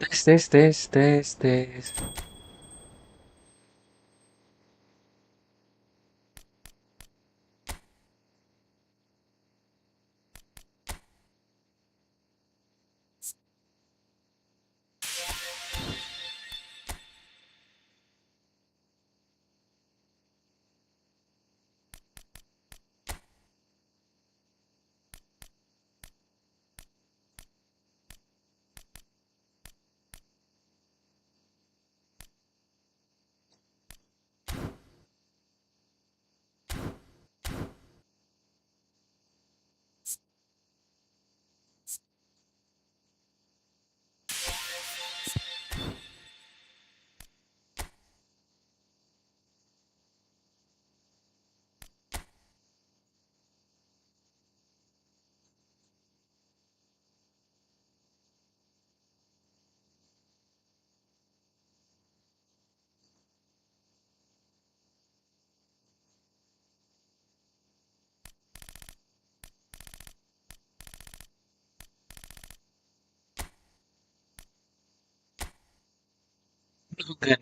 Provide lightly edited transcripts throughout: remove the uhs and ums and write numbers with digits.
Tes, tes, tes, tes, tes. Bukan.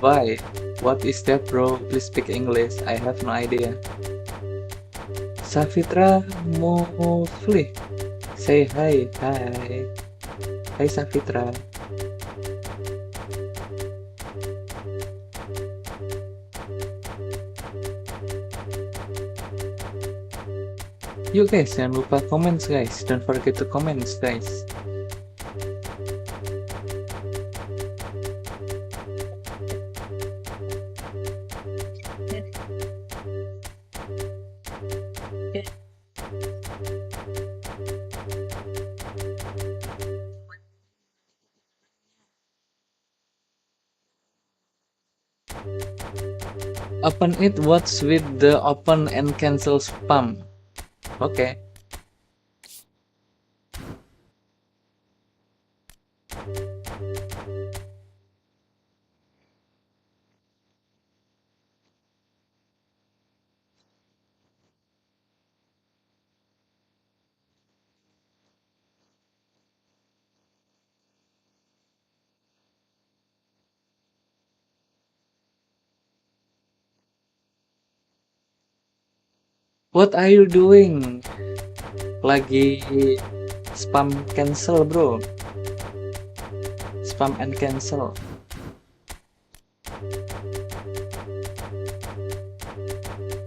Dubai. What is that, bro? Please speak English. I have no idea. Safitra Mufli. Say hi. Hi. Hi, Safitra. You guys, jangan lupa comments, guys. Don't forget to comments, guys. Open it, what's with the open and cancel spam? Okay. What are you doing? Lagi Spam cancel bro. Spam and cancel.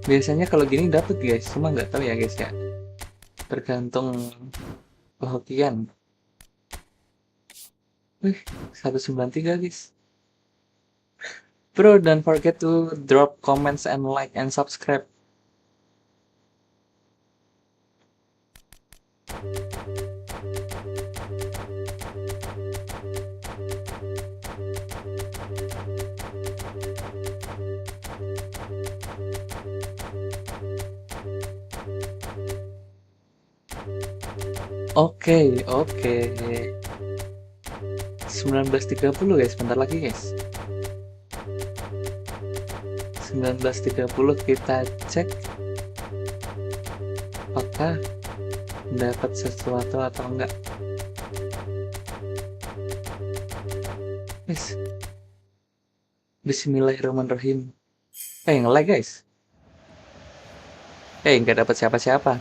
Biasanya kalau gini dapet guys, cuma nggak tahu ya guys ya. Tergantung kehokian. Wih, 193 guys. Bro, don't forget to drop comments and like and subscribe. Oke. 19.30 guys, bentar lagi guys. 19.30 kita cek apakah dapat sesuatu atau enggak. Guys, Bismillahirrahmanirrahim. Nge-lag guys. Nggak dapat siapa-siapa.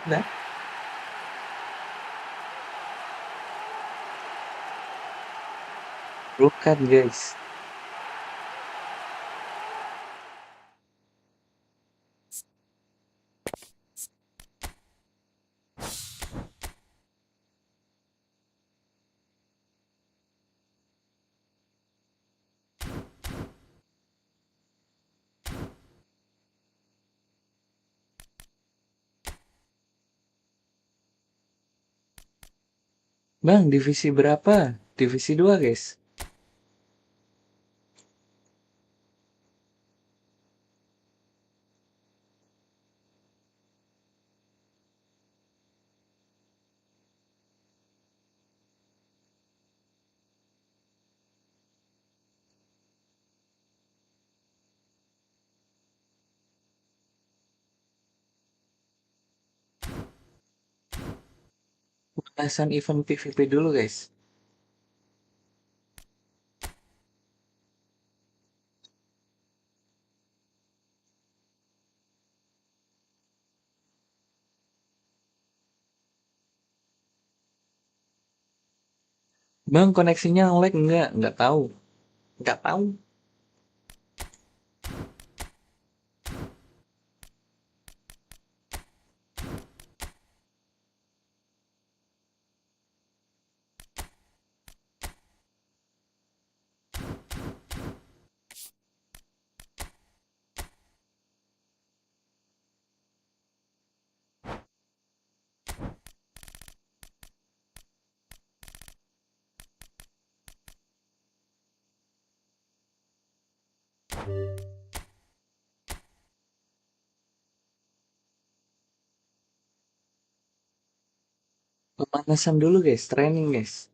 Nah, bukan guys. Bang, divisi berapa? Divisi 2 guys. Pemanasan event PVP dulu guys. Bang, koneksinya lag enggak? Enggak tahu. Enggak tahu. Pemanasan dulu guys, training guys.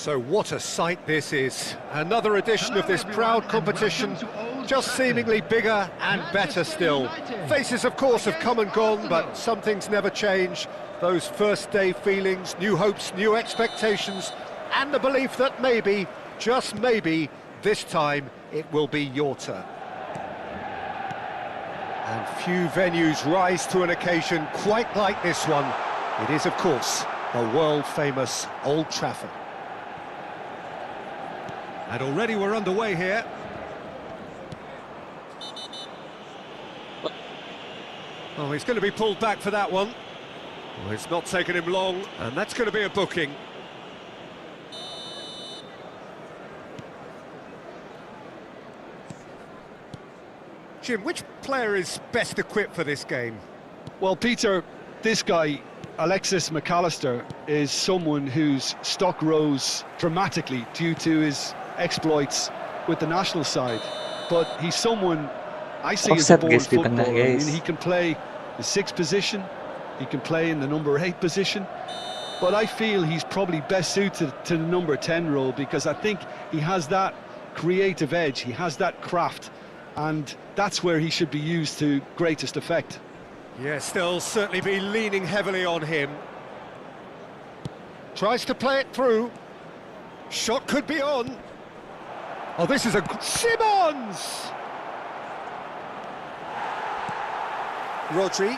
So what a sight this is. Another edition of this proud competition, just seemingly bigger and better still. Faces, of course, have come and gone, but some things never change. Those first day feelings, new hopes, new expectations, and the belief that maybe, just maybe, this time it will be your turn. And few venues rise to an occasion quite like this one. It is, of course, the world-famous Old Trafford. And already we're underway here. Oh, he's going to be pulled back for that one. Well, it's not taken him long, and that's going to be a booking. Jim, which player is best equipped for this game? Well, Peter, this guy, Alexis McAllister, is someone whose stock rose dramatically due to his exploits with the national side. But he's someone I see as a Offset born guys di tengah, footballer. I guys. mean, he can play the 6th position, he can play in the number 8 position, but I feel he's probably best suited to the number 10 role because I think he has that creative edge, he has that craft, and that's where he should be used to greatest effect. Yes, they'll certainly be leaning heavily on him. Tries to play it through. Shot could be on. Oh, this is a... Simons! Rodri.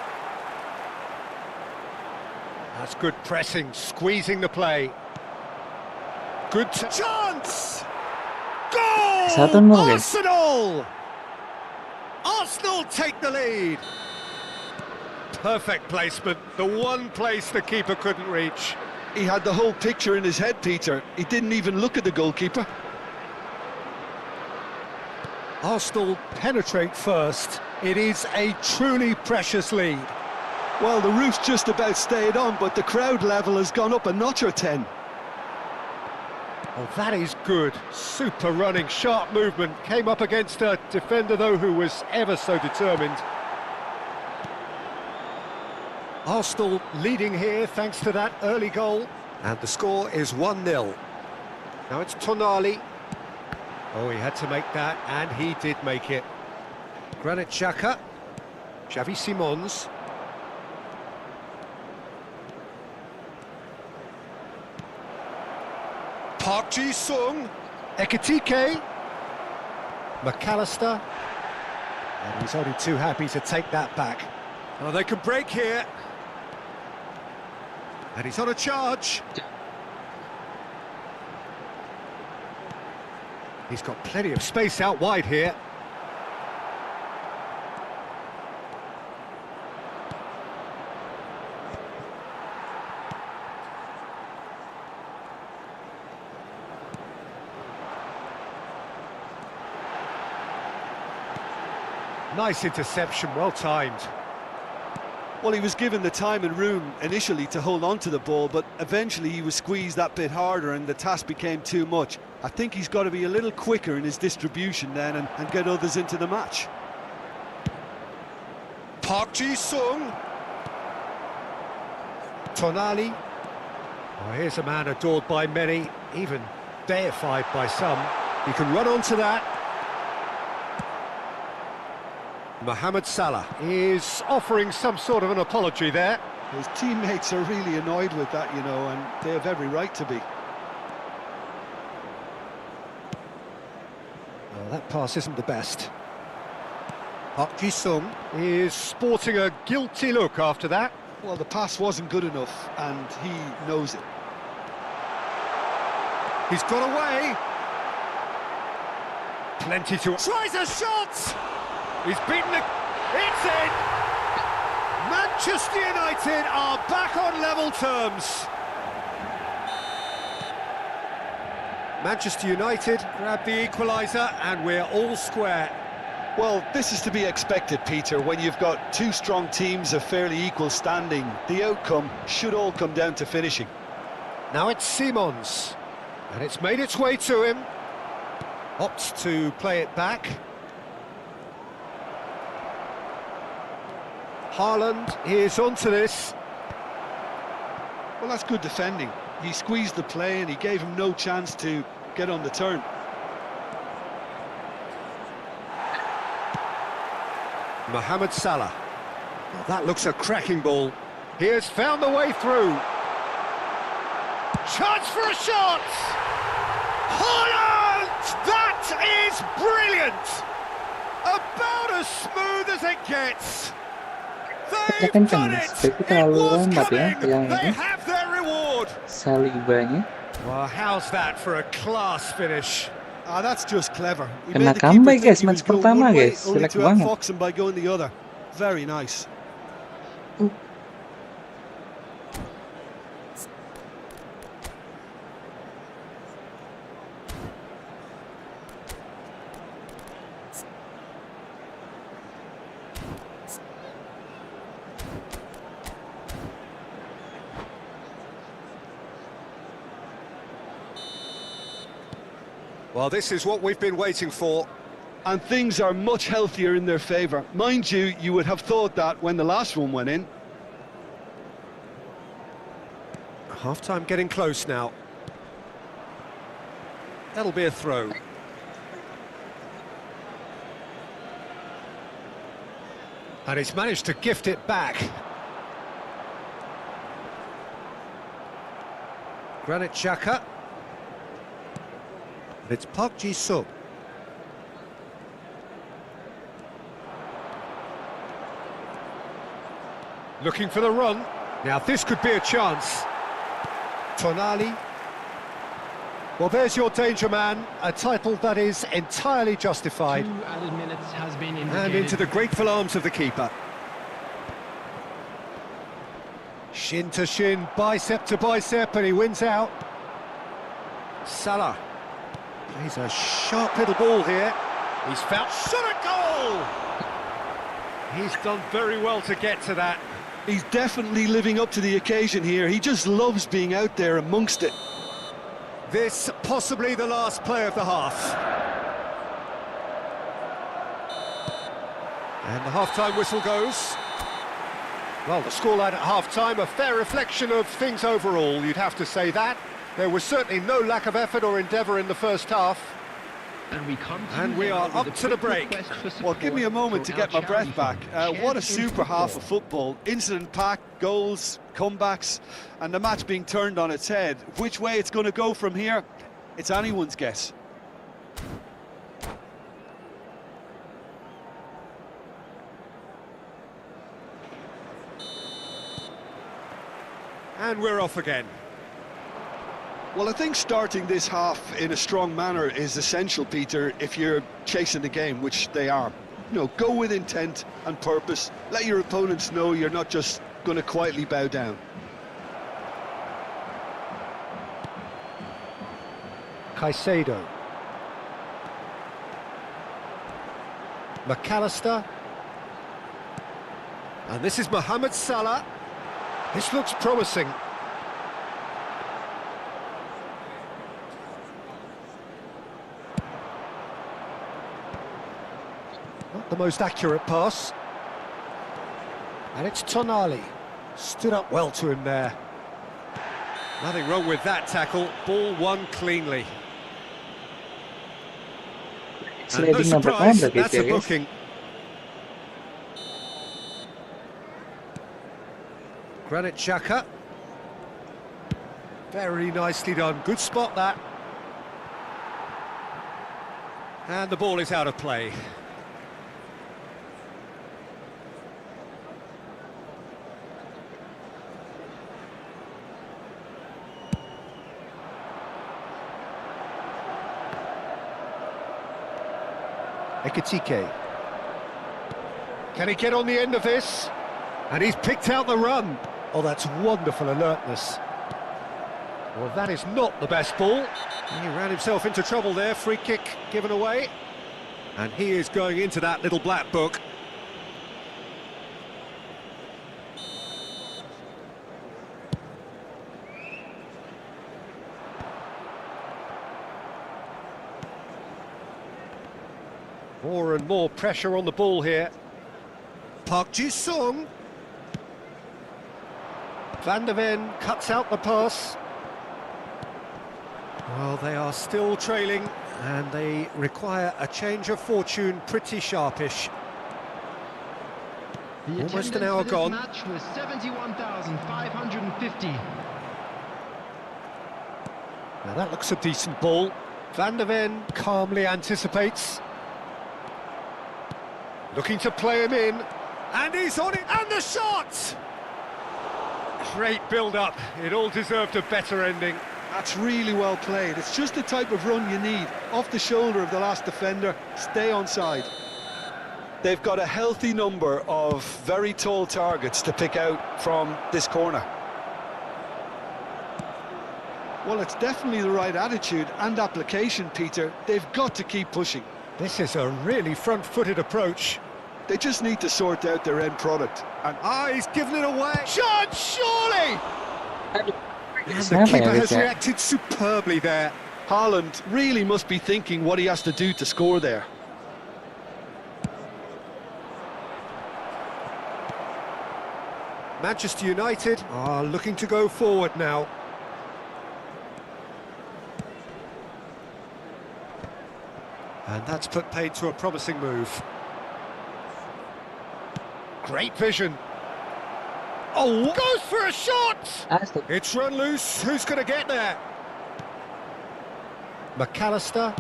That's good pressing, squeezing the play. Good chance! Goal! Satu nol, guys. Arsenal! Arsenal take the lead. Perfect placement, the one place the keeper couldn't reach. He had the whole picture in his head, Peter. He didn't even look at the goalkeeper. Arsenal penetrate first. It is a truly precious lead. Well, the roof's just about stayed on, but the crowd level has gone up a notch or 10. Oh, that is good. Super running, sharp movement. Came up against a defender, though, who was ever so determined. Arsenal leading here thanks to that early goal. And the score is 1-0. Now it's Tonali. Oh, he had to make that, and he did make it. Granit Xhaka. Xavi Simons. Park Ji-sung. Ekitike. McAllister. And he's only too happy to take that back. Oh, they can break here. And he's on a charge. He's got plenty of space out wide here. Nice interception, well timed. Well, he was given the time and room initially to hold on to the ball, but eventually he was squeezed that bit harder and the task became too much. I think he's got to be a little quicker in his distribution then and get others into the match. Park Ji-sung. Tonali. Oh, here's a man adored by many, even deified by some. He can run onto that. Mohamed Salah is offering some sort of an apology there. His teammates are really annoyed with that, you know, and they have every right to be. Well, that pass isn't the best. Park Ji-sung is sporting a guilty look after that. Well, the pass wasn't good enough, and he knows it. He's got away. Plenty to... Tries a shot! He's beaten the... It's in! Manchester United are back on level terms. Manchester United grab the equaliser and we're all square. Well, this is to be expected, Peter, when you've got two strong teams of fairly equal standing. The outcome should all come down to finishing. Now it's Simons, and it's made its way to him. Opts to play it back. Haaland is onto this. Well, that's good defending. He squeezed the play and he gave him no chance to get on the turn. Mohamed Salah. Well, that looks a cracking ball. He has found the way through. Chance for a shot! Holland! That is brilliant! About as smooth as it gets. Ya They've kencang done guys, it! tapi It terlalu was lambat ya coming! yang They itu have their reward! Salibanya. Well, how's that for a class finish? Ah, that's just clever. He Kena made the keeper comeback think guys, he was match going pertama one way, guys, only jelek to banget. outfox him by going the other. Very nice. Well, this is what we've been waiting for. And things are much healthier in their favour. Mind you, you would have thought that when the last one went in. Half-time getting close now. That'll be a throw. And he's managed to gift it back. Granit Xhaka. And it's Park Ji-sung. Looking for the run. Now this could be a chance. Tonali. Well, there's your danger man, a title that is entirely justified. 2 added minutes has been And indicated. into the grateful arms of the keeper. Shin to shin, bicep to bicep, and he wins out. Salah. Plays a sharp little ball here. He's found shot a goal! He's done very well to get to that. He's definitely living up to the occasion here. He just loves being out there amongst it. This possibly the last play of the half. And the half-time whistle goes. Well, the scoreline at half-time, a fair reflection of things overall, you'd have to say that. There was certainly no lack of effort or endeavour in the first half. And we are up to the break. Well, give me a moment to get my breath back. What a super half of football. Incident-packed, goals, comebacks, and the match being turned on its head. Which way it's going to go from here, it's anyone's guess. And we're off again. Well, I think starting this half in a strong manner is essential, Peter, if you're chasing the game, which they are. You know, go with intent and purpose. Let your opponents know you're not just going to quietly bow down. Caicedo. McAllister. And this is Mohamed Salah. This looks promising. Not the most accurate pass. And it's Tonali. Stood up well to him there. Nothing wrong with that tackle. Ball won cleanly. And no Sliding number surprise, berapa that's ya a guys? booking. Granit Xhaka. Very nicely done. Good spot that. And the ball is out of play. Ekitike. Can he get on the end of this? And he's picked out the run. Oh, that's wonderful alertness. Well, that is not the best ball. He ran himself into trouble there. Free kick given away. And he is going into that little black book. More and more pressure on the ball here. Park Ji-sung. Van der Ven cuts out the pass. Well, they are still trailing, and they require a change of fortune pretty sharpish. The Almost an attendance hour for this gone. match was 71,550. Now that looks a decent ball. Van der Ven calmly anticipates. Looking to play him in. And he's on it, and the shot! Great build-up. It all deserved a better ending. That's really well played. It's just the type of run you need. Off the shoulder of the last defender, stay onside. They've got a healthy number of very tall targets to pick out from this corner. Well, it's definitely the right attitude and application, Peter. They've got to keep pushing. This is a really front-footed approach. They just need to sort out their end product. And He's given it away. Shot, surely! And the Kenapa keeper ya has guys ya? reacted superbly there. Haaland really must be thinking what he has to do to score there. Manchester United are looking to go forward now. And that's put paid to a promising move. Great vision. Oh, goes for a shot! Astaga. It's run loose. Who's going to get there? McAllister.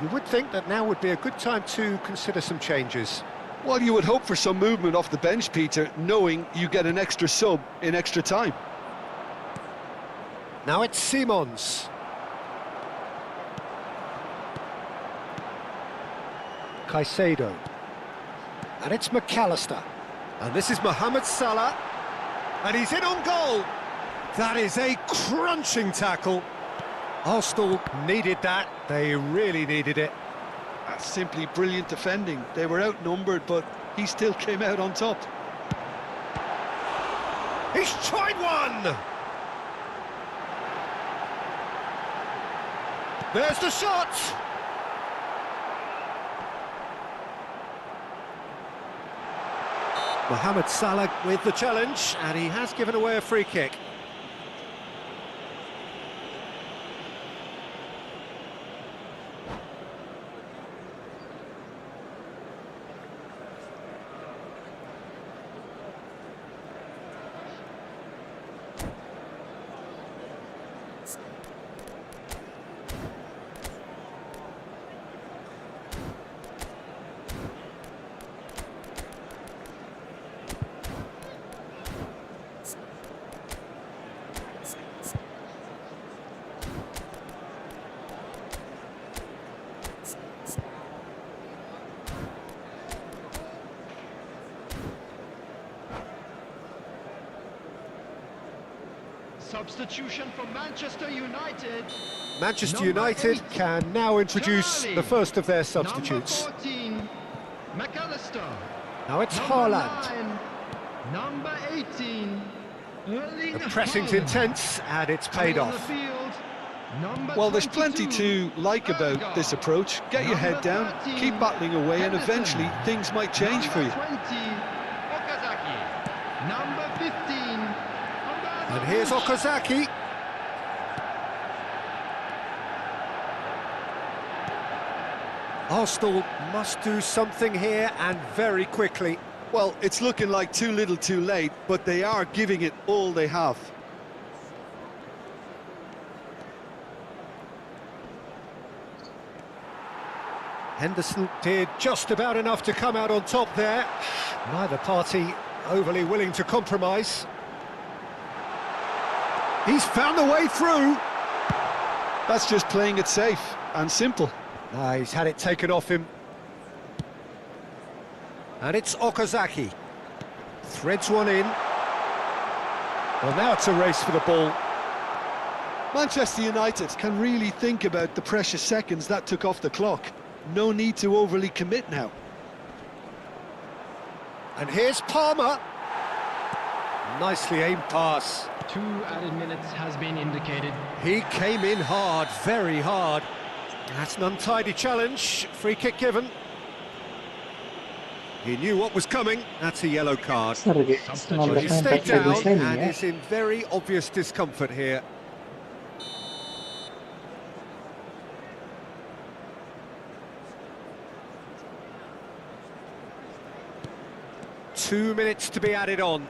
You would think that now would be a good time to consider some changes. Well, you would hope for some movement off the bench, Peter, knowing you get an extra sub in extra time. Now it's Simons. Caicedo. And it's McAllister. And this is Mohamed Salah. And he's in on goal. That is a crunching tackle. Arsenal needed that. They really needed it. That's simply brilliant defending. They were outnumbered, but he still came out on top. He's tried one! There's the shot! Mohamed Salah with the challenge, and he has given away a free kick. Substitution for Manchester United. Manchester Number United 8, can now introduce Charlie. the first of their substitutes. Number 14, McAllister. Now it's Number Haaland. 9, number 18, Erling The pressing's Haaland. intense, and it's paid Coming on the off. field, number Well, there's plenty 22, to like about Erling. this approach. Get your head down, Number 13, keep battling away, and Henderson. eventually things might change for you. Number 20, Okazaki. Number 15, And here's Okazaki. Arsenal must do something here, and very quickly. Well, it's looking like too little too late, but they are giving it all they have. Henderson did just about enough to come out on top there. Neither party overly willing to compromise. He's found a way through. That's just playing it safe and simple. He's had it taken off him. And it's Okazaki. Threads one in. Well, now it's a race for the ball. Manchester United can really think about the precious seconds that took off the clock. No need to overly commit now. And here's Palmer. Nicely aimed pass. 2 added minutes has been indicated. He came in hard, very hard. That's an untidy challenge. Free kick given. He knew what was coming. That's a yellow card. Sorry guys, Well, he ngobrolnya stayed 4 bagus down ini and ya. is in very obvious discomfort here. 2 minutes to be added on.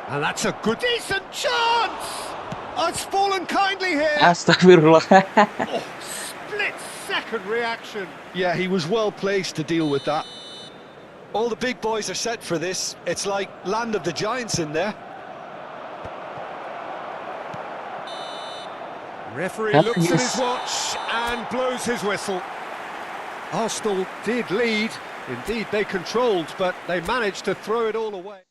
And that's a good, decent chance! Oh, it's fallen kindly here. Astagfirullah. Oh, split-second reaction. Yeah, he was well placed to deal with that. All the big boys are set for this. It's like land of the giants in there. Referee Yep, looks at yes. his watch and blows his whistle. Arsenal did lead. Indeed, they controlled, but they managed to throw it all away.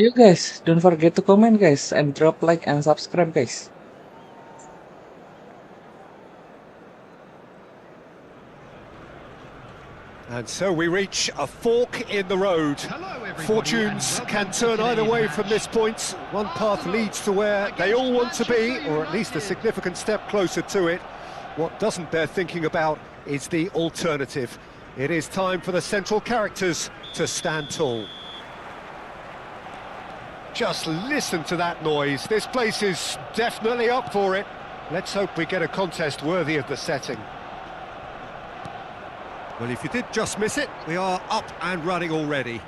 You guys, don't forget to comment guys and drop like and subscribe guys. And so we reach a fork in the road. Hello, everybody, Fortunes and can welcome turn to either today's way match. from this point. One path leads to where they all want to be, or at least a significant step closer to it. What doesn't bear thinking about is the alternative. It is time for the central characters to stand tall. Just listen to that noise. This place is definitely up for it. Let's hope we get a contest worthy of the setting. Well, if you did just miss it, we are up and running already.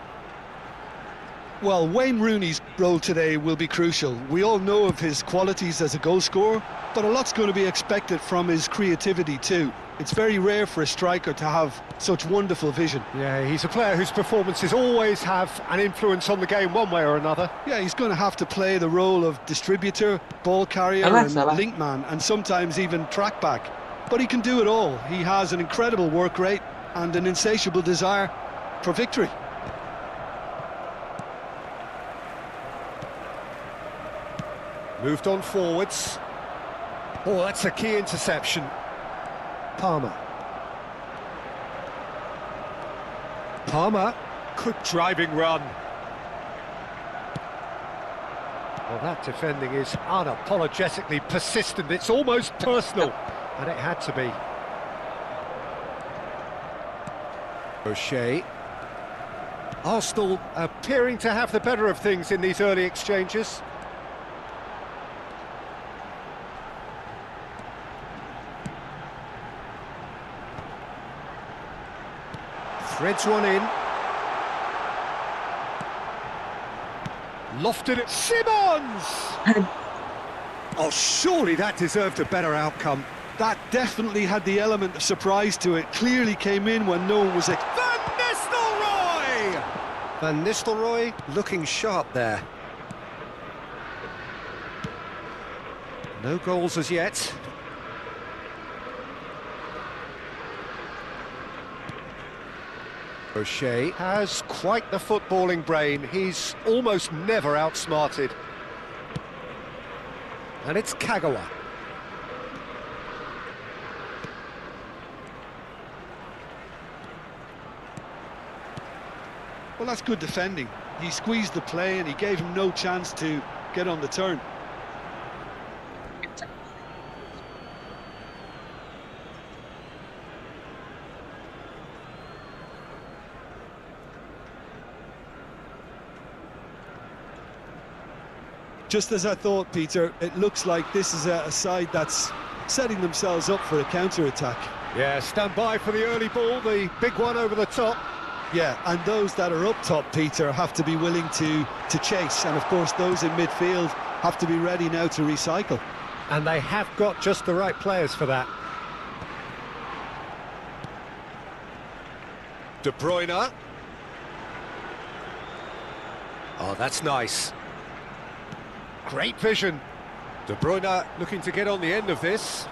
Well, Wayne Rooney's role today will be crucial. We all know of his qualities as a goal scorer, but a lot's going to be expected from his creativity too. It's very rare for a striker to have such wonderful vision. Yeah, he's a player whose performances always have an influence on the game one way or another. Yeah, he's going to have to play the role of distributor, ball carrier Salah. and link man, and sometimes even track back. But he can do it all. He has an incredible work rate and an insatiable desire for victory. Moved on forwards. Oh, that's a key interception. Palmer. Palmer. Good driving run. Well, that defending is unapologetically persistent. It's almost personal. And it had to be. O'Shea. Arsenal appearing to have the better of things in these early exchanges. Threads one in. Lofted it. Simmons! Oh, surely that deserved a better outcome. That definitely had the element of surprise to it. Clearly came in when no one was Van Nistelrooy! Van Nistelrooy looking sharp there. No goals as yet. O'Shea has quite the footballing brain. He's almost never outsmarted. And it's Kagawa. Well, that's good defending. He squeezed the play and he gave him no chance to get on the turn. Just as I thought, Peter, it looks like this is a side that's setting themselves up for a counter-attack. Yeah, stand by for the early ball, the big one over the top. Yeah, and those that are up top, Peter, have to be willing to chase. And of course, those in midfield have to be ready now to recycle. And they have got just the right players for that. De Bruyne. Oh, that's nice. Great vision. De Bruyne looking to get on the end of this.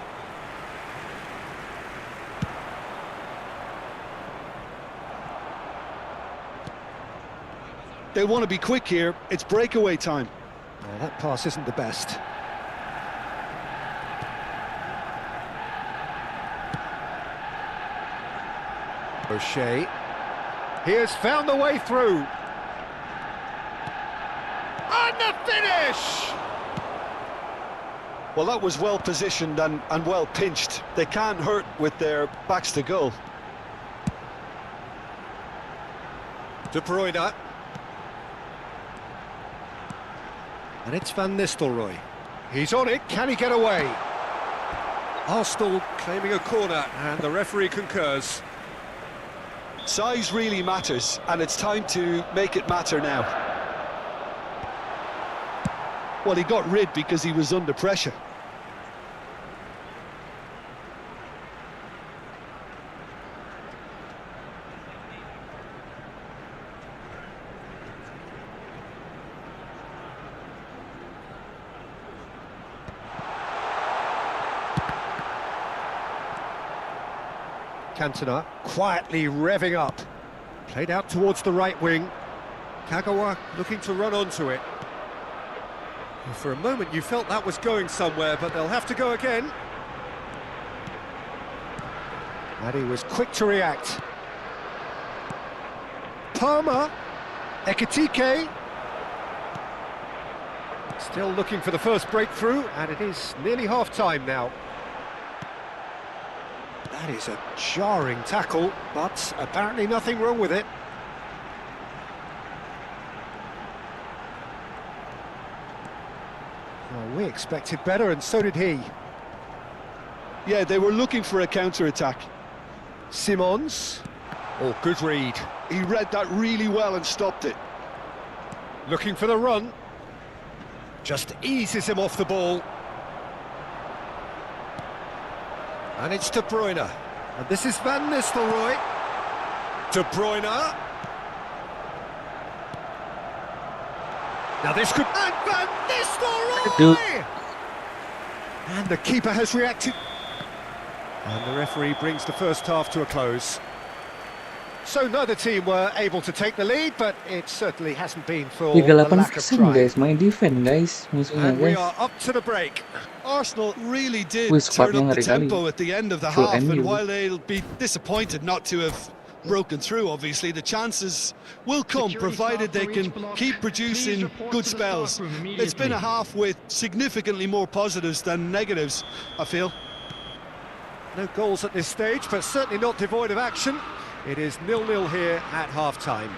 They want to be quick here. It's breakaway time. Oh, that pass isn't the best. O'Shea. He has found the way through. And the finish! Well, that was well positioned and well pinched. They can't hurt with their backs to goal. De Bruyne. And it's Van Nistelrooy. He's on it, can he get away? Arsenal claiming a corner, and the referee concurs. Size really matters, and it's time to make it matter now. Well, he got rid because he was under pressure. Cantona quietly revving up. Played out towards the right wing. Kagawa looking to run onto it. For a moment you felt that was going somewhere, but they'll have to go again. And he was quick to react. Palmer. Ekitike. Still looking for the first breakthrough, and it is nearly half-time now. That is a jarring tackle, but apparently nothing wrong with it. Well, we expected better, and so did he. Yeah, they were looking for a counter-attack. Simmons. Oh, good read. He read that really well and stopped it. Looking for the run. Just eases him off the ball. And it's De Bruyne. And this is Van Nistelrooy. De Bruyne. Now this could... And Van Nistelrooy! And the keeper has reacted. And the referee brings the first half to a close. So neither team were able to take the lead, but it certainly hasn't been for the lack of 38% trying. guys, main defense guys musuhnya And we guys. are up to the break. Arsenal really did Wih, turn squadnya up the ngeri kali. tempo at the end of the Full half, and MU. while they'll be disappointed not to have broken through, obviously, the chances will come, Security provided staff they for can each block. keep producing Please report good to the spells. staff room It's been a immediately. half with significantly more positives than negatives, I feel. No goals at this stage, but certainly not devoid of action. It is 0-0 here at half-time.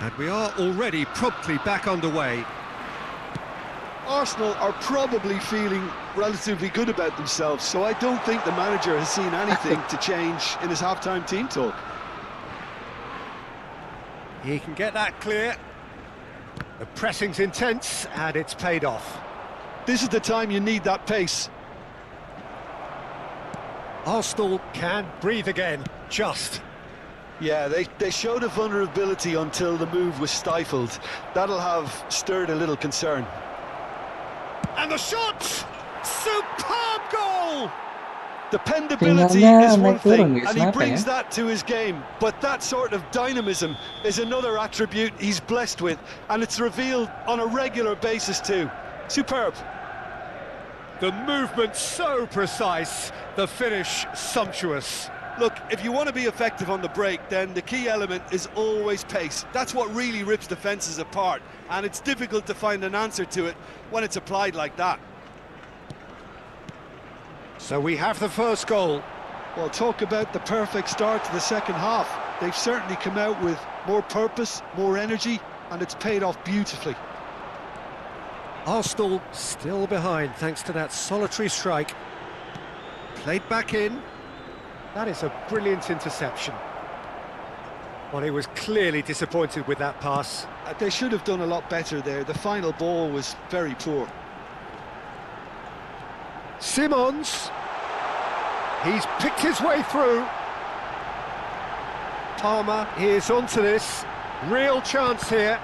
And we are already promptly back underway. Arsenal are probably feeling relatively good about themselves, so I don't think the manager has seen anything to change in his half-time team talk. He can get that clear. The pressing's intense, and it's paid off. This is the time you need that pace. Arsenal can breathe again, just. Yeah, they showed a vulnerability until the move was stifled. That'll have stirred a little concern. And the shot! Superb goal! Dependability Tinggalnya is one naik turun, thing, guys. and he Kenapa brings ya? that to his game. But that sort of dynamism is another attribute he's blessed with, and it's revealed on a regular basis too. Superb. The movement so precise, the finish sumptuous. Look, if you want to be effective on the break, then the key element is always pace. That's what really rips defences apart, and it's difficult to find an answer to it when it's applied like that. So we have the first goal. Well, talk about the perfect start to the second half. They've certainly come out with more purpose, more energy, and it's paid off beautifully. Arsenal still behind thanks to that solitary strike. Played back in. That is a brilliant interception. Well, he was clearly disappointed with that pass. They should have done a lot better there. The final ball was very poor. Simons. He's picked his way through. Palmer is onto this. Real chance here.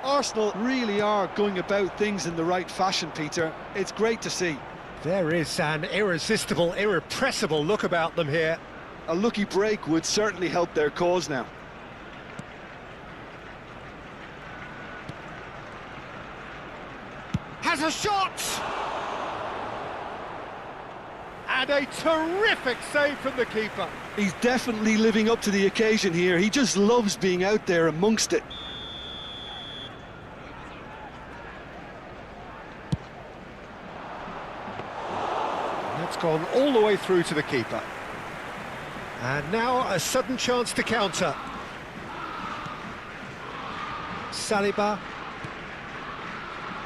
Arsenal really are going about things in the right fashion, Peter. It's great to see. There is an irresistible, irrepressible look about them here. A lucky break would certainly help their cause now. Has a shot! And a terrific save from the keeper. He's definitely living up to the occasion here. He just loves being out there amongst it. That's gone all the way through to the keeper. And now a sudden chance to counter. Saliba.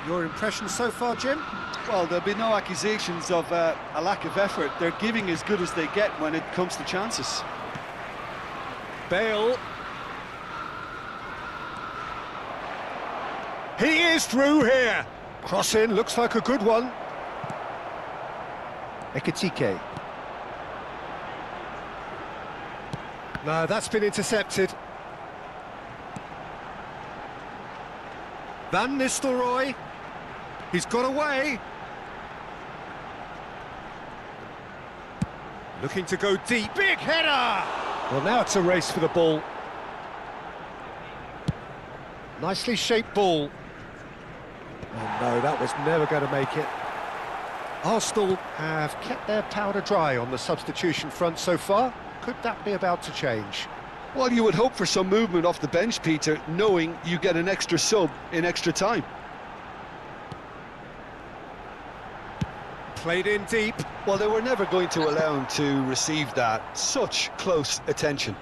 Your impression so far, Jim? Well, there'll be no accusations of a lack of effort. They're giving as good as they get when it comes to chances. Bale. He is through here. Cross in, looks like a good one. Ekitike. No, that's been intercepted. Van Nistelrooy. He's got away. Looking to go deep. Big header! Well, now it's a race for the ball. Nicely shaped ball. Oh no, that was never going to make it. Arsenal have kept their powder dry on the substitution front so far. Could that be about to change? Well, you would hope for some movement off the bench, Peter, knowing you get an extra sub in extra time. Played in deep. Well, they were never going to allow him to receive that. Such close attention.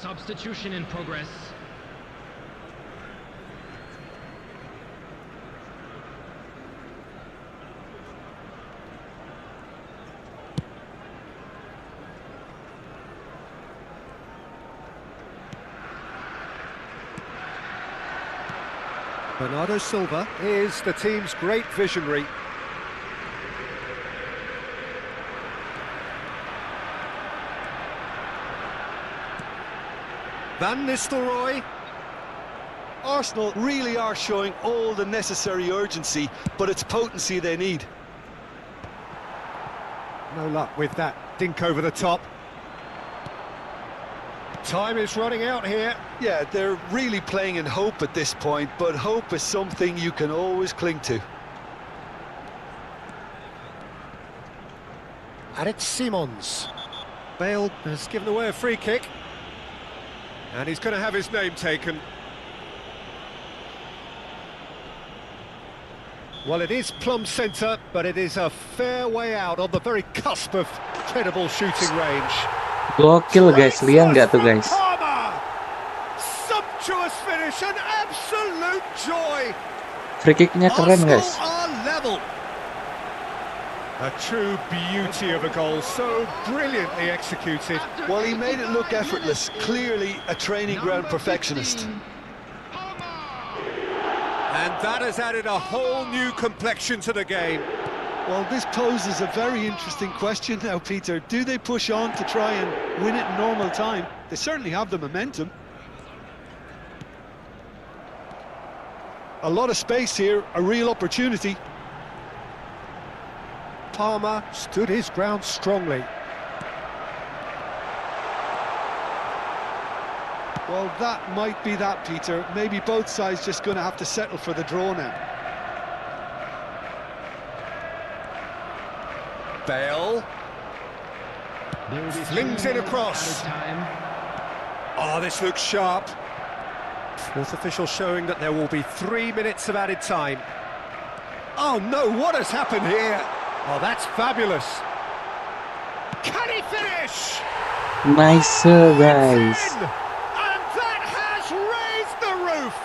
substitution in progress. Bernardo Silva is the team's great visionary. Van Nistelrooy. Arsenal really are showing all the necessary urgency, but it's potency they need. No luck with that dink over the top. Time is running out here. Yeah, they're really playing in hope at this point, but hope is something you can always cling to. And it's Simons. Bale has given away a free kick. And he's going to have his name taken. Well, it is plumb centre, but it is a fair way out on the very cusp of credible shooting range. Gokil guys, lihat nggak tuh guys? Palmer! Sumptuous finish, an absolute joy. Free kicknya keren guys. Arsenal are level. A true beauty of a goal, so brilliantly executed. Well, he made it look effortless, clearly a training ground perfectionist. And that has added a whole new complexion to the game. Well, this poses a very interesting question now, Peter. Do they push on to try and win it in normal time? They certainly have the momentum. A lot of space here, a real opportunity. Palmer stood his ground strongly. Well, that might be that, Peter. Maybe both sides just going to have to settle for the draw now. Bale flings it across. Oh, this looks sharp. Fourth official showing that there will be 3 minutes of added time. Oh no, what has happened here? Oh, that's fabulous. Can he finish? Nice guys. And that has raised the roof.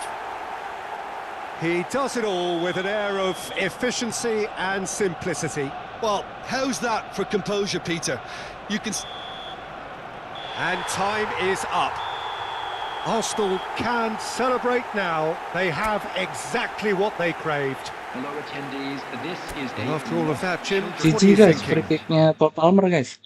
He does it all with an air of efficiency and simplicity. Well, how's that for composure, Peter? You can... And time is up. Arsenal can celebrate now. They have exactly what they craved. Hello attendees, this is And after all of that, Jim, what are GG you guys, free thinking? kicknya Cole Palmer guys.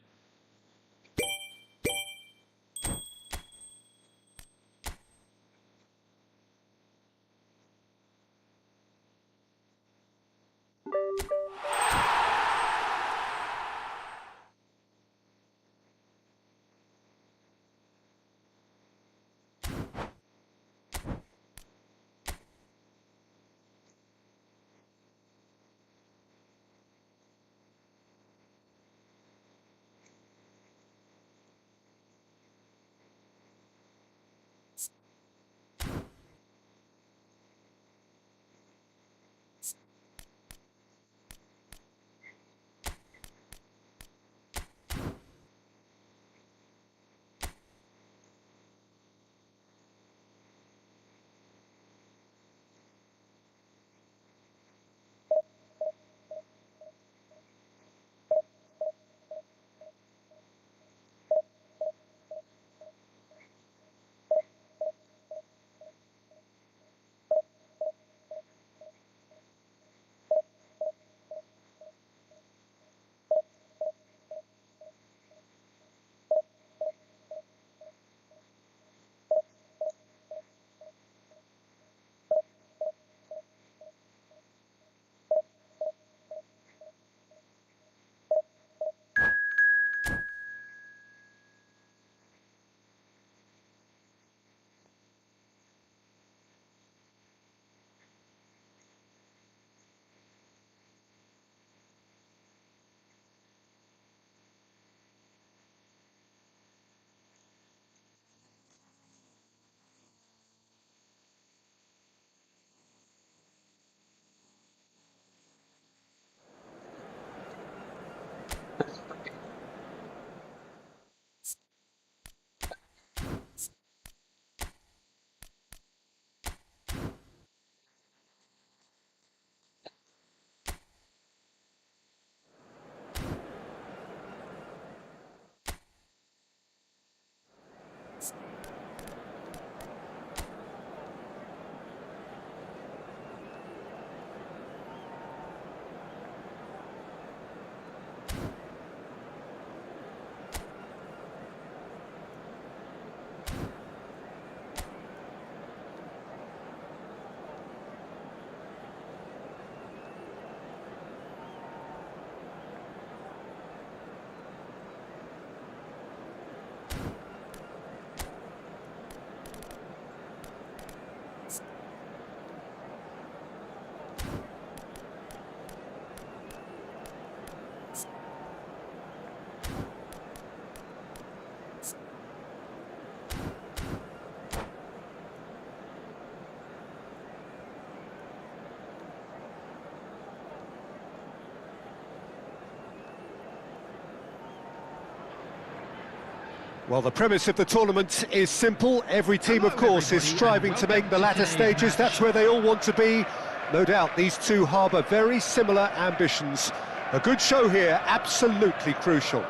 Well, the premise of the tournament is simple. Every team, of course, is striving to make the latter stages. That's where they all want to be. No doubt these two harbour very similar ambitions. A good show here, absolutely crucial.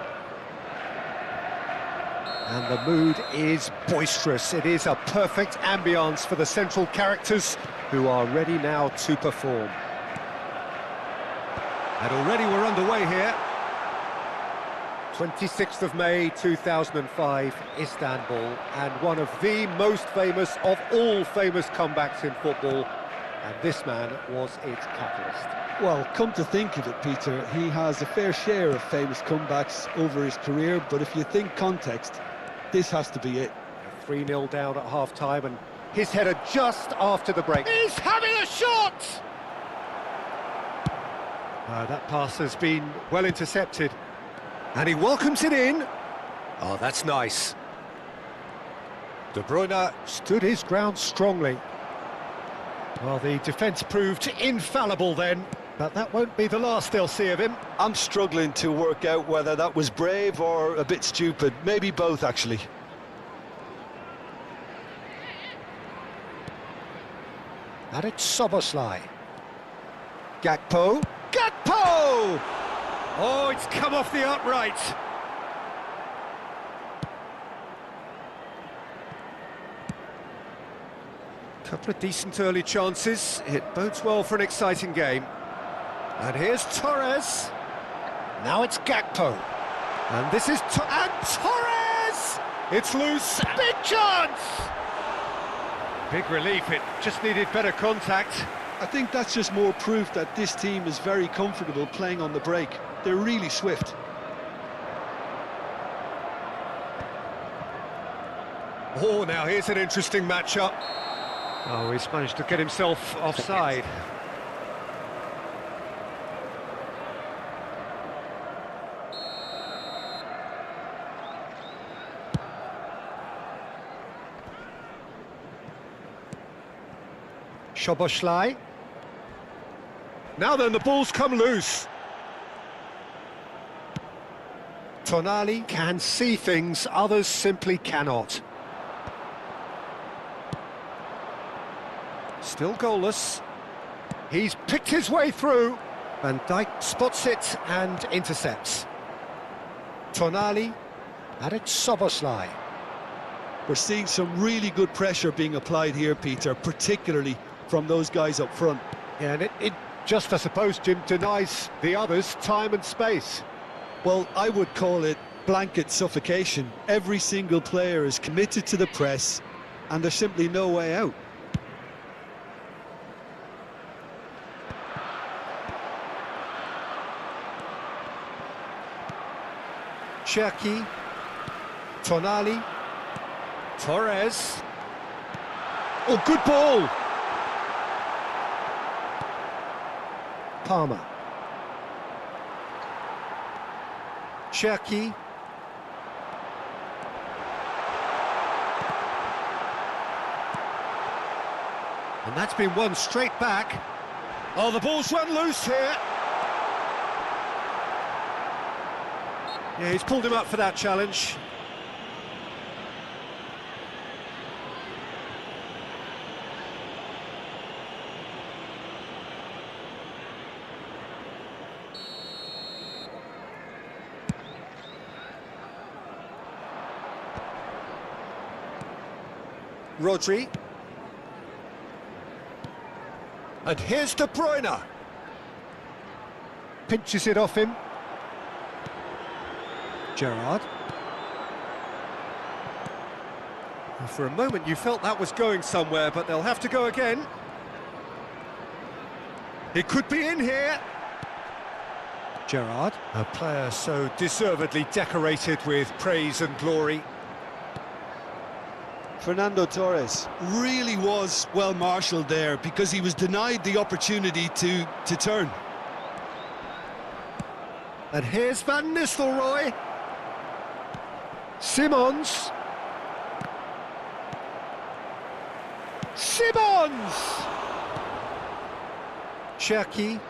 And the mood is boisterous. It is a perfect ambience for the central characters who are ready now to perform. And already we're underway here. 26th of May 2005, Istanbul, and one of the most famous of all famous comebacks in football, and this man was its catalyst. Well, come to think of it, Peter, he has a fair share of famous comebacks over his career, but if you think context, this has to be it. 3-0 down at half-time, and his header just after the break. He's having a shot! That pass has been well intercepted. And he welcomes it in. Oh, that's nice. De Bruyne stood his ground strongly. Well, the defence proved infallible then, but that won't be the last they'll see of him. I'm struggling to work out whether that was brave or a bit stupid. Maybe both, actually. And it's Szoboszlai. Gakpo. Gakpo! Oh, it's come off the upright. Couple of decent early chances. It bodes well for an exciting game. And here's Torres. Now it's Gakpo. And this is Torres! It's loose. Big chance! Big relief. It just needed better contact. I think that's just more proof that this team is very comfortable playing on the break. They're really swift. Oh, now here's an interesting matchup. Oh, he's managed to get himself offside. Szoboszlai. Now then, the ball's come loose. Tonali can see things others simply cannot. Still goalless. He's picked his way through. Van Dijk spots it and intercepts. Tonali, and it's Szoboszlai. We're seeing some really good pressure being applied here, Peter, particularly from those guys up front. Yeah, and it just, I suppose, Jim, denies the others time and space. Well, I would call it blanket suffocation. Every single player is committed to the press, and there's simply no way out. Cherki, Tonali, Torres. Oh, good ball! Palmer. Cherki. And that's been won straight back. Oh, the ball's run loose here. Yeah, he's pulled him up for that challenge. Rodri. And here's De Bruyne. Pinches it off him. Gerrard. And for a moment you felt that was going somewhere, but they'll have to go again. It could be in here. Gerrard, a player so deservedly decorated with praise and glory. Fernando Torres really was well marshalled there because he was denied the opportunity to turn. And here's Van Nistelrooy. Simons. Simons! Cherki.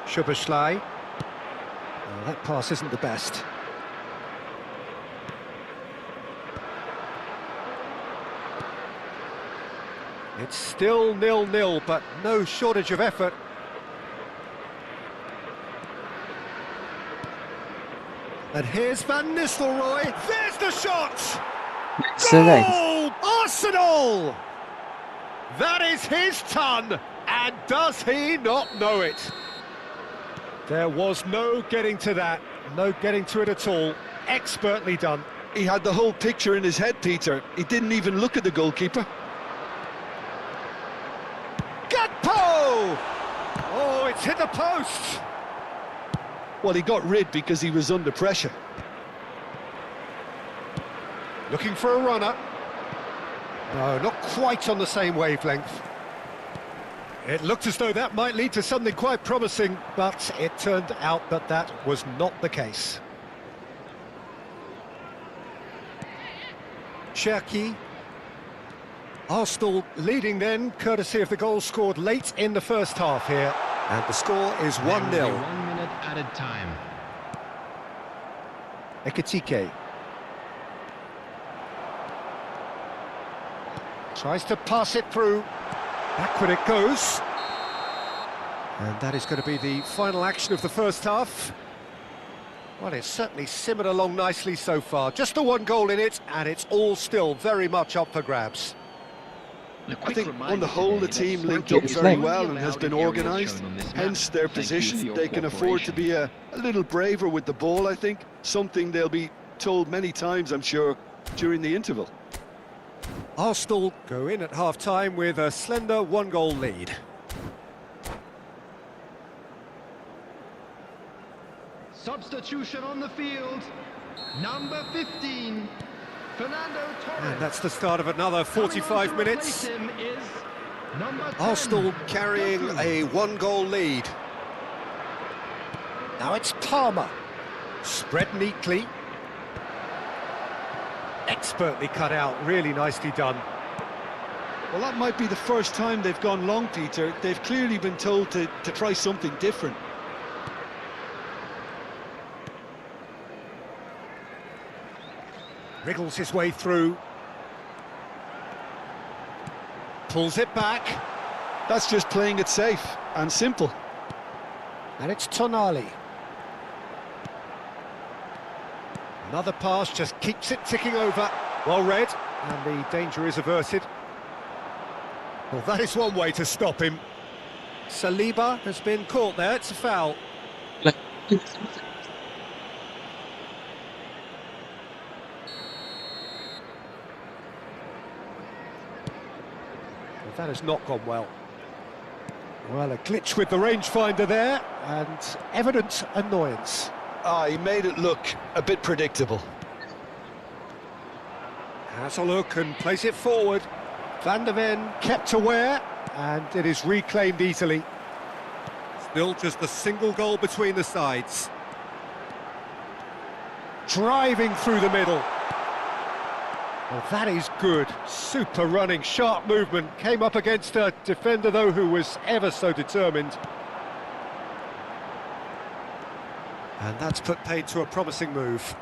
Szoboszlai. Oh, that pass isn't the best. It's still 0-0, but no shortage of effort. And here's Van Nistelrooy. There's the shot! So guys, Goal! Arsenal! That is his ton, and does he not know it? There was no getting to that, no getting to it at all. Expertly done. He had the whole picture in his head, Peter. He didn't even look at the goalkeeper. Gakpo! Oh, it's hit the post. Well, he got rid because he was under pressure. Looking for a runner. No, not quite on the same wavelength. It looked as though that might lead to something quite promising, but it turned out that that was not the case. Cherki. Arsenal leading then, courtesy of the goal scored late in the first half here. And the score is 1-0. 1 minute added time. Ekitike. Tries to pass it through. Backward it goes. And that is going to be the final action of the first half. Well, it's certainly simmered along nicely so far. Just the one goal in it, and it's all still very much up for grabs. I think on the whole the team linked up very well and has been organised, hence their position. They can afford to be a little braver with the ball, I think. Something they'll be told many times, I'm sure, during the interval. Arsenal go in at half-time with a slender one-goal lead. Substitution on the field. Number 15. Fernando Torres. And that's the start of another 45 minutes. Him is number 10. Arsenal carrying a one-goal lead. Now it's Palmer. Spread neatly. Expertly cut out, really nicely done. Well, that might be the first time they've gone long, Peter. They've clearly been told to try something different. Wriggles his way through. Pulls it back. That's just playing it safe and simple. And it's Tonali. Another pass just keeps it ticking over. Well read, and the danger is averted. Well, that is one way to stop him. Saliba has been caught there, it's a foul. That has not gone well. Well, a glitch with the rangefinder there, and evident annoyance. He made it look a bit predictable. Has a look and plays it forward. Van der Ven kept aware, and it is reclaimed easily. Still just a single goal between the sides. Driving through the middle. Well, that is good. Super running, sharp movement. Came up against a defender, though, who was ever so determined. And that's put paid to a promising move.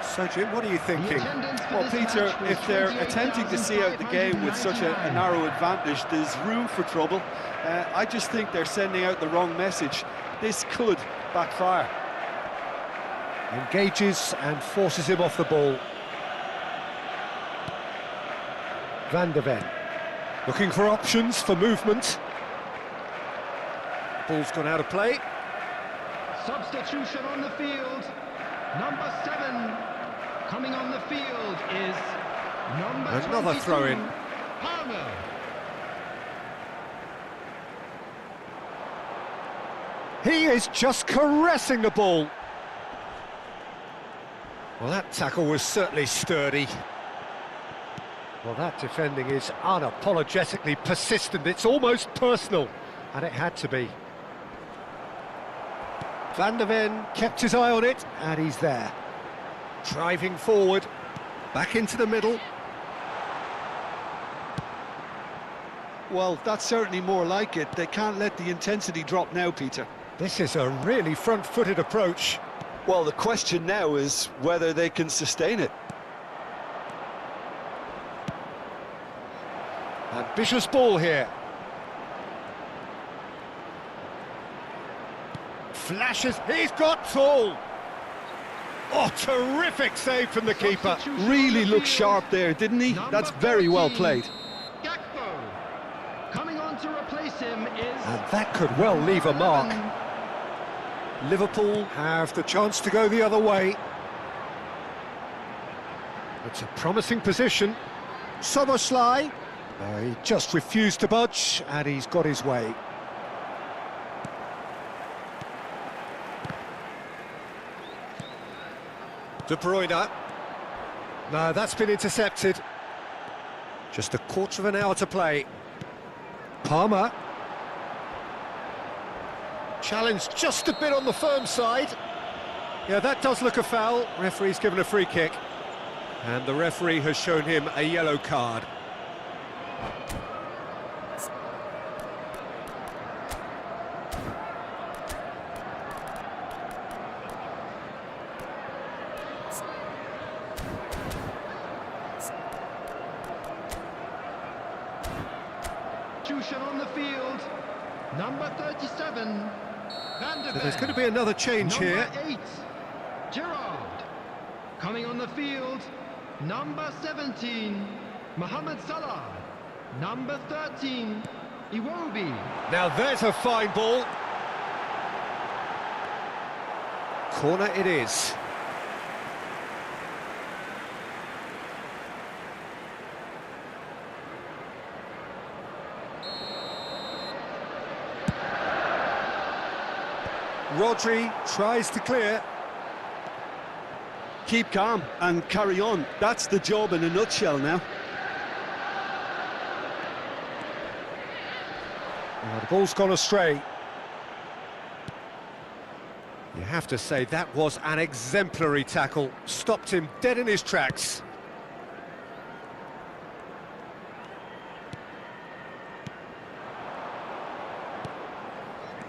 So, Jim, what are you thinking? Well, Peter, if they're attempting to see out the game with such a narrow advantage, there's room for trouble. I just think they're sending out the wrong message. This could backfire. Engages and forces him off the ball. Van der Ven. Looking for options for movement. Ball's gone out of play. Substitution on the field. Number 7. Coming on the field is number Another 22, throw-in. Palmer. He is just caressing the ball. Well, that tackle was certainly sturdy. Well, that defending is unapologetically persistent. It's almost personal, and it had to be. Van der Ven kept his eye on it, and he's there. Driving forward, back into the middle. Well, that's certainly more like it. They can't let the intensity drop now, Peter. This is a really front-footed approach. Well, the question now is whether they can sustain it. Ambitious ball here. Flashes, he's got tall. Oh, terrific save from the keeper. Really looked sharp there, didn't he? That's very well played. Coming on to replace him is... And that could well leave a mark. Liverpool have the chance to go the other way. It's a promising position. Soboslai. He just refused to budge, and he's got his way. De Bruyne. No, that's been intercepted. Just a quarter of an hour to play. Palmer. Challenge just a bit on the firm side. Yeah, that does look a foul. Referee's given a free kick. And the referee has shown him a yellow card. On the field, number 37, So there's going to be another change number here. 8, Gerrard. Coming on the field, number 17, Mohamed Salah. Number 13, Iwobi. Now there's a fine ball. Corner it is. Rodri tries to clear. Keep calm and carry on. That's the job in a nutshell now. Well, the ball's gone astray. You have to say that was an exemplary tackle. Stopped him dead in his tracks.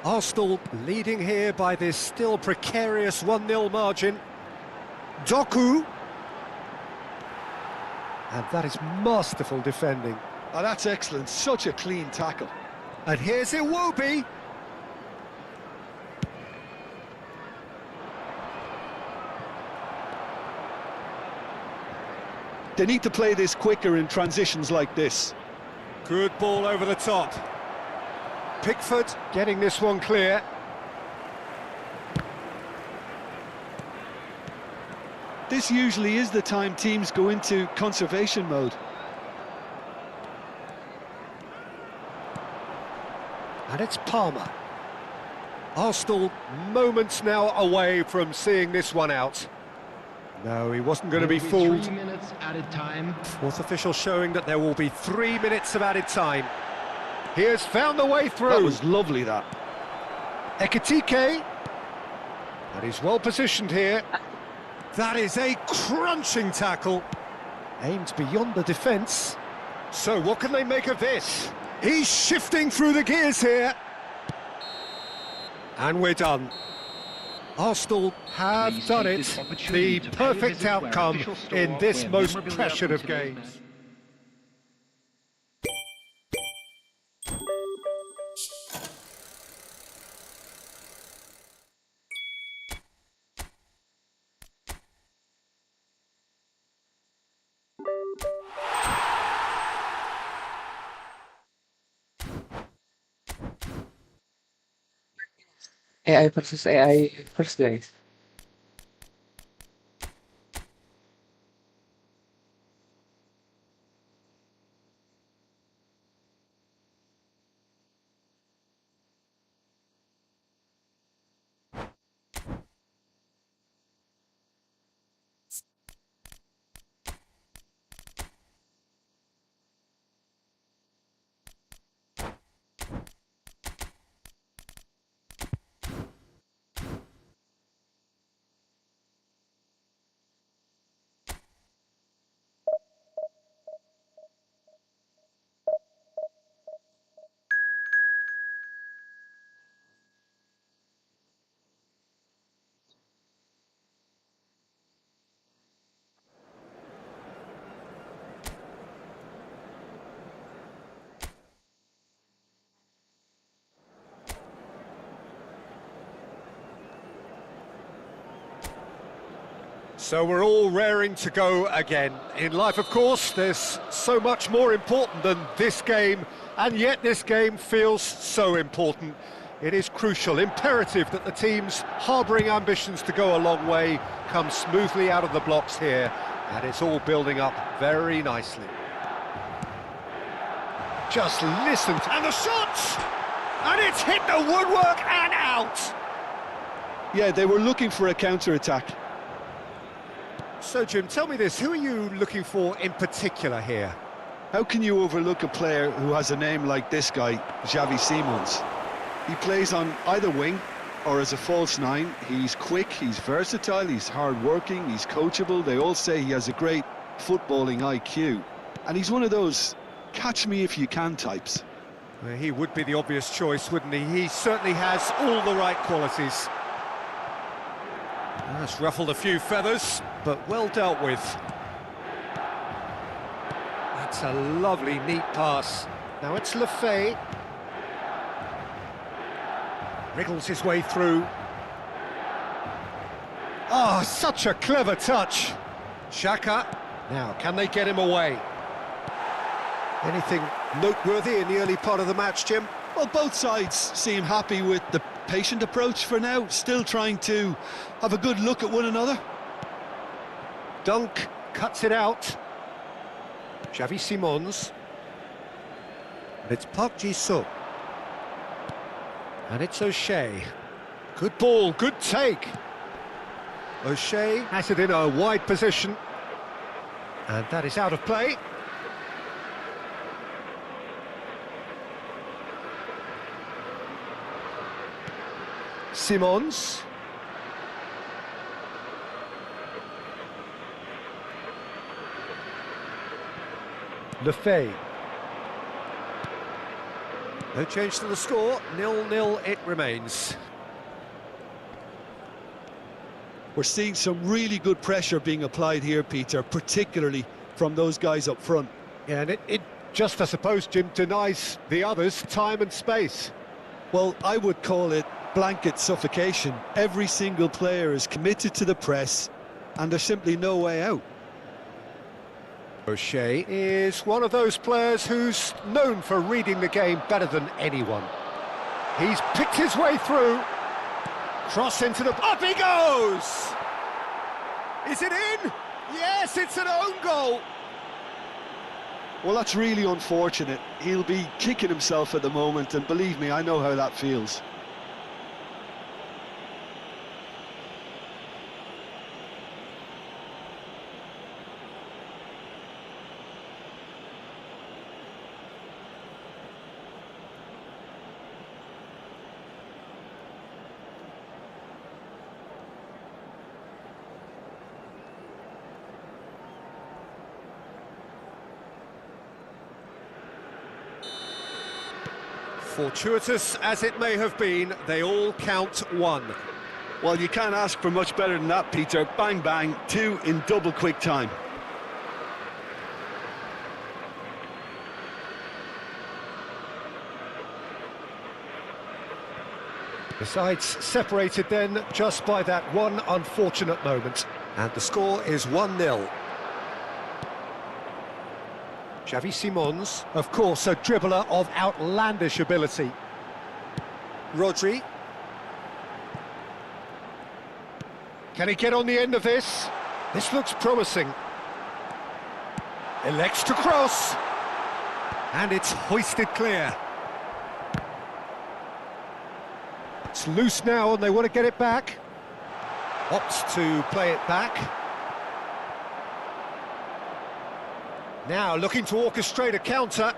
Arsenal leading here by this still precarious 1-0 margin. Doku. And that is masterful defending. Oh, that's excellent. Such a clean tackle. And here's Iwobi. They need to play this quicker in transitions like this. Good ball over the top. Pickford getting this one clear. This usually is the time teams go into conservation mode. And it's Palmer. Arsenal moments now away from seeing this one out. No, he wasn't going to be fooled. 3 minutes added time. Fourth official showing that there will be 3 minutes of added time. He has found the way through. That was lovely, that. Ekitike. And he's well positioned here. That is a crunching tackle. Aimed beyond the defence. So what can they make of this? He's shifting through the gears here. And we're done. Arsenal have Please done take it. this opportunity The to pay a perfect visit to our outcome official store in this where most memorabilia pressured from of today's games. AI versus AI first, guys. So we're all raring to go again. In life, of course, there's so much more important than this game, and yet this game feels so important. It is crucial, imperative that the teams harbouring ambitions to go a long way come smoothly out of the blocks here, and it's all building up very nicely. Just listen, and the shots! And it's hit the woodwork and out! Yeah, they were looking for a counter-attack. So, Jim, tell me this, who are you looking for in particular here? How can you overlook a player who has a name like this guy, Xavi Simons? He plays on either wing or as a false nine. He's quick, he's versatile, he's hard-working, he's coachable. They all say he has a great footballing IQ. And he's one of those catch-me-if-you-can types. Well, he would be the obvious choice, wouldn't he? He certainly has all the right qualities. That's ruffled a few feathers, but well dealt with. That's a lovely, neat pass. Now it's Lefay. Wriggles his way through. Oh, such a clever touch. Xhaka. Now, can they get him away? Anything noteworthy in the early part of the match, Jim? Well, both sides seem happy with the patient approach for now, still trying to have a good look at one another. Dunk cuts it out. Xavi Simons. And it's Park Ji-suk. And it's O'Shea. Good ball, good take. O'Shea has it in a wide position. And that is out of play. Simons. Lefay. No change to the score, 0-0 it remains. We're seeing some really good pressure being applied here, Peter, particularly from those guys up front. Yeah, and it just, I suppose, Jim, denies the others time and space. Well, I would call it blanket suffocation. Every single player is committed to the press, and there's simply no way out. O'Shea is one of those players who's known for reading the game better than anyone. He's picked his way through. Cross into the... Up he goes! Is it in? Yes, it's an own goal! Well, that's really unfortunate. He'll be kicking himself at the moment, and believe me, I know how that feels. Fortuitous as it may have been, they all count one. Well, you can't ask for much better than that, Peter. Bang, bang, two in double quick time. The sides separated then just by that one unfortunate moment. And the score is 1-0. Xavi Simons, of course, a dribbler of outlandish ability. Rodri. Can he get on the end of this? This looks promising. Elects to cross. And it's hoisted clear. It's loose now and they want to get it back. Opts to play it back. Now looking to orchestrate a counter.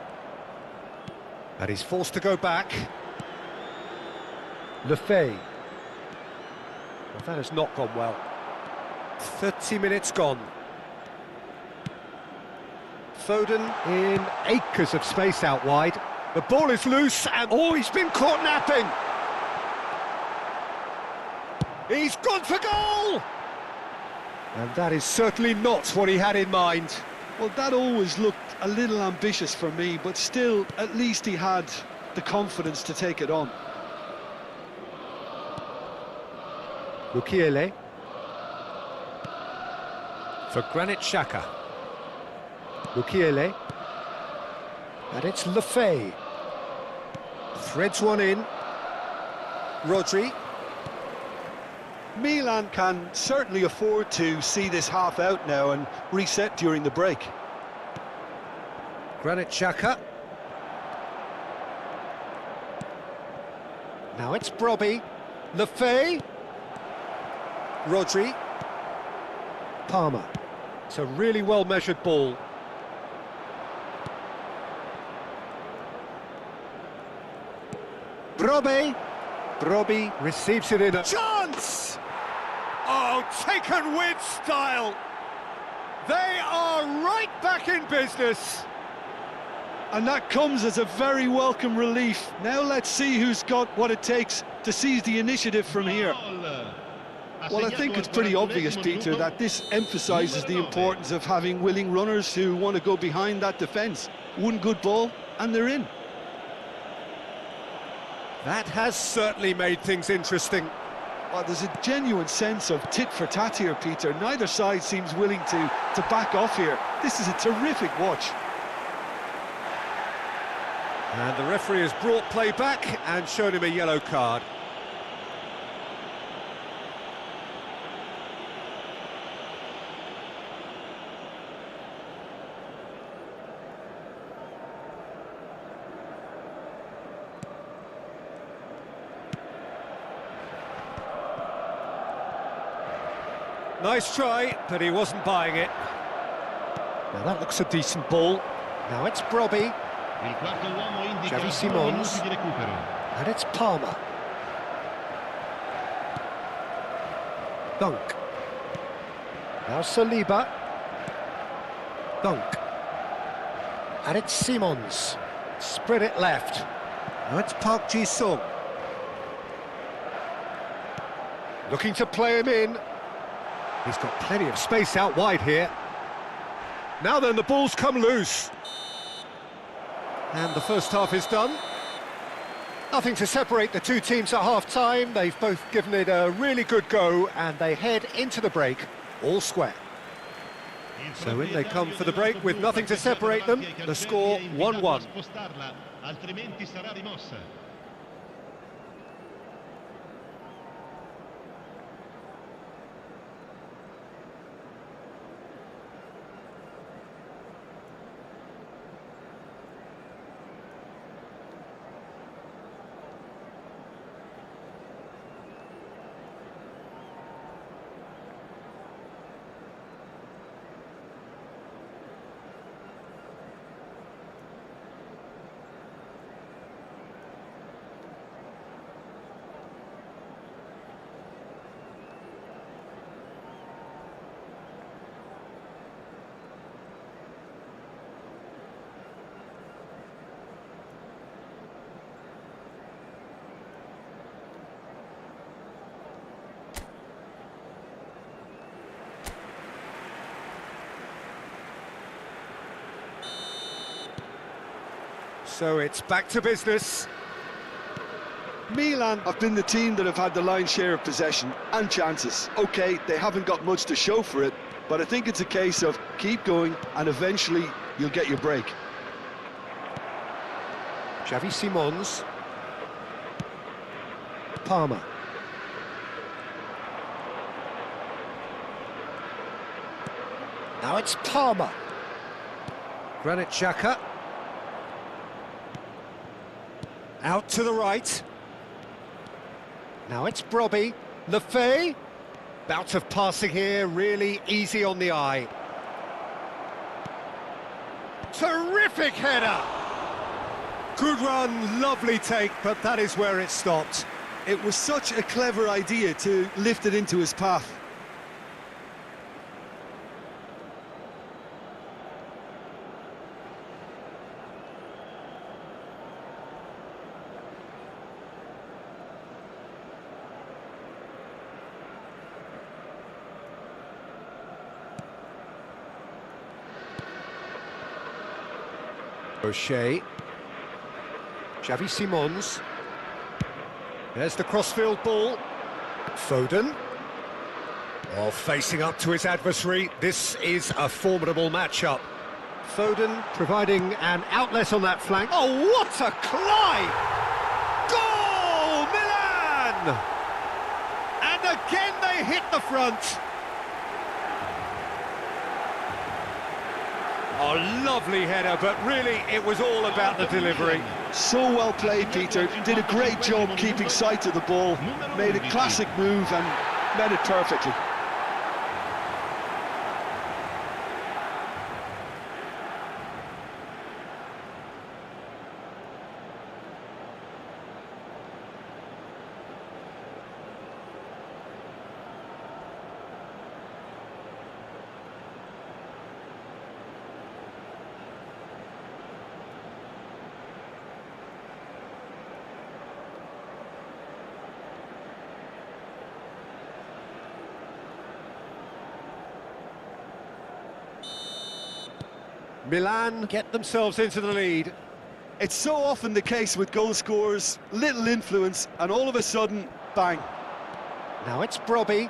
And he's forced to go back. Lefay. Well, that has not gone well. 30 minutes gone. Foden in acres of space out wide. The ball is loose and... Oh, he's been caught napping! He's gone for goal! And that is certainly not what he had in mind. Well, that always looked a little ambitious for me, but still, at least he had the confidence to take it on. Mukiele. For Granit Xhaka. Mukiele. And it's Lefay. Threads one in. Rodri. Milan can certainly afford to see this half out now and reset during the break. Granit Xhaka. Now it's Brobbey. Lefay. Rodri. Palmer. It's a really well-measured ball. Brobbey. Brobbey receives it in a chance! Oh, taken with style! They are right back in business! And that comes as a very welcome relief. Now let's see who's got what it takes to seize the initiative from here. Well, I think it's pretty obvious, Peter, that this emphasises the importance of having willing runners who want to go behind that defence. One good ball, and they're in. That has certainly made things interesting. Well, there's a genuine sense of tit for tat here, Peter. Neither side seems willing to back off here. This is a terrific watch. And the referee has brought play back and shown him a yellow card. Nice try, but he wasn't buying it. Now that looks a decent ball. Now it's Brobbey. Xavi Simons. And it's Palmer. Dunk. Now Saliba. Dunk. And it's Simons. Spread it left. Now it's Park Ji-sung. Looking to play him in. He's got plenty of space out wide here. Now then, the ball's come loose. And the first half is done. Nothing to separate the two teams at half-time. They've both given it a really good go, and they head into the break all square. So in they come for the break with nothing to separate them. The score 1-1. So it's back to business. Milan have been the team that have had the lion's share of possession and chances. OK, they haven't got much to show for it, but I think it's a case of keep going and eventually you'll get your break. Xavi Simons. Palmer. Now it's Palmer. Granit Xhaka. Out to the right. Now it's Brobbey. Lefay. Bout of passing here, really easy on the eye. Terrific header! Good run, lovely take, but that is where it stopped. It was such a clever idea to lift it into his path. O'Shea. Xavi Simons. There's the crossfield ball. Foden. Well, facing up to his adversary, this is a formidable matchup. Foden providing an outlet on that flank. Oh, what a climb! Goal, Milan! And again they hit the front. Oh, lovely header, but really it was all about the delivery. So well played, Peter. Did a great job keeping sight of the ball. Made a classic move and met it perfectly. Milan get themselves into the lead. It's so often the case with goal scorers, little influence, and all of a sudden, bang. Now it's Brobby.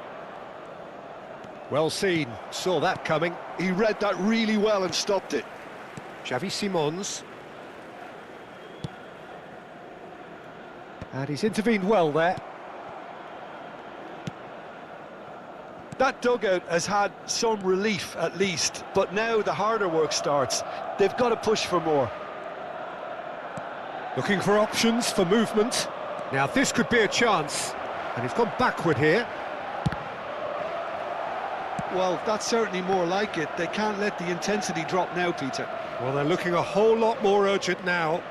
Well seen, saw that coming. He read that really well and stopped it. Xavi Simons. And he's intervened well there. That dugout has had some relief at least, but now the harder work starts. They've got to push for more. Looking for options for movement. Now this could be a chance. And he's gone backward here. Well, that's certainly more like it. They can't let the intensity drop now, Peter. Well, they're looking a whole lot more urgent now.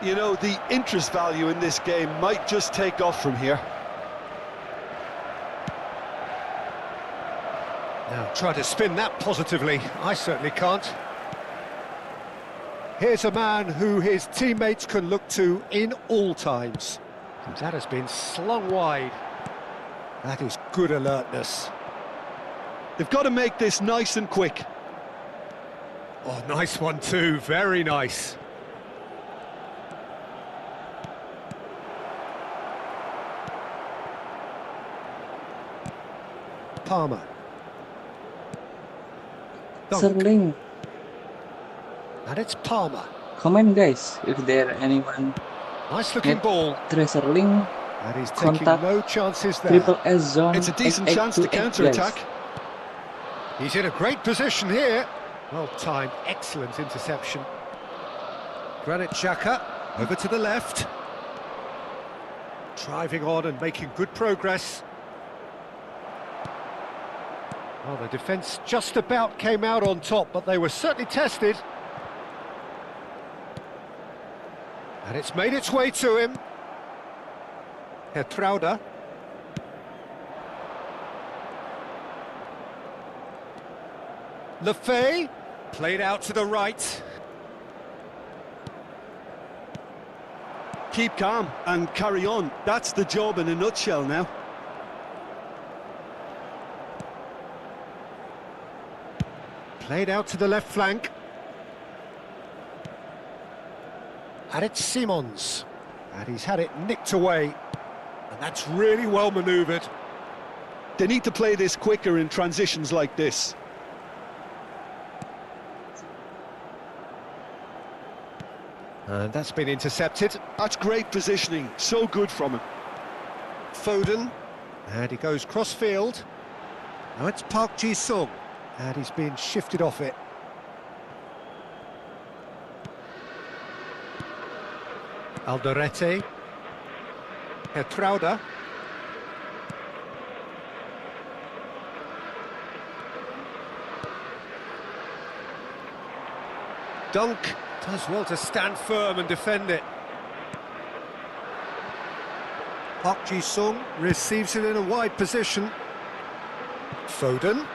You know, the interest value in this game might just take off from here. Now, try to spin that positively. I certainly can't. Here's a man who his teammates can look to in all times. And that has been slung wide. That is good alertness. They've got to make this nice and quick. Oh, nice one too. Very nice. Palmer. Sterling. And it's Palmer. Comment guys if there anyone Nice looking Net. ball. Sterling And he's taking Contact. no chances there. triple S zone. It's a decent 8-8 chance to 8, counter-attack. guys. He's in a great position here. Well timed, excellent interception. Granit Xhaka over to the left. Driving on and making good progress. Well, the defence just about came out on top, but they were certainly tested. And it's made its way to him. Hertrauda. Lefay, played out to the right. Keep calm and carry on. That's the job in a nutshell now. Played out to the left flank. And it's Simons. And he's had it nicked away. And that's really well manoeuvred. They need to play this quicker in transitions like this. And that's been intercepted. That's great positioning. So good from him. Foden. And he goes cross-field. Now it's Park Ji-sung. And he's been shifted off it. Alderete. Hertrauda. Dunk does well to stand firm and defend it. Park Ji-sung receives it in a wide position. Foden.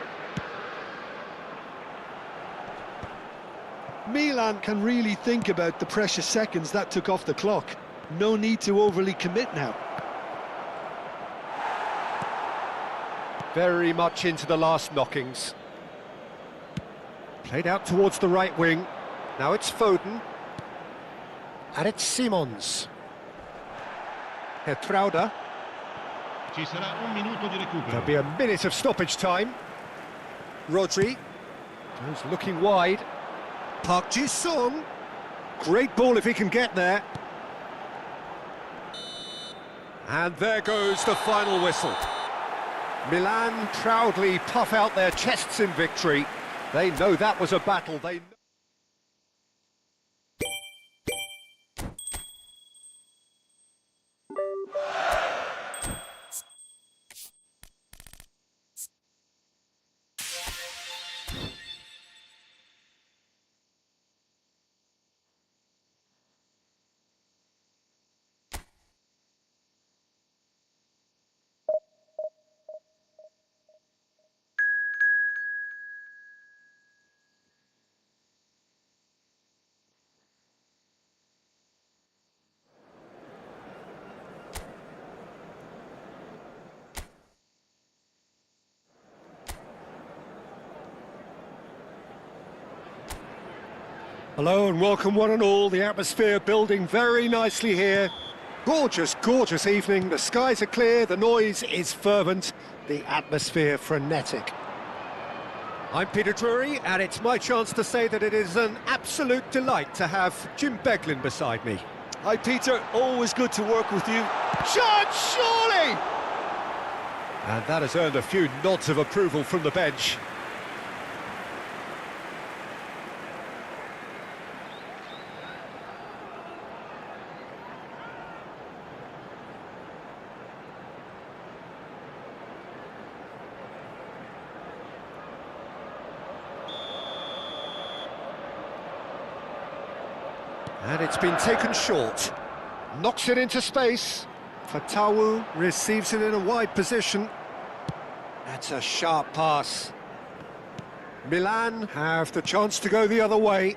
Milan can really think about the precious seconds that took off the clock. No need to overly commit now. Very much into the last knockings. Played out towards the right wing. Now it's Foden. And it's Simons. Hertrauda. Ci sarà un minuto di recupero. There'll be a minute of stoppage time. Rodri goes looking wide. Park Ji-sung. Great ball if he can get there. And there goes the final whistle. Milan proudly puff out their chests in victory. They know that was a battle. They Hello and welcome one and all, the atmosphere building very nicely here. Gorgeous, gorgeous evening, the skies are clear, the noise is fervent, the atmosphere frenetic. I'm Peter Drury and it's my chance to say that it is an absolute delight to have Jim Beglin beside me. Hi, Peter. Always good to work with you. Shot, surely! And that has earned a few nods of approval from the bench. And it's been taken short. Knocks it into space. Fatawu receives it in a wide position. That's a sharp pass. Milan have the chance to go the other way.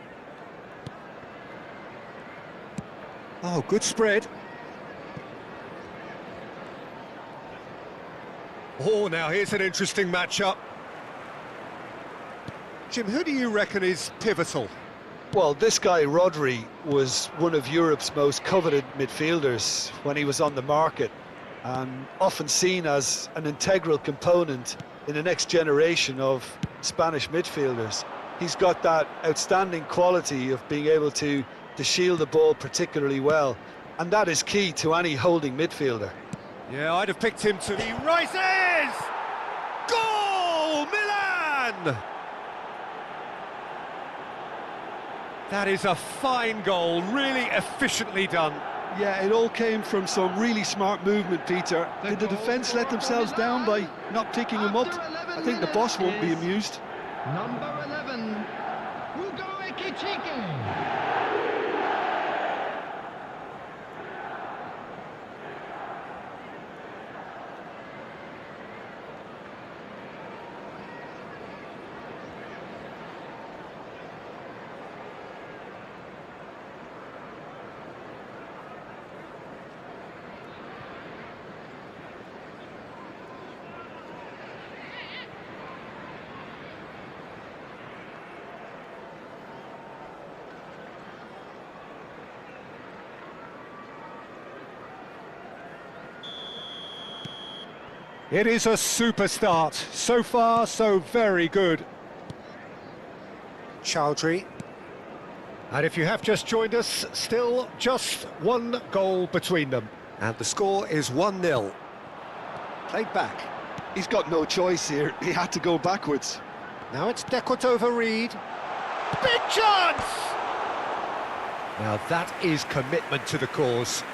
Oh, good spread. Oh, now here's an interesting matchup. Jim, who do you reckon is pivotal? Well, this guy, Rodri, was one of Europe's most coveted midfielders when he was on the market, and often seen as an integral component in the next generation of Spanish midfielders. He's got that outstanding quality of being able to shield the ball particularly well, and that is key to any holding midfielder. Yeah, I'd have picked him to... He rises! Goal! Milan! That is a fine goal, really efficiently done. Yeah, it all came from some really smart movement, Peter. Did the defence let themselves down by not picking him up? I think the boss won't be amused. Number 11, Hugo Ekitike. It is a super start. So far, so very good. Chowdhury. And if you have just joined us, still just one goal between them. And the score is 1-0. Played back. He's got no choice here. He had to go backwards. Now it's Dequatova-Reid. Big chance! Now that is commitment to the cause.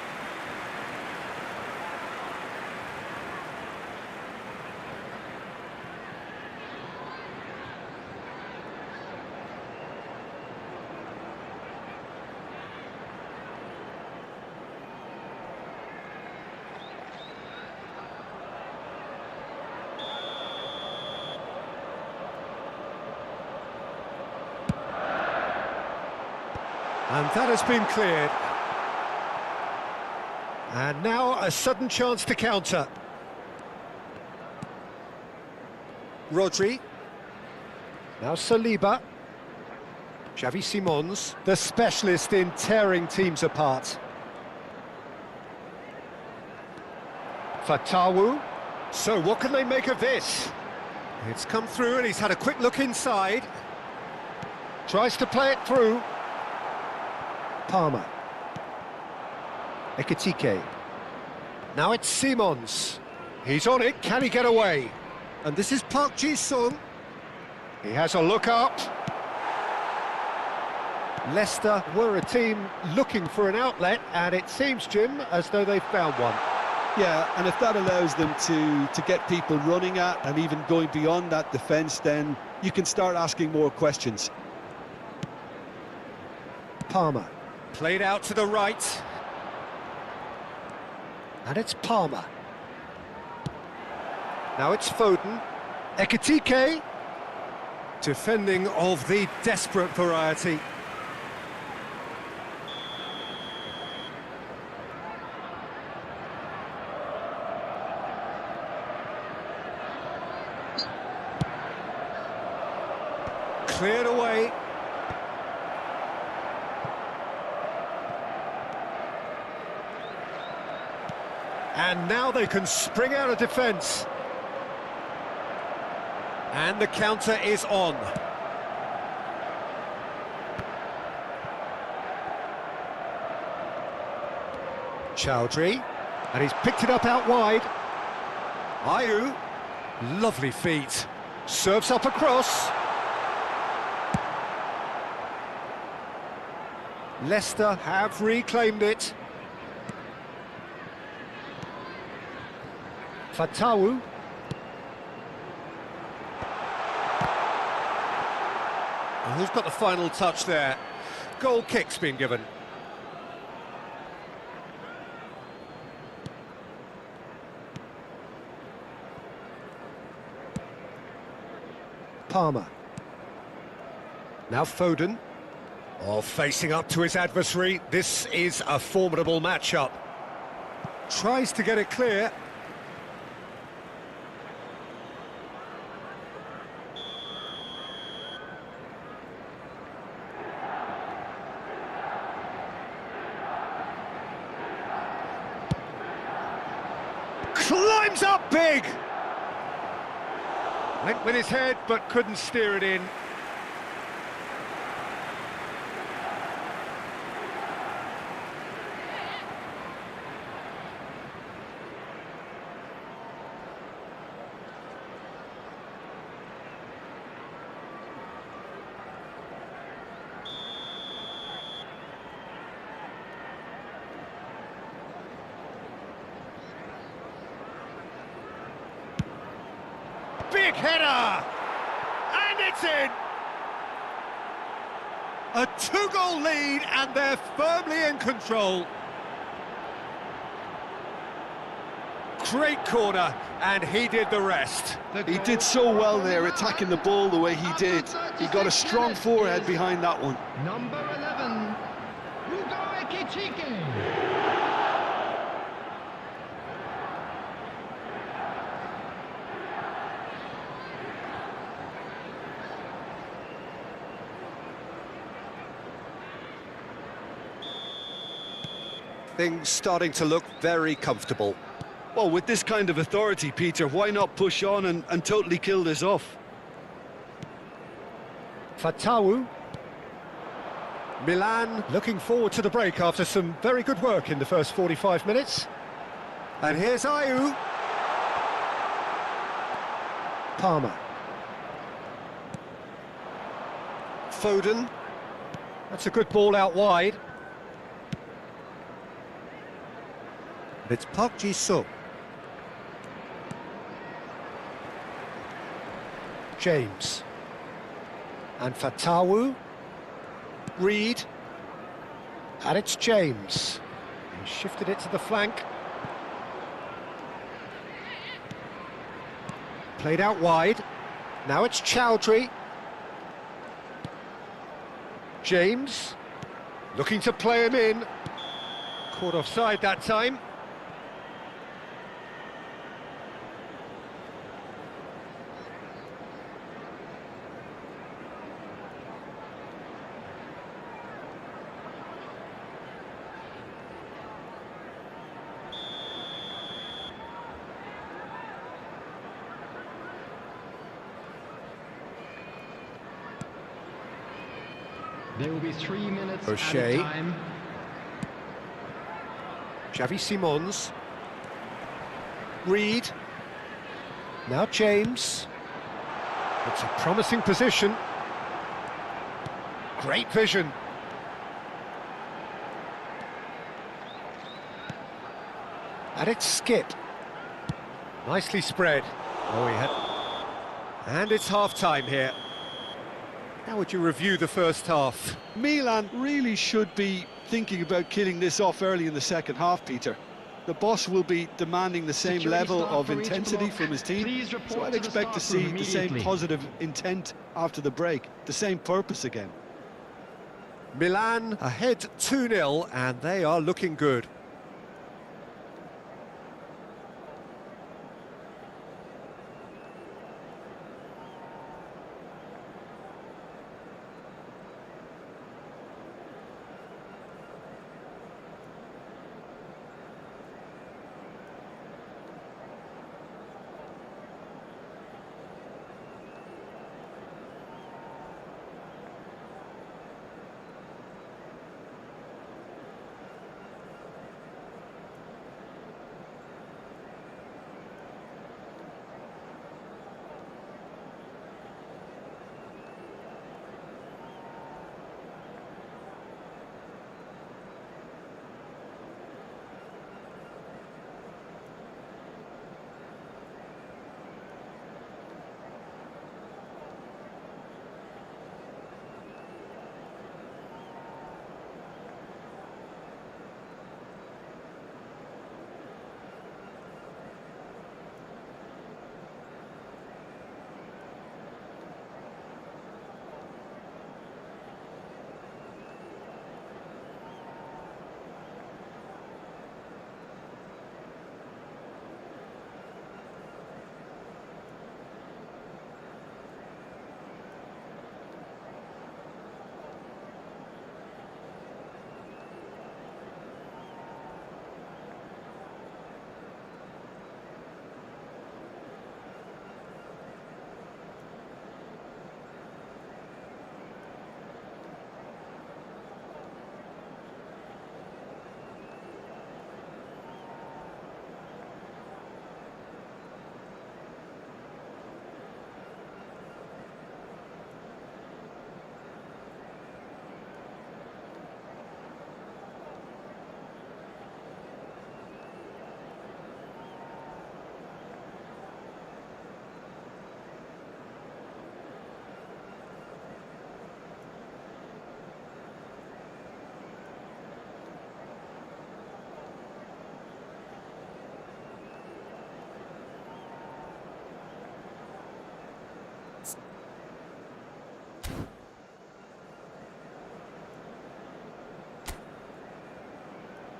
And that has been cleared. And now a sudden chance to counter. Rodri. Now Saliba. Xavi Simons, the specialist in tearing teams apart. Fatawu. So what can they make of this? It's come through and he's had a quick look inside. Tries to play it through. Palmer. Ekitike. Now it's Simons. He's on it, can he get away? And this is Park Ji-sung. He has a look up. Leicester were a team looking for an outlet, and it seems, Jim, as though they've found one. Yeah, and if that allows them to get people running at and even going beyond that defence, then you can start asking more questions. Palmer. Played out to the right. And it's Palmer. Now it's Foden. Ekitike. Defending of the desperate variety. Cleared away. And now they can spring out of defence. And the counter is on. Chowdhury, and he's picked it up out wide. Ayew, lovely feet. Serves up across. Leicester have reclaimed it. Fatawu. And who's got the final touch there? Goal kick's been given. Palmer. Now Foden. Oh, facing up to his adversary. This is a formidable matchup. Tries to get it clear. Climbs up big! Went with his head, but couldn't steer it in. Big header! And it's in! A two-goal lead, and they're firmly in control. Great corner, and he did the rest. He did so well there, attacking the ball the way he did. He got a strong forehead behind that one. Number 11, Hugo Ekitike. Things starting to look very comfortable. Well, with this kind of authority, Peter, why not push on and totally kill this off? Fatawu. Milan looking forward to the break after some very good work in the first 45 minutes. And here's Ayew. Palmer. Foden. That's a good ball out wide. It's Park Ji-sung. James. And Fatawu. Reed. And it's James. He shifted it to the flank. Played out wide. Now it's Chowdhury. James. Looking to play him in. Caught offside that time. There will be 3 minutes O'Shea. added time. Xavi Simons. Reed. Now James. It's a promising position. Great vision. And it's Skip. Nicely spread. Oh, he had... And it's half-time here. How would you review the first half? Milan really should be thinking about killing this off early in the second half, Peter. The boss will be demanding the same Security level staff of for each intensity block. from his team, Please report so I'd to the expect to staff room see the same immediately. positive intent after the break, the same purpose again. Milan ahead 2-0, and they are looking good.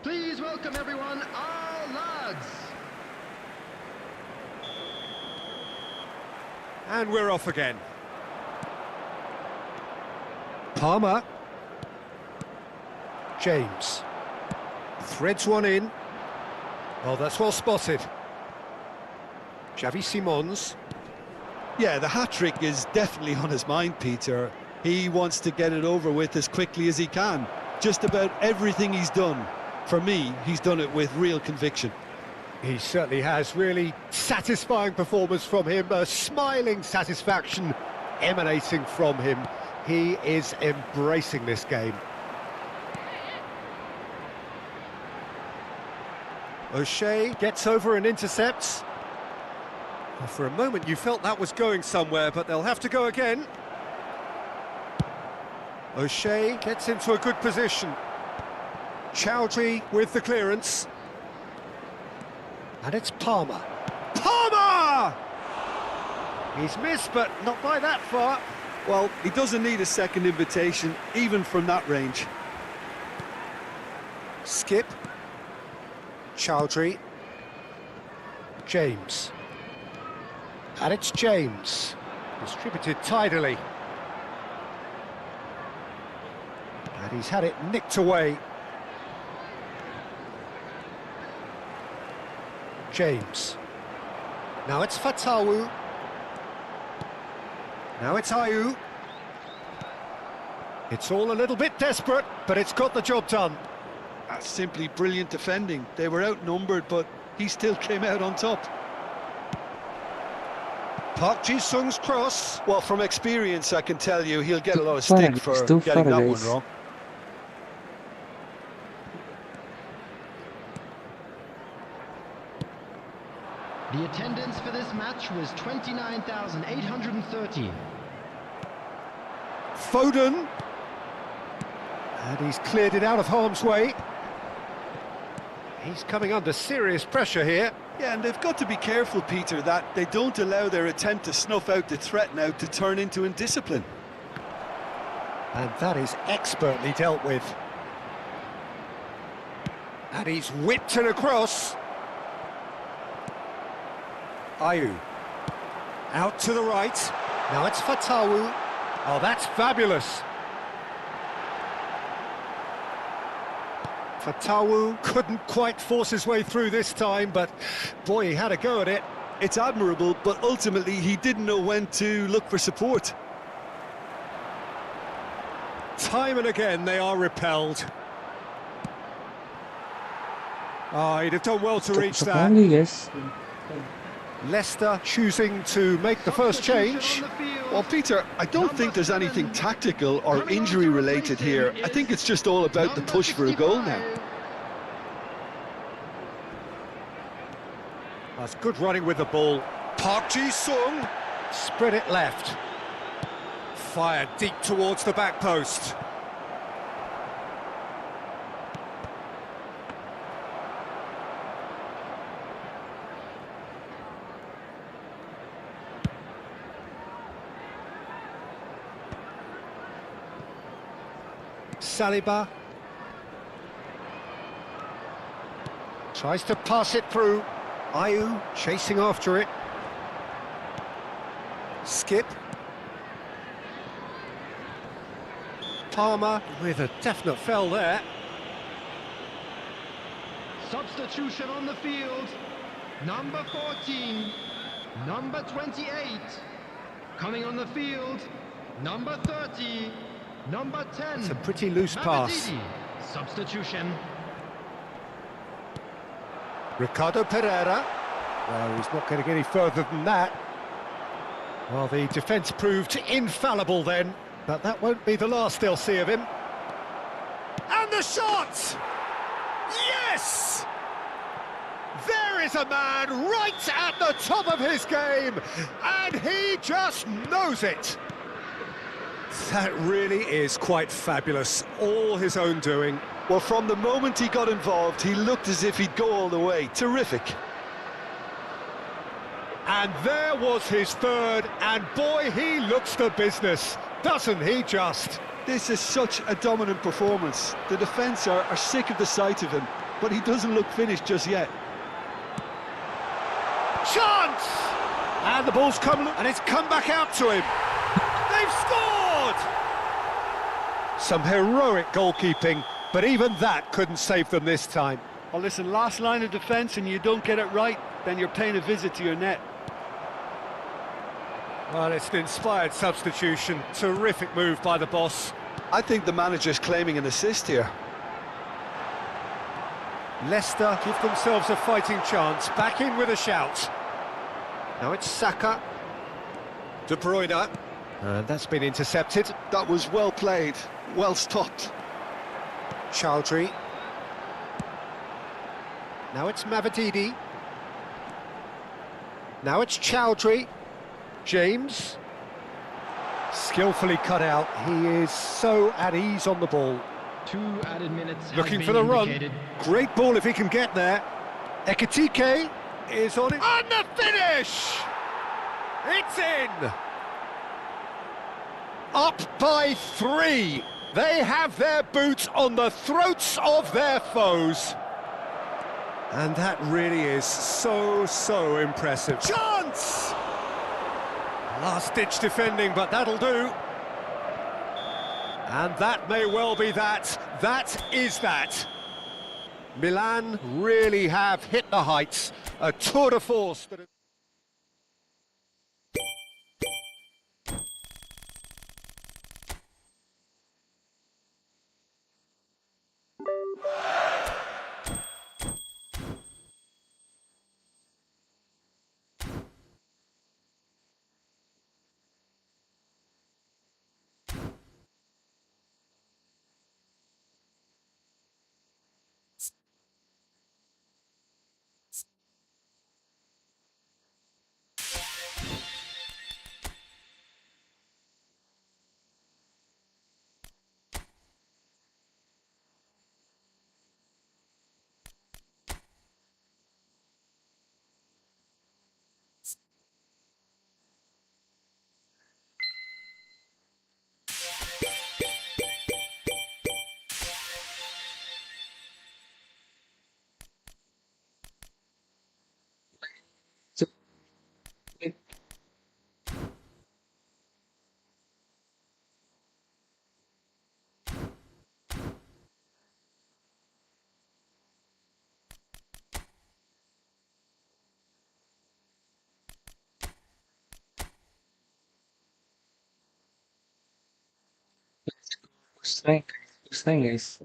Please welcome everyone, our lads. And we're off again. Palmer. James. Threads one in. Oh, that's well spotted. Xavi Simons. Yeah, the hat-trick is definitely on his mind, Peter. He wants to get it over with as quickly as he can. Just about everything he's done, for me, he's done it with real conviction. He certainly has. Really satisfying performance from him. A smiling satisfaction emanating from him. He is embracing this game. O'Shea gets over and intercepts. Well, for a moment you felt that was going somewhere, but they'll have to go again. O'Shea gets into a good position. Chowdhury with the clearance. And it's Palmer. Palmer! He's missed, but not by that far. Well, he doesn't need a second invitation, even from that range. Skip. Chowdhury. James. And it's James. Distributed tidily. And he's had it nicked away. James. Now it's Fatawu. Now it's Ayew. It's all a little bit desperate, but it's got the job done. That's simply brilliant defending. They were outnumbered, but he still came out on top. Park Ji-sung's cross. Well, from experience, I can tell you he'll get a lot of Far, stick guys, for too getting far, that one guys. wrong. The attendance for this match was 29,830. Foden. And he's cleared it out of harm's way. He's coming under serious pressure here. Yeah, and they've got to be careful, Peter, that they don't allow their attempt to snuff out the threat now to turn into indiscipline. And that is expertly dealt with. And he's whipped it across. Ayew. Out to the right. Now it's Fatawu. Oh, that's fabulous. Fatawu couldn't quite force his way through this time, but boy, he had a go at it. It's admirable, but ultimately he didn't know when to look for support. Time and again they are repelled. Oh, he'd have done well to reach that. Sekali, guys. Leicester choosing to make the first change. Well, Peter, I don't think there's anything tactical or injury related here. I think it's just all about the push for a goal now. That's good running with the ball. Park Ji-sung spread it left. Fired deep towards the back post. Saliba tries to pass it through. Ayew chasing after it. Skip. Palmer with a definite fell there. Substitution on the field. Number 14. Number 28. Coming on the field. Number 30. Number 10. It's a pretty loose pass. Madrid. Substitution. Ricardo Pereira. No, he's not going to get any further than that. Well, the defence proved infallible then, but that won't be the last they'll see of him. And the shot! Yes! There is a man right at the top of his game, and he just knows it. That really is quite fabulous, all his own doing. Well, from the moment he got involved, he looked as if he'd go all the way. Terrific. And there was his third, and boy, he looks the business, doesn't he just? This is such a dominant performance. The defence are sick of the sight of him, but he doesn't look finished just yet. Chance! And the ball's come, and it's come back out to him. They've scored! Some heroic goalkeeping, but even that couldn't save them this time. Well, listen, last line of defence and you don't get it right, then you're paying a visit to your net. Well, it's an inspired substitution. Terrific move by the boss. I think the manager's claiming an assist here. Leicester give themselves a fighting chance. Back in with a shout. Now it's Saka. De Bruyne. And that's been intercepted. That was well played, well stopped. Chowdhury. Now it's Mavididi. Now it's Chowdhury. James. Skillfully cut out. He is so at ease on the ball. 2 added minutes. Looking for the run. Great ball if he can get there. Ekitike is on it. And the finish! It's in! Up by 3. They have their boots on the throats of their foes. And that really is so impressive. Chance! Last-ditch defending, but that'll do. And that may well be that. That is that. Milan really have hit the heights. A tour de force. Strength, strength guys.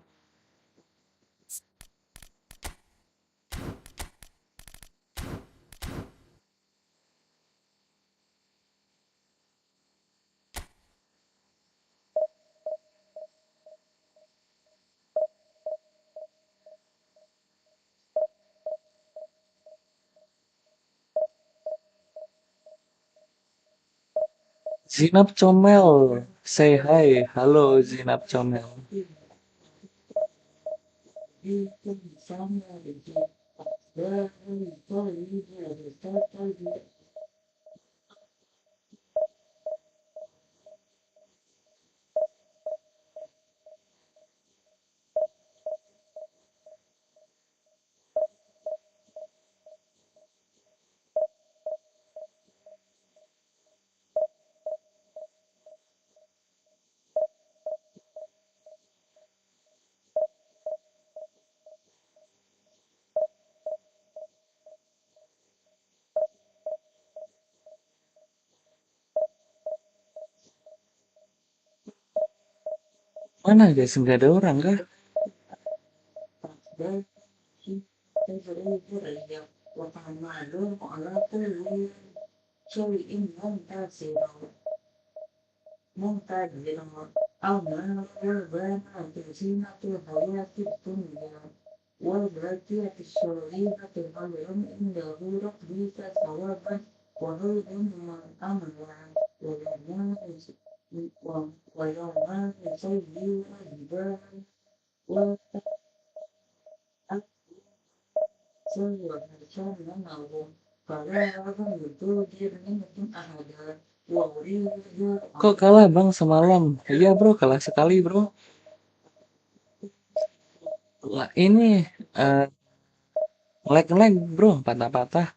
Zinap Comel, say hi, halo Zinap Comel. Mana guys, nggak ada orang kah? Kok kalah bang semalam? Iya bro, kalah sekali bro. Lah ini eh lag bro, patah-patah.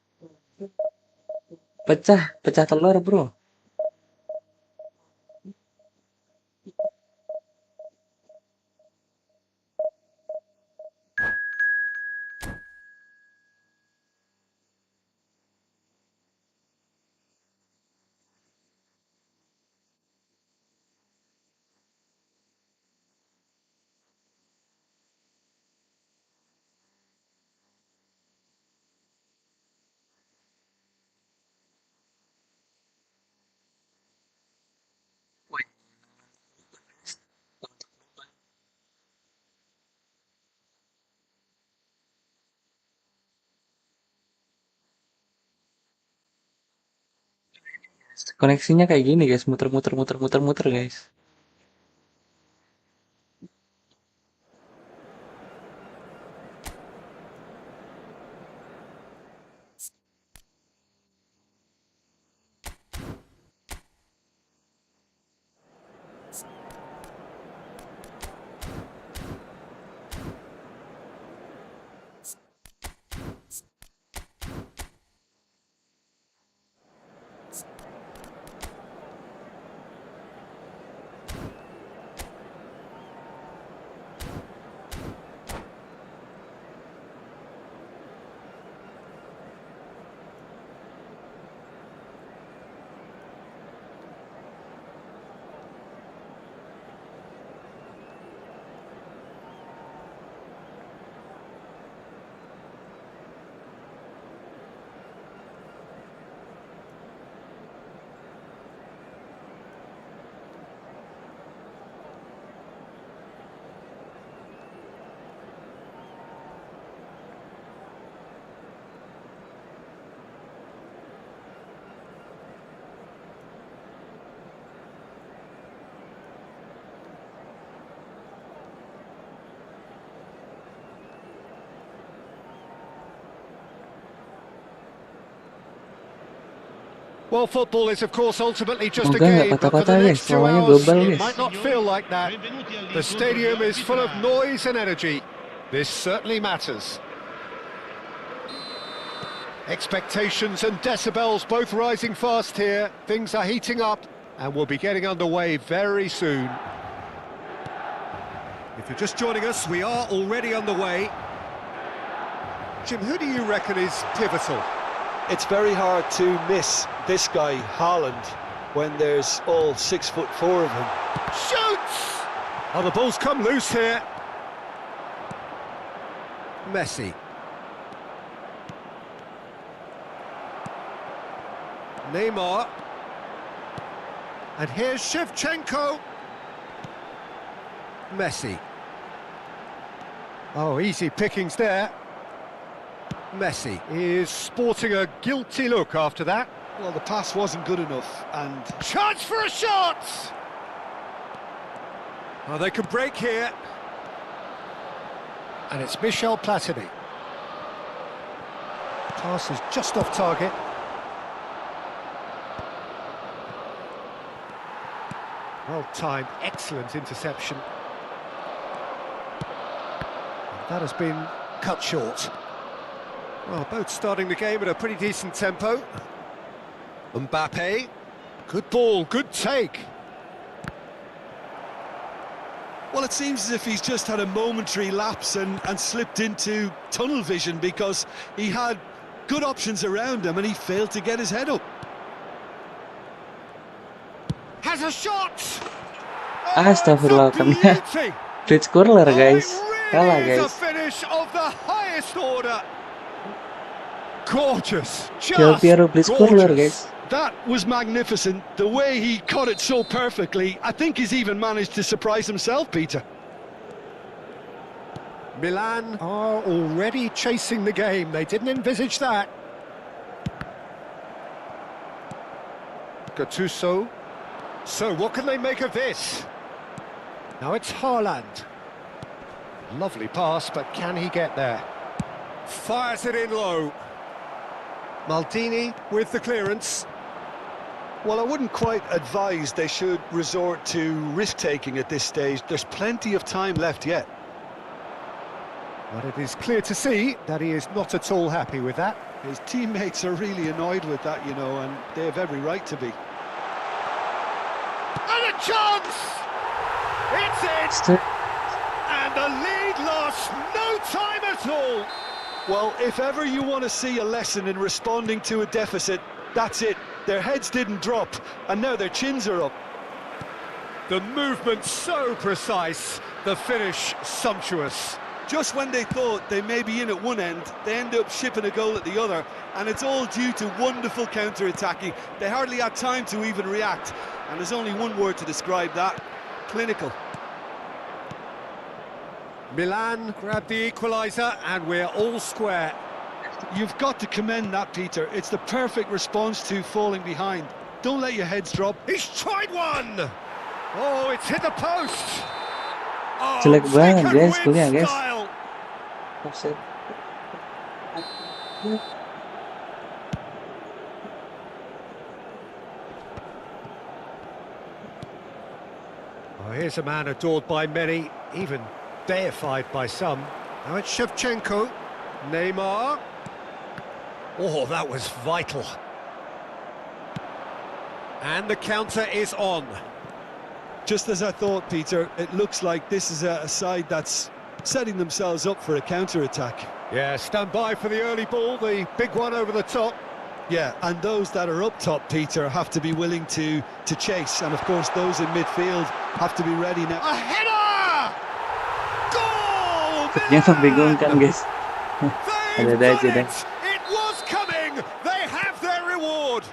Pecah, pecah telur bro. Koneksinya kayak gini guys, muter guys. Well, football is, of course, ultimately just a Semoga nggak game, but for patah-patah the guys, next 2 semuanya hours, global it guys. might not feel like that. The stadium is full of noise and energy. This certainly matters. Expectations and decibels both rising fast here. Things are heating up, and we'll be getting underway very soon. If you're just joining us, we are already underway. Jim, who do you reckon is pivotal? It's very hard to miss this guy, Haaland, when there's all 6'4" of him. Shoots! Oh, the ball's come loose here. Messi. Neymar. And here's Shevchenko. Messi. Oh, easy pickings there. Messi is sporting a guilty look after that. Well, the pass wasn't good enough, and Chance for a shot! Oh, they can break here. And it's Michel Platini. Pass is just off target. Well timed, excellent interception. That has been cut short. Well, both starting the game at a pretty decent tempo. Mbappe, good ball, good take. well, it seems as if he's just had a momentary lapse and slipped into tunnel vision, because he had good options around him and he failed to get his head up. Has a shot! Astagfirullah, kami Blitz curler guys. Kalah It really is a guys. finish of the highest order. Gorgeous, Del just Piero Blitz curler gorgeous. guys. That was magnificent. The way he caught it so perfectly, I think he's even managed to surprise himself, Peter. Milan are already chasing the game. They didn't envisage that. Gattuso. So what can they make of this? Now it's Haaland. Lovely pass, but can he get there? Fires it in low. Maldini with the clearance. Well, I wouldn't quite advise they should resort to risk-taking at this stage. There's plenty of time left yet. But it is clear to see that he is not at all happy with that. His teammates are really annoyed with that, you know, and they have every right to be. And a chance! It's in! And the lead lost no time at all! Well, if ever you want to see a lesson in responding to a deficit, that's it. Their heads didn't drop, and now their chins are up. The movement so precise, the finish sumptuous. Just when they thought they may be in at one end, they end up shipping a goal at the other, and it's all due to wonderful counter-attacking. They hardly had time to even react, and there's only one word to describe that: clinical. Milan grabbed the equaliser, and we're all square. You've got to commend that, Peter. It's the perfect response to falling behind. Don't let your heads drop. He's tried one! Oh, it's hit the post! Oh, Jelek banget taken guys, with golnya guys. style. Offset. Oh, here's a man adored by many, even deified by some. Now it's Shevchenko. Neymar. Oh, that was vital. And the counter is on. Just as I thought, Peter, it looks like this is a side that's setting themselves up for a counter-attack. Yeah, stand by for the early ball, the big one over the top. Yeah, and those that are up top, Peter, have to be willing to chase. And, of course, those in midfield have to be ready now. A header! Goal! Yang membingungkan guys. They've Ada aja done deh. it! It was coming! They have their reward!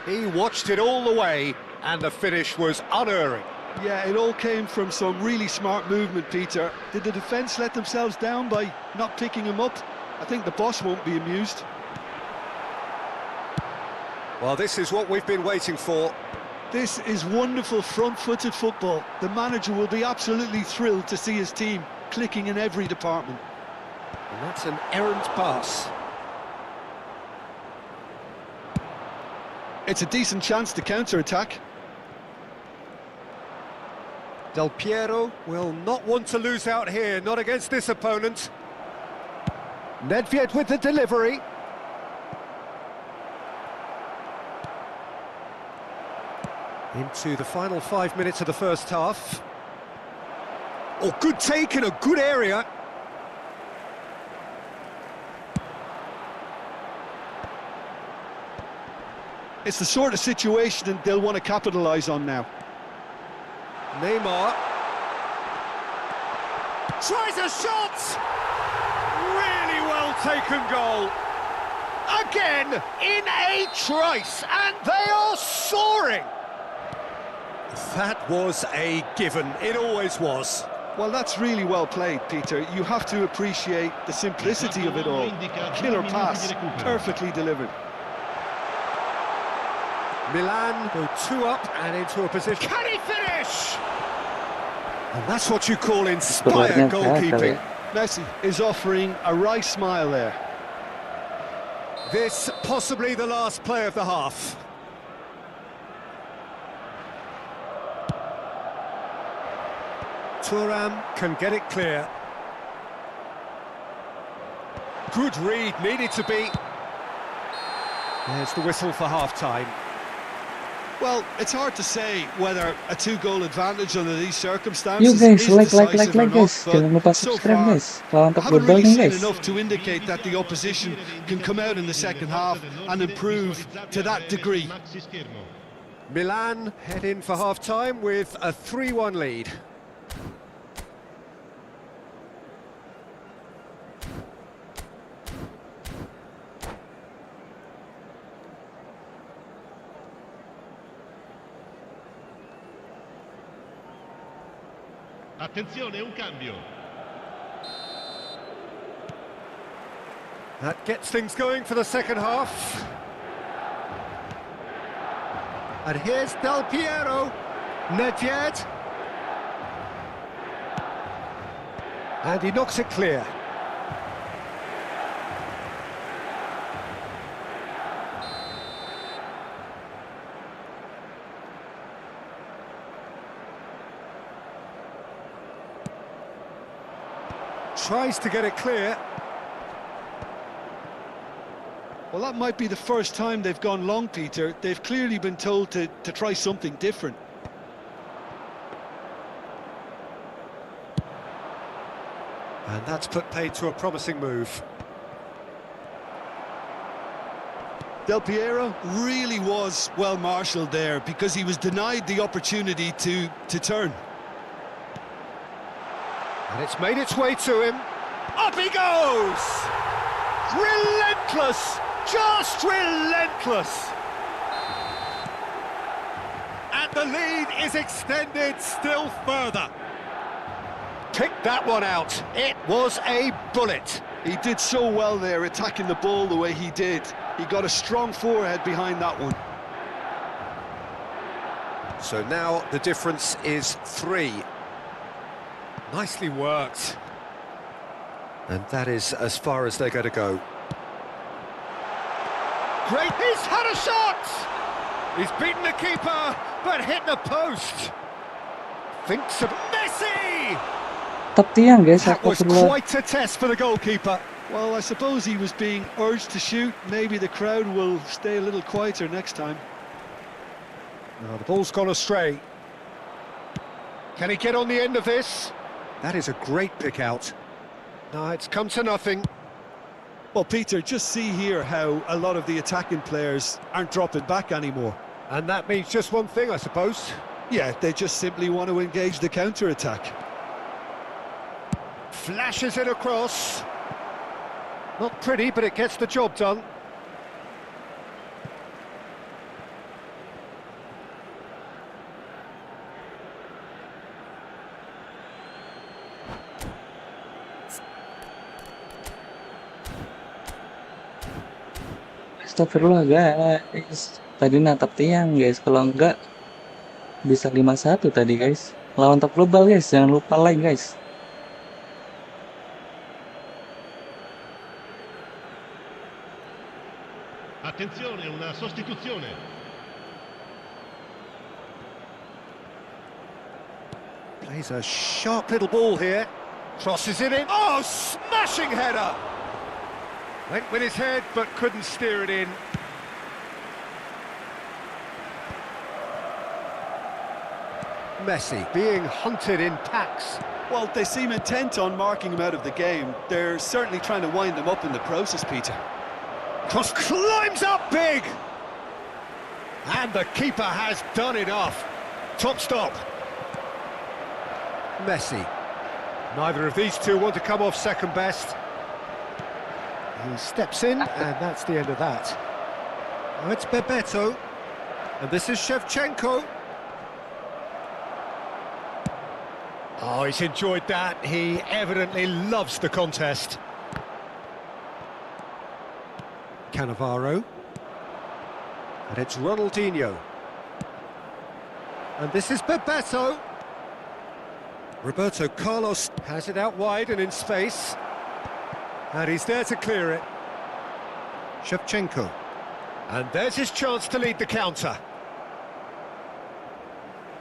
He watched it all the way, and the finish was unerring. Yeah, it all came from some really smart movement, Peter. Did the defence let themselves down by not picking him up? I think the boss won't be amused. Well, this is what we've been waiting for. This is wonderful front-footed football. The manager will be absolutely thrilled to see his team clicking in every department. And that's an errant pass. It's a decent chance to counter-attack. Del Piero will not want to lose out here, not against this opponent. Nedved with the delivery. Into the final 5 minutes of the first half. Oh, good take in a good area. It's the sort of situation they'll want to capitalise on now. Neymar. Tries a shot! Really well taken goal. Again, in a trice, and they are soaring. That was a given, it always was. Well, that's really well played, Peter. You have to appreciate the simplicity of it all. Killer pass, perfectly delivered. Milan go 2 up and into a position. Can he finish? And that's what you call inspired goalkeeping. Messi is offering a wry smile there. This possibly the last play of the half. Thuram can get it clear. Good read, needed to be. There's the whistle for half-time. Well, it's hard to say whether a 2-goal advantage under these Yuk circumstances guys, is like decisive or guys. not, Jangan lupa but so subscribe far, guys. Lawan I top haven't global really nih seen guys. enough to indicate that the opposition can come out in the second half and improve to that degree. Milan head in for half-time with a 3-1 lead. Attenzione, un cambio. That gets things going for the second half. And here's Del Piero. Nedved. And he knocks it clear. Tries to get it clear. Well, that might be the first time they've gone long, Peter. They've clearly been told to try something different. And that's put paid to a promising move. Del Piero really was well marshalled there because he was denied the opportunity to turn. And it's made its way to him. Up he goes! Relentless! Just relentless! And the lead is extended still further. Pick that one out. It was a bullet. He did so well there, attacking the ball the way he did. He got a strong forehead behind that one. So now the difference is 3. Nicely worked. And that is as far as they're going to go. Great, he's had a shot! He's beaten the keeper, but hit the post. Thinks of Messi! Top tiang guys. That was Astagfirullah. quite a test for the goalkeeper. Well, I suppose he was being urged to shoot. Maybe the crowd will stay a little quieter next time. Now the ball's gone astray. Can he get on the end of this? That is a great pick out. No, it's come to nothing. Well, Peter, just see here how a lot of the attacking players aren't dropping back anymore. And that means just one thing, I suppose. Yeah, they just simply want to engage the counter-attack. Flashes it across. Not pretty, but it gets the job done. Astagfirullah guys. Tadi natap tiang guys. Kalau enggak bisa 5-1 tadi guys. Lawan top global guys. Jangan lupa like guys. Attenzione, una sostituzione. Plays a sharp little ball here. Crosses it in. Oh, smashing header! Went with his head, but couldn't steer it in. Messi being hunted in packs. Well, they seem intent on marking him out of the game. They're certainly trying to wind him up in the process, Peter. Cross climbs up big! And the keeper has done enough. Top stop. Messi. Neither of these two want to come off second best. He steps in, and that's the end of that. Now it's Bebeto, and this is Shevchenko. Oh, he's enjoyed that. He evidently loves the contest. Cannavaro. And it's Ronaldinho. And this is Bebeto. Roberto Carlos has it out wide and in space. And he's there to clear it. Shevchenko. And there's his chance to lead the counter.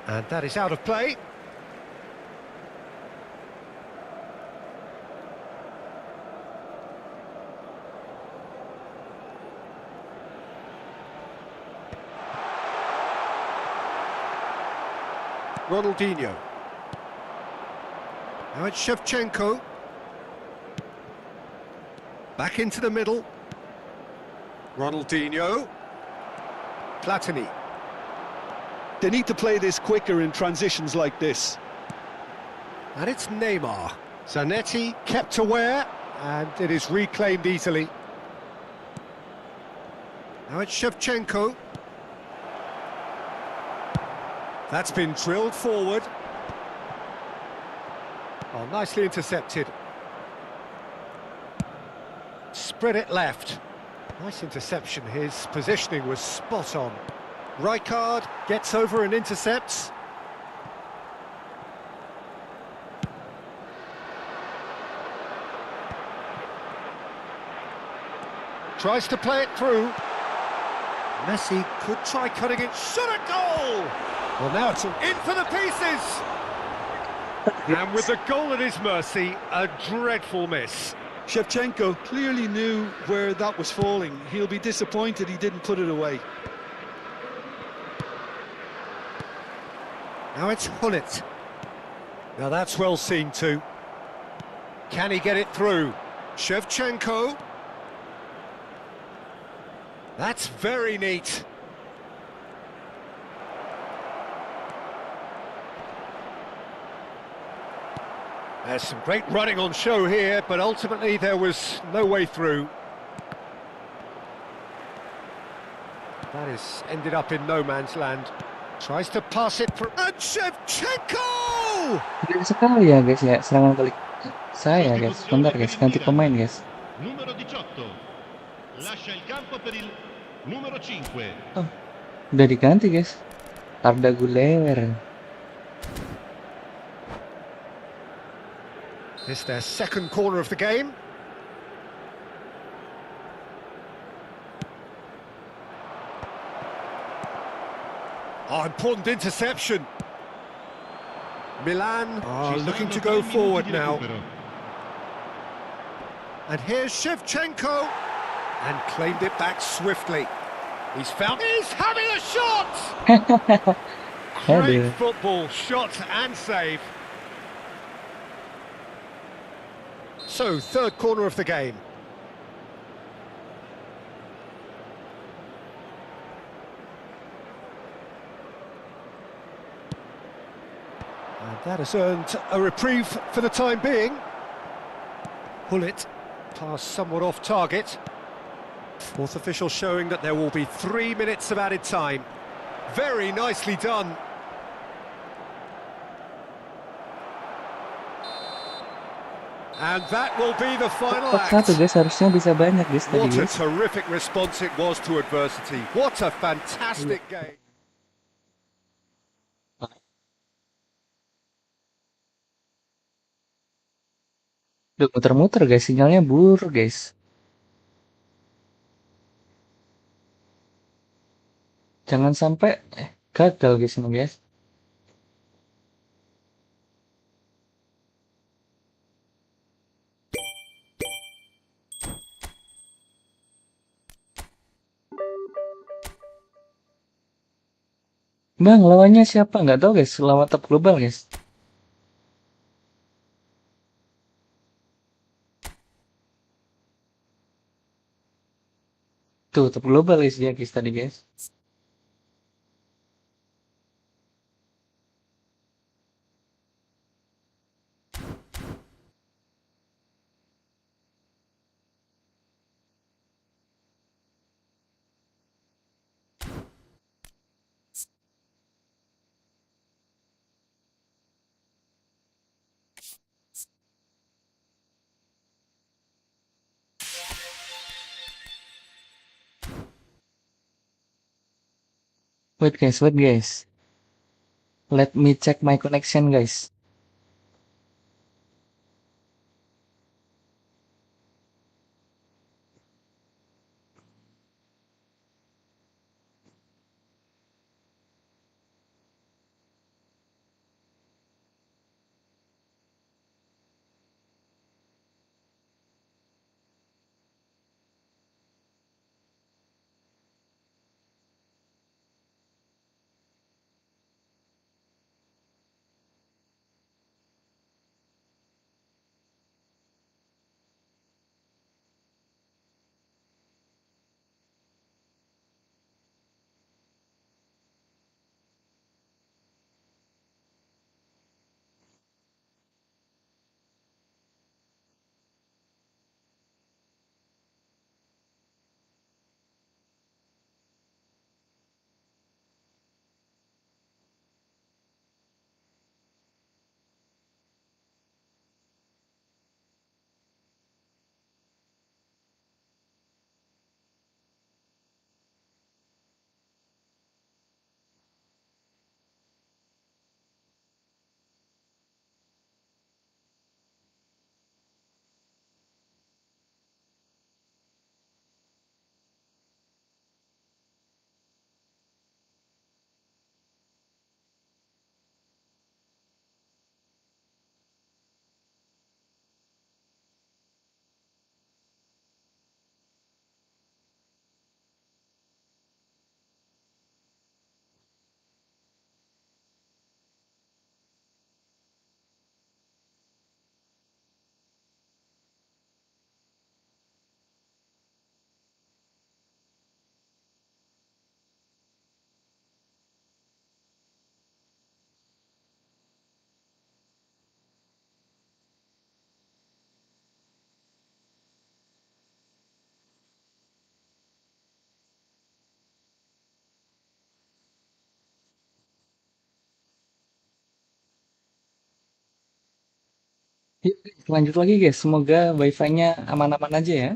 And that is out of play. Ronaldinho. Now it's Shevchenko. Back into the middle. Ronaldinho. Platini. They need to play this quicker in transitions like this. And it's Neymar. Zanetti kept aware, and it is reclaimed easily. Now it's Shevchenko. That's been drilled forward. Oh, nicely intercepted. Spread it left. Nice interception. His positioning was spot on. Rijkaard gets over and intercepts. Tries to play it through. Messi could try cutting it. Shot a goal! Well, now it's in for the pieces! And with the goal at his mercy, a dreadful miss. Shevchenko clearly knew where that was falling. He'll be disappointed he didn't put it away. Now it's Hullet. Now that's well seen too. Can he get it through? Shevchenko. That's very neat. There's some great running on show here, but ultimately there was no way through. That has ended up in no man's land. Tries to pass it through. And Shevchenko! Gila sekali ya guys ya, serangan balik saya guys. Bentar guys, ganti pemain guys. Numero 18. Lascia il campo per il numero 5. Oh, udah diganti guys. Arda Güler. It's their second corner of the game. Oh, important interception. Milan are looking to go forward now. And here's Shevchenko. And claimed it back swiftly. He's having a shot! Great football, shot and save. So, third corner of the game. And that has earned a reprieve for the time being. Hullet passed somewhat off target. Fourth official showing that there will be 3 minutes of added time. Very nicely done. And that will be the final act. Satu guys, harusnya bisa banyak guys tadi What a guys. terrific response it was to adversity. What a fantastic game. Udah muter-muter guys, sinyalnya buruk guys. Jangan sampai gagal guys ini guys. Bang, lawannya siapa? Nggak tahu guys, lawan top global guys. Tuh, top global guys dia guys tadi guys. Wait guys. Let me check my connection guys. Yuk guys, lanjut lagi guys. Semoga wifi-nya aman-aman aja ya.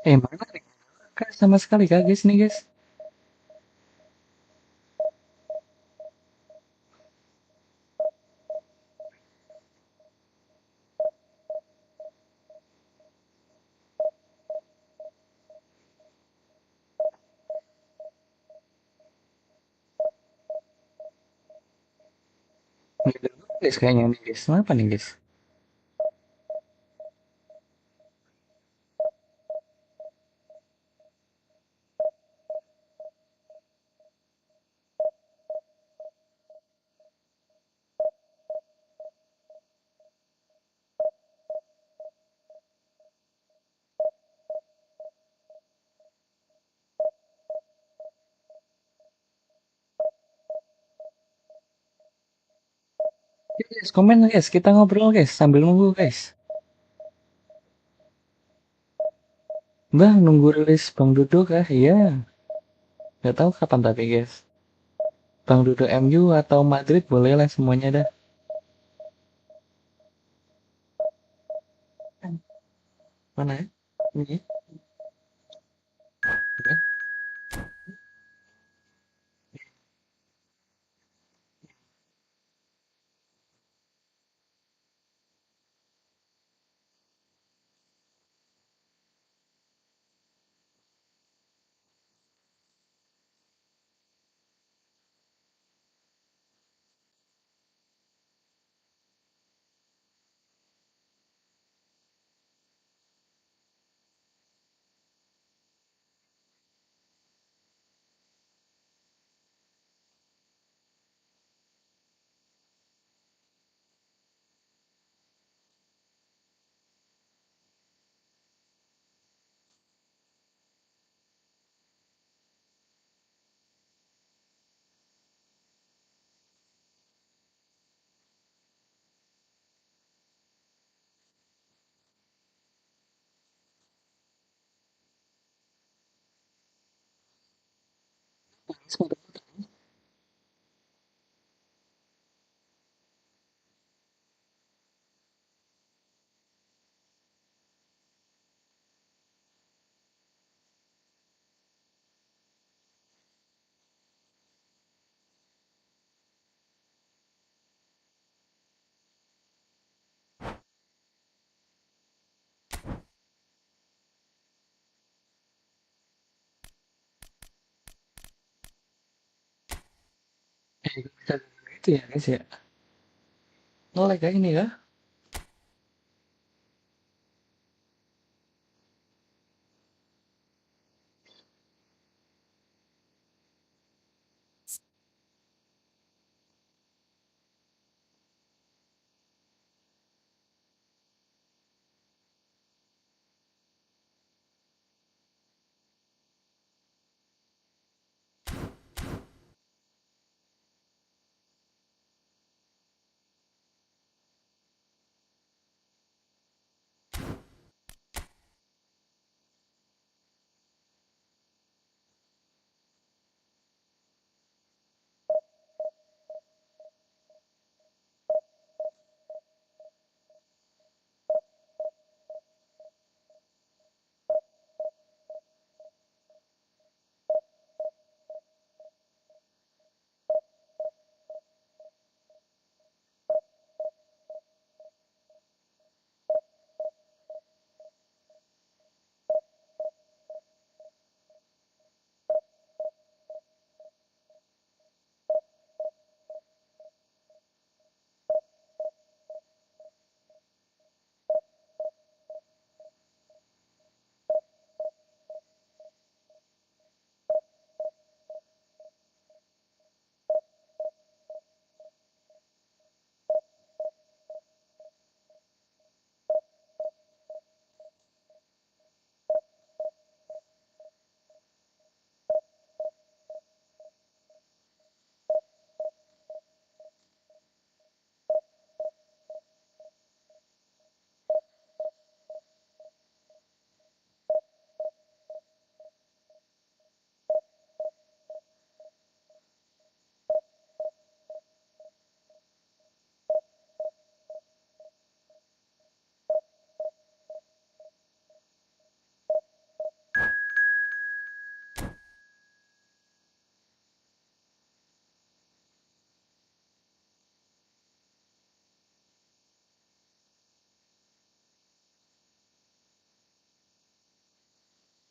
Mana nih? Kak, sama sekali kak guys nih guys. Nggak ada guys kayaknya nih guys. Kenapa nih guys? Yuk guys, komen guys. Kita ngobrol guys sambil nunggu guys. Bang, nunggu rilis Bang Dodo kah? Iya. Nggak tahu kapan tapi guys. Bang Dodo MU atau Madrid boleh lah semuanya dah. Mana ya? Ini. Oke. Bisa gitu ya guys ya. Ngelag kayak ini kah?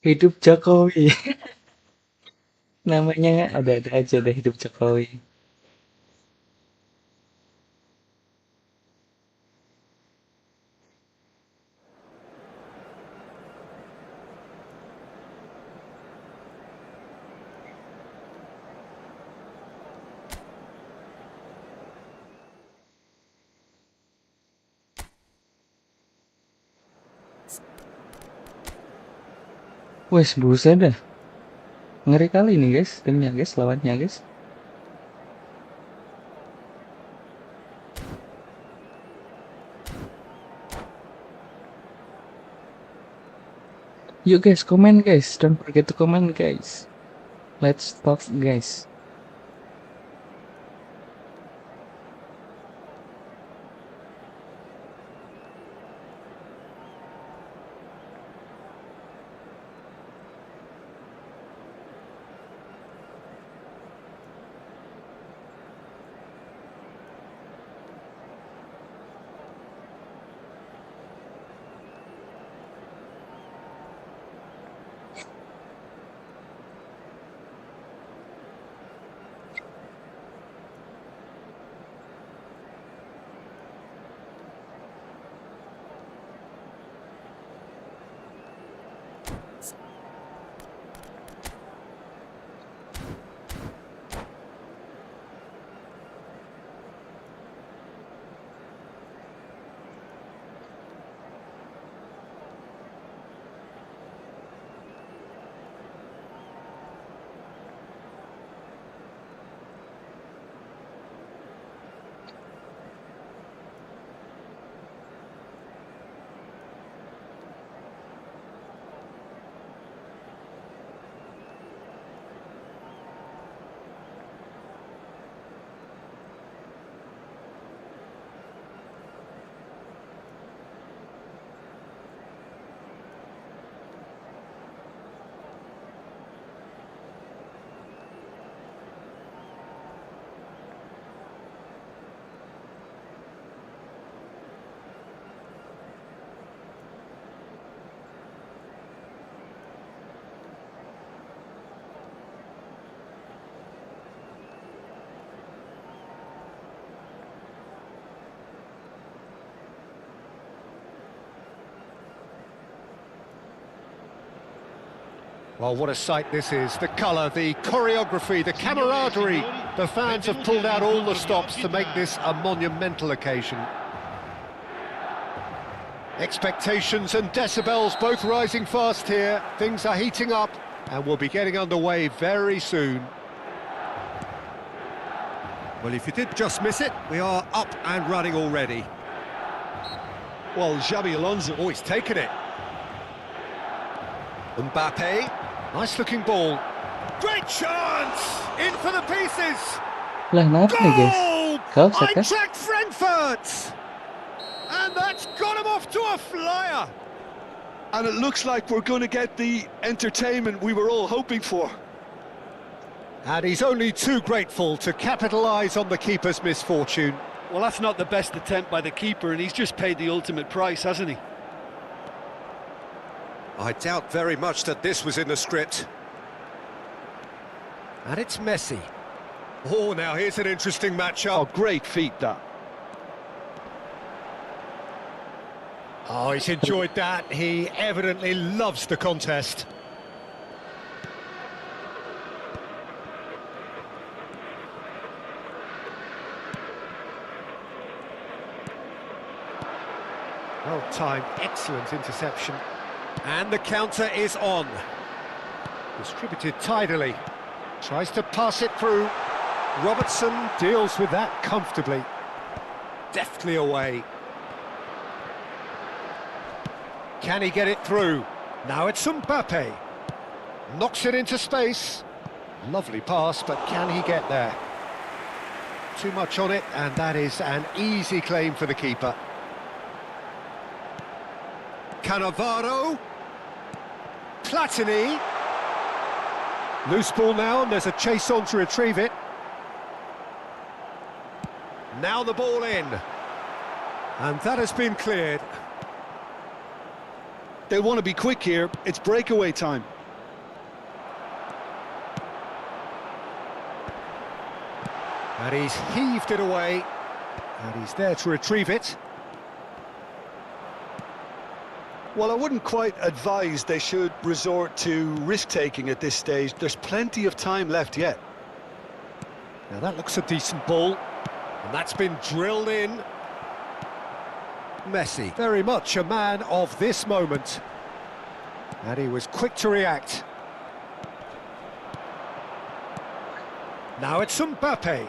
Hidup Jokowi. Namanya ada-ada aja deh hidup Jokowi. Wes buset dah. Ngeri kali nih guys, timnya guys, lawannya guys. Yuk guys, comment guys. Don't forget to comment guys. Let's talk guys. Well, what a sight this is. The colour, the choreography, the camaraderie. The fans have pulled out all the stops to make this a monumental occasion. Expectations and decibels both rising fast here. Things are heating up and we'll be getting underway very soon. Well, if you did just miss it, we are up and running already. Well, Xabi Alonso... Oh, he's taken it. Mbappe, nice looking ball. Great chance! In for the pieces! Lah kenapa nih guys? Goal! Kau offside kah? Eintracht Frankfurt! And that's got him off to a flyer! And it looks like we're going to get the entertainment we were all hoping for. And he's only too grateful to capitalise on the keeper's misfortune. Well, that's not the best attempt by the keeper, and he's just paid the ultimate price, hasn't he? I doubt very much that this was in the script. And it's Messi. Oh, now here's an interesting matchup. Oh, great feat, that. Oh, he's enjoyed that. He evidently loves the contest. Well timed, excellent interception. And the counter is on. Distributed tidily. Tries to pass it through. Robertson deals with that comfortably. Deftly away. Can he get it through? Now it's Mbappe. Knocks it into space. Lovely pass, but can he get there? Too much on it, and that is an easy claim for the keeper. Cannavaro. Platini. Loose ball now, and there's a chase on to retrieve it. Now the ball in. And that has been cleared. They'll want to be quick here. It's breakaway time. And he's heaved it away. And he's there to retrieve it. Well, I wouldn't quite advise they should resort to risk-taking at this stage. There's plenty of time left yet. Now that looks a decent ball. And that's been drilled in. Messi, very much a man of this moment. And he was quick to react. Now it's Mbappe.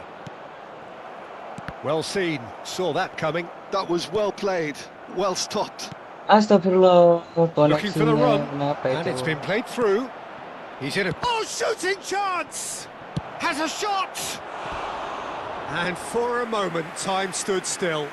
Well seen, saw that coming. That was well played, well stopped. Astagfirullah, Looking for the koneksinya run, kenapa and itu? it's been played through. He's in a... Oh, shooting chance! Has a shot! And for a moment, time stood still.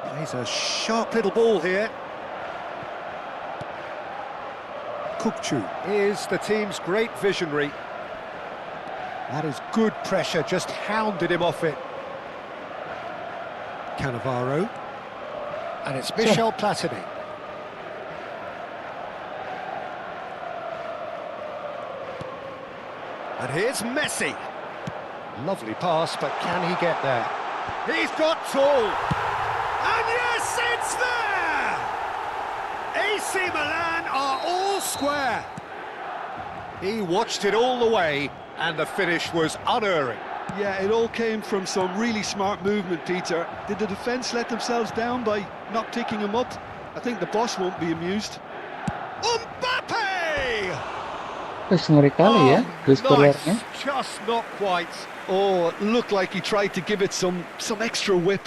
Plays a sharp little ball here. Kukçu is the team's great visionary. That is good pressure, just hounded him off it. Cannavaro. And it's Michel Platini. And here's Messi. Lovely pass, but can he get there? He's got tall. And yes, it's there! AC Milan are all square. He watched it all the way, and the finish was unerring. Yeah, it all came from some really smart movement, Peter. Did the defence let themselves down by not picking him up? I think the boss won't be amused. Mbappe! Terus ngeri kali ya, skorernya. Nice, just not quite. Oh, it looked like he tried to give it some extra whip.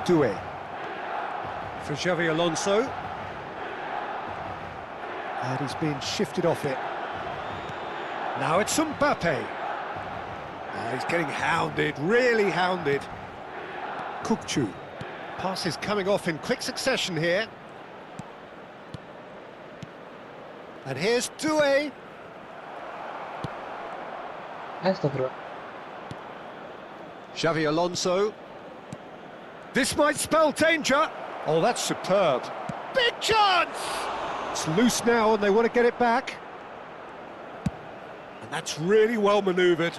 Doué. For Xavi Alonso. And he's been shifted off it. Now it's Mbappe. Oh, he's getting hounded, really hounded. Kukçu. Passes coming off in quick succession here. And here's Doué. Astagfirullah. Xavi Alonso. This might spell danger. Oh, that's superb. Big chance! It's loose now and they want to get it back. And that's really well manoeuvred.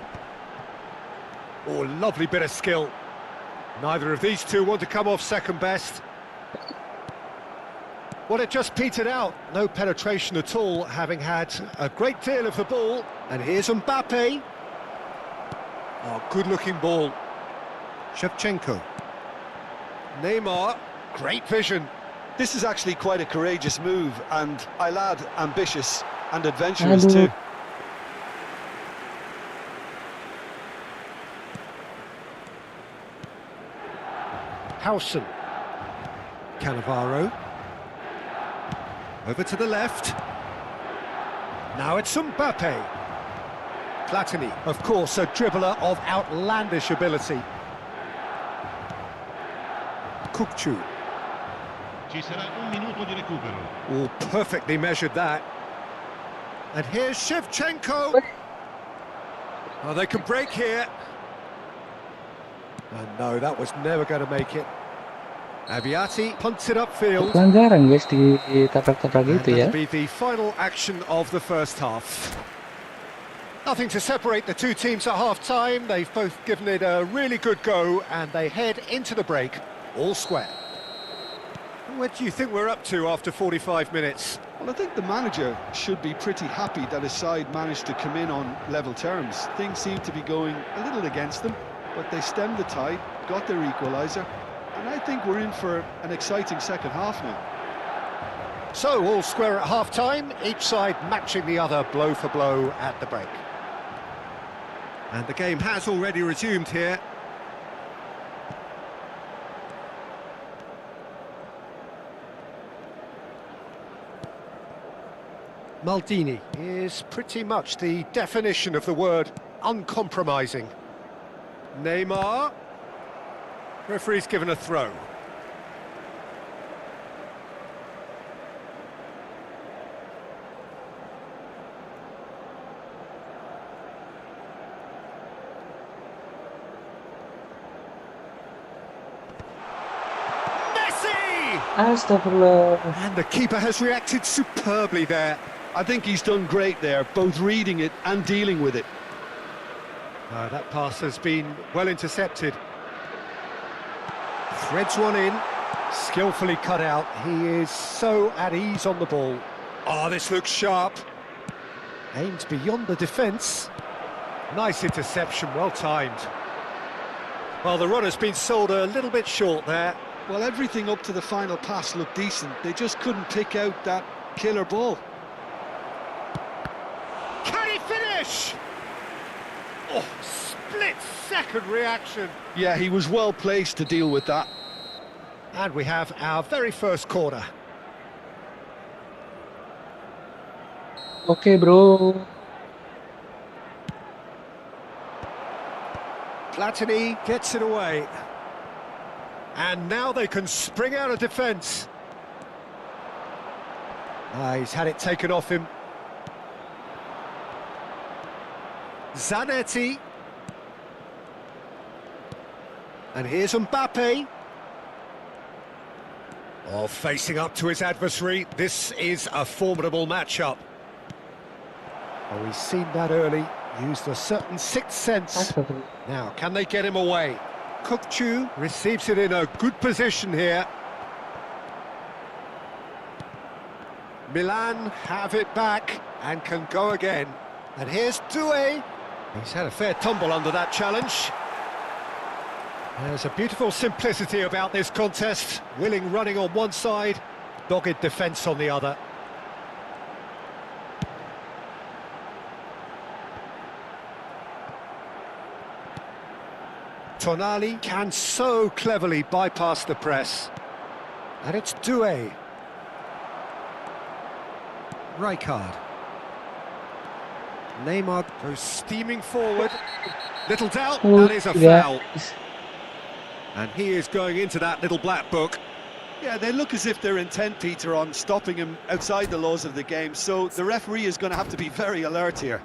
Oh, lovely bit of skill. Neither of these two want to come off second best. Well, it just petered out. No penetration at all, having had a great deal of the ball. And here's Mbappe. Oh, good-looking ball. Shevchenko. Neymar, great vision. This is actually quite a courageous move, and I'll add ambitious and adventurous Aduh. too. Howson. Cannavaro. Over to the left. Now it's Mbappe. Platini, of course, a dribbler of outlandish ability. Kukçu. Ci sarà un minuto di recupero. Oh, perfectly measured that. And here's Shevchenko. Oh, they can break here. And no, that was never going to make it. Aviati punts it upfield. Pelanggaran guys di tabrak-tabrak And itu ya. that'll be the final action of the first half. Nothing to separate the two teams at half-time. They've both given it a really good go, and they head into the break all square. What do you think we're up to after 45 minutes? Well, I think the manager should be pretty happy that his side managed to come in on level terms. Things seem to be going a little against them, but they stemmed the tide, got their equaliser, and I think we're in for an exciting second half now. So, all square at half-time, each side matching the other blow for blow at the break. And the game has already resumed here. Maldini is pretty much the definition of the word uncompromising. Neymar. Referee's given a throw. Messi! Astagfirullah. And the keeper has reacted superbly there. I think he's done great there, both reading it and dealing with it. That pass has been well intercepted. Threads one in, skillfully cut out. He is so at ease on the ball. Oh, this looks sharp. Aimed beyond the defence. Nice interception, well timed. Well, the run has been sold a little bit short there. Well, everything up to the final pass looked decent. They just couldn't pick out that killer ball. Can he finish? Oh, split-second reaction. Yeah, he was well placed to deal with that. And we have our very first corner. Oke bro. Platini gets it away. And now they can spring out of defence. He's had it taken off him. Zanetti. And here's Mbappe. Oh, facing up to his adversary. This is a formidable matchup. Oh, he's seen that early. Used a certain sixth sense. Astagfirullah. Now, can they get him away? Kukçu receives it in a good position here. Milan have it back and can go again. And here's Doué. He's had a fair tumble under that challenge. There's a beautiful simplicity about this contest. Willing running on one side, dogged defence on the other. Tonali can so cleverly bypass the press. And it's Doué. Rijkaard. Neymar goes steaming forward. Little doubt, that is a foul. And he is going into that little black book. Yeah, they look as if they're intent, Peter, on stopping him outside the laws of the game, so the referee is going to have to be very alert here.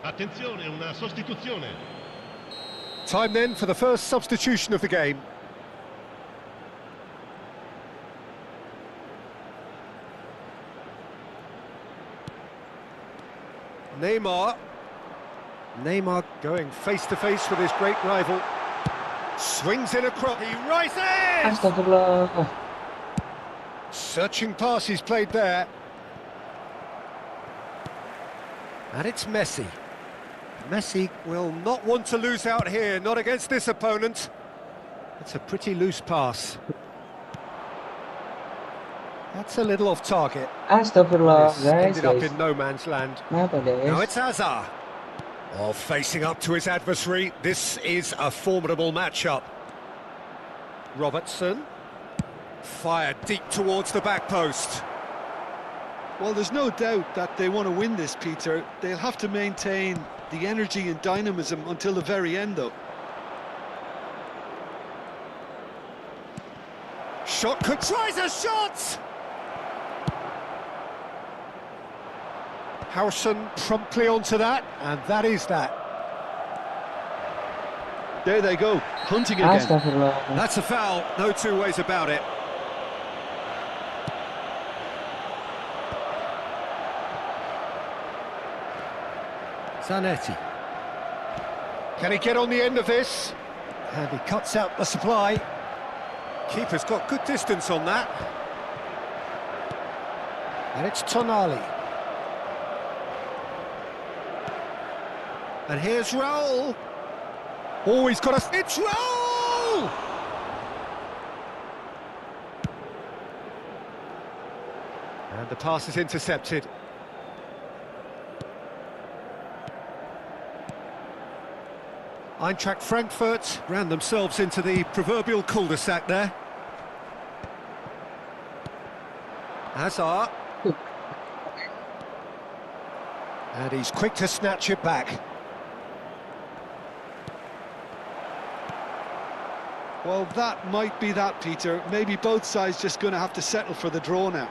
Attenzione, una sostituzione. Time then for the first substitution of the game. Neymar. Neymar going face to face with his great rival. Swings in across. He rises! Astagfirullah. Searching pass he's played there. And it's Messi. Messi will not want to lose out here, not against this opponent. It's a pretty loose pass. That's a little off target. Astagfirullah This guys. ended up in no man's land. Kenapa Now guys? it's Hazard. Oh, facing up to his adversary. This is a formidable matchup. Robertson. Fired deep towards the back post. Well, there's no doubt that they want to win this, Peter. They'll have to maintain the energy and dynamism until the very end, though. Shot could tries a shot! Howson promptly onto that, and that is that. There they go, hunting again. Astagfirullah. That's a foul, no two ways about it. Zanetti. Can he get on the end of this? And he cuts out the supply. Keeper's got good distance on that. And it's Tonali. And here's Raul. Oh, he's got a... It's Raul! And the pass is intercepted. Eintracht Frankfurt ran themselves into the proverbial cul-de-sac there. Hazard. And he's quick to snatch it back. Well, that might be that, Peter. Maybe both sides just going to have to settle for the draw now.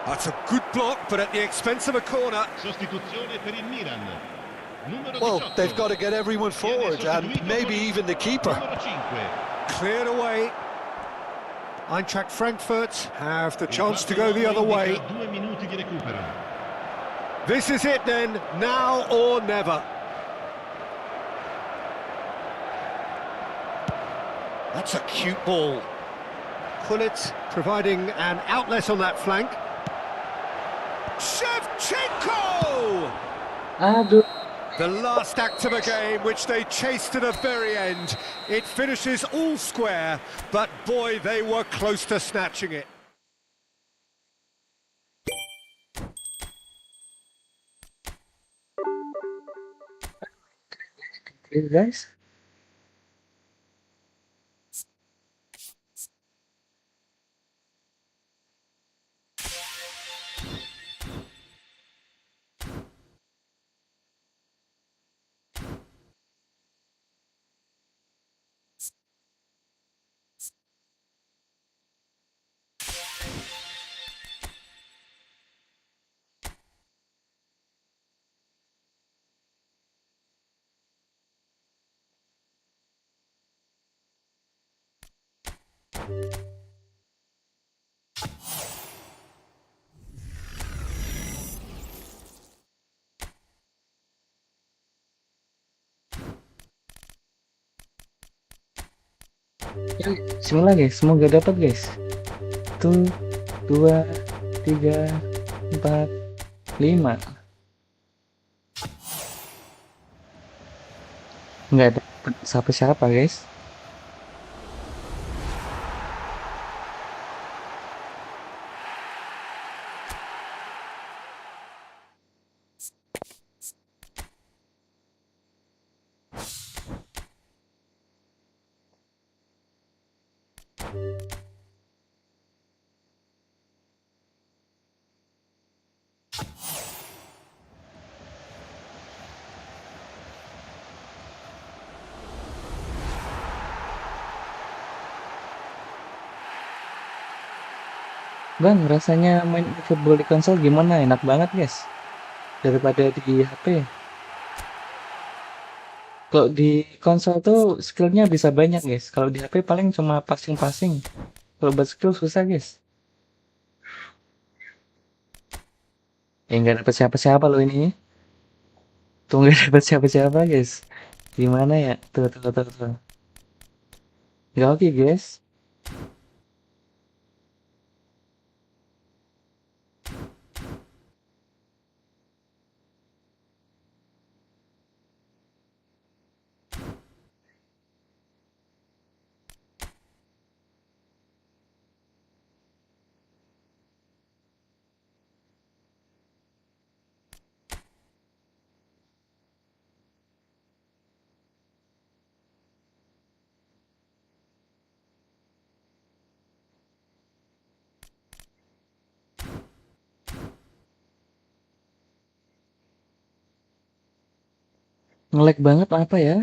That's a good block, but at the expense of a corner. Sostituzione per il Milan. Well, they've got to get everyone forward, and maybe even the keeper. Cleared away. Eintracht Frankfurt have the chance to go the other way. This is it then, now or never. That's a cute ball. Gullit providing an outlet on that flank. Shevchenko! Aduh. The last act of a game which they chased to the very end. It finishes all square, but boy, they were close to snatching it. Clear, guys. Yuk, bismillah guys, semoga dapat guys. 1, 2, 3, 4, 5. Nggak dapet siapa-siapa guys. Bang, rasanya main football di konsol gimana? Enak banget guys. Daripada di HP. Kalau di konsol tuh skillnya bisa banyak guys. Kalau di HP paling cuma passing-passing. Kalau buat skill susah guys. Nggak dapet siapa-siapa loh ini. Tuh nggak dapet siapa-siapa guys. Gimana ya? Tuh. Nggak oke guys. Nge-lag banget apa ya?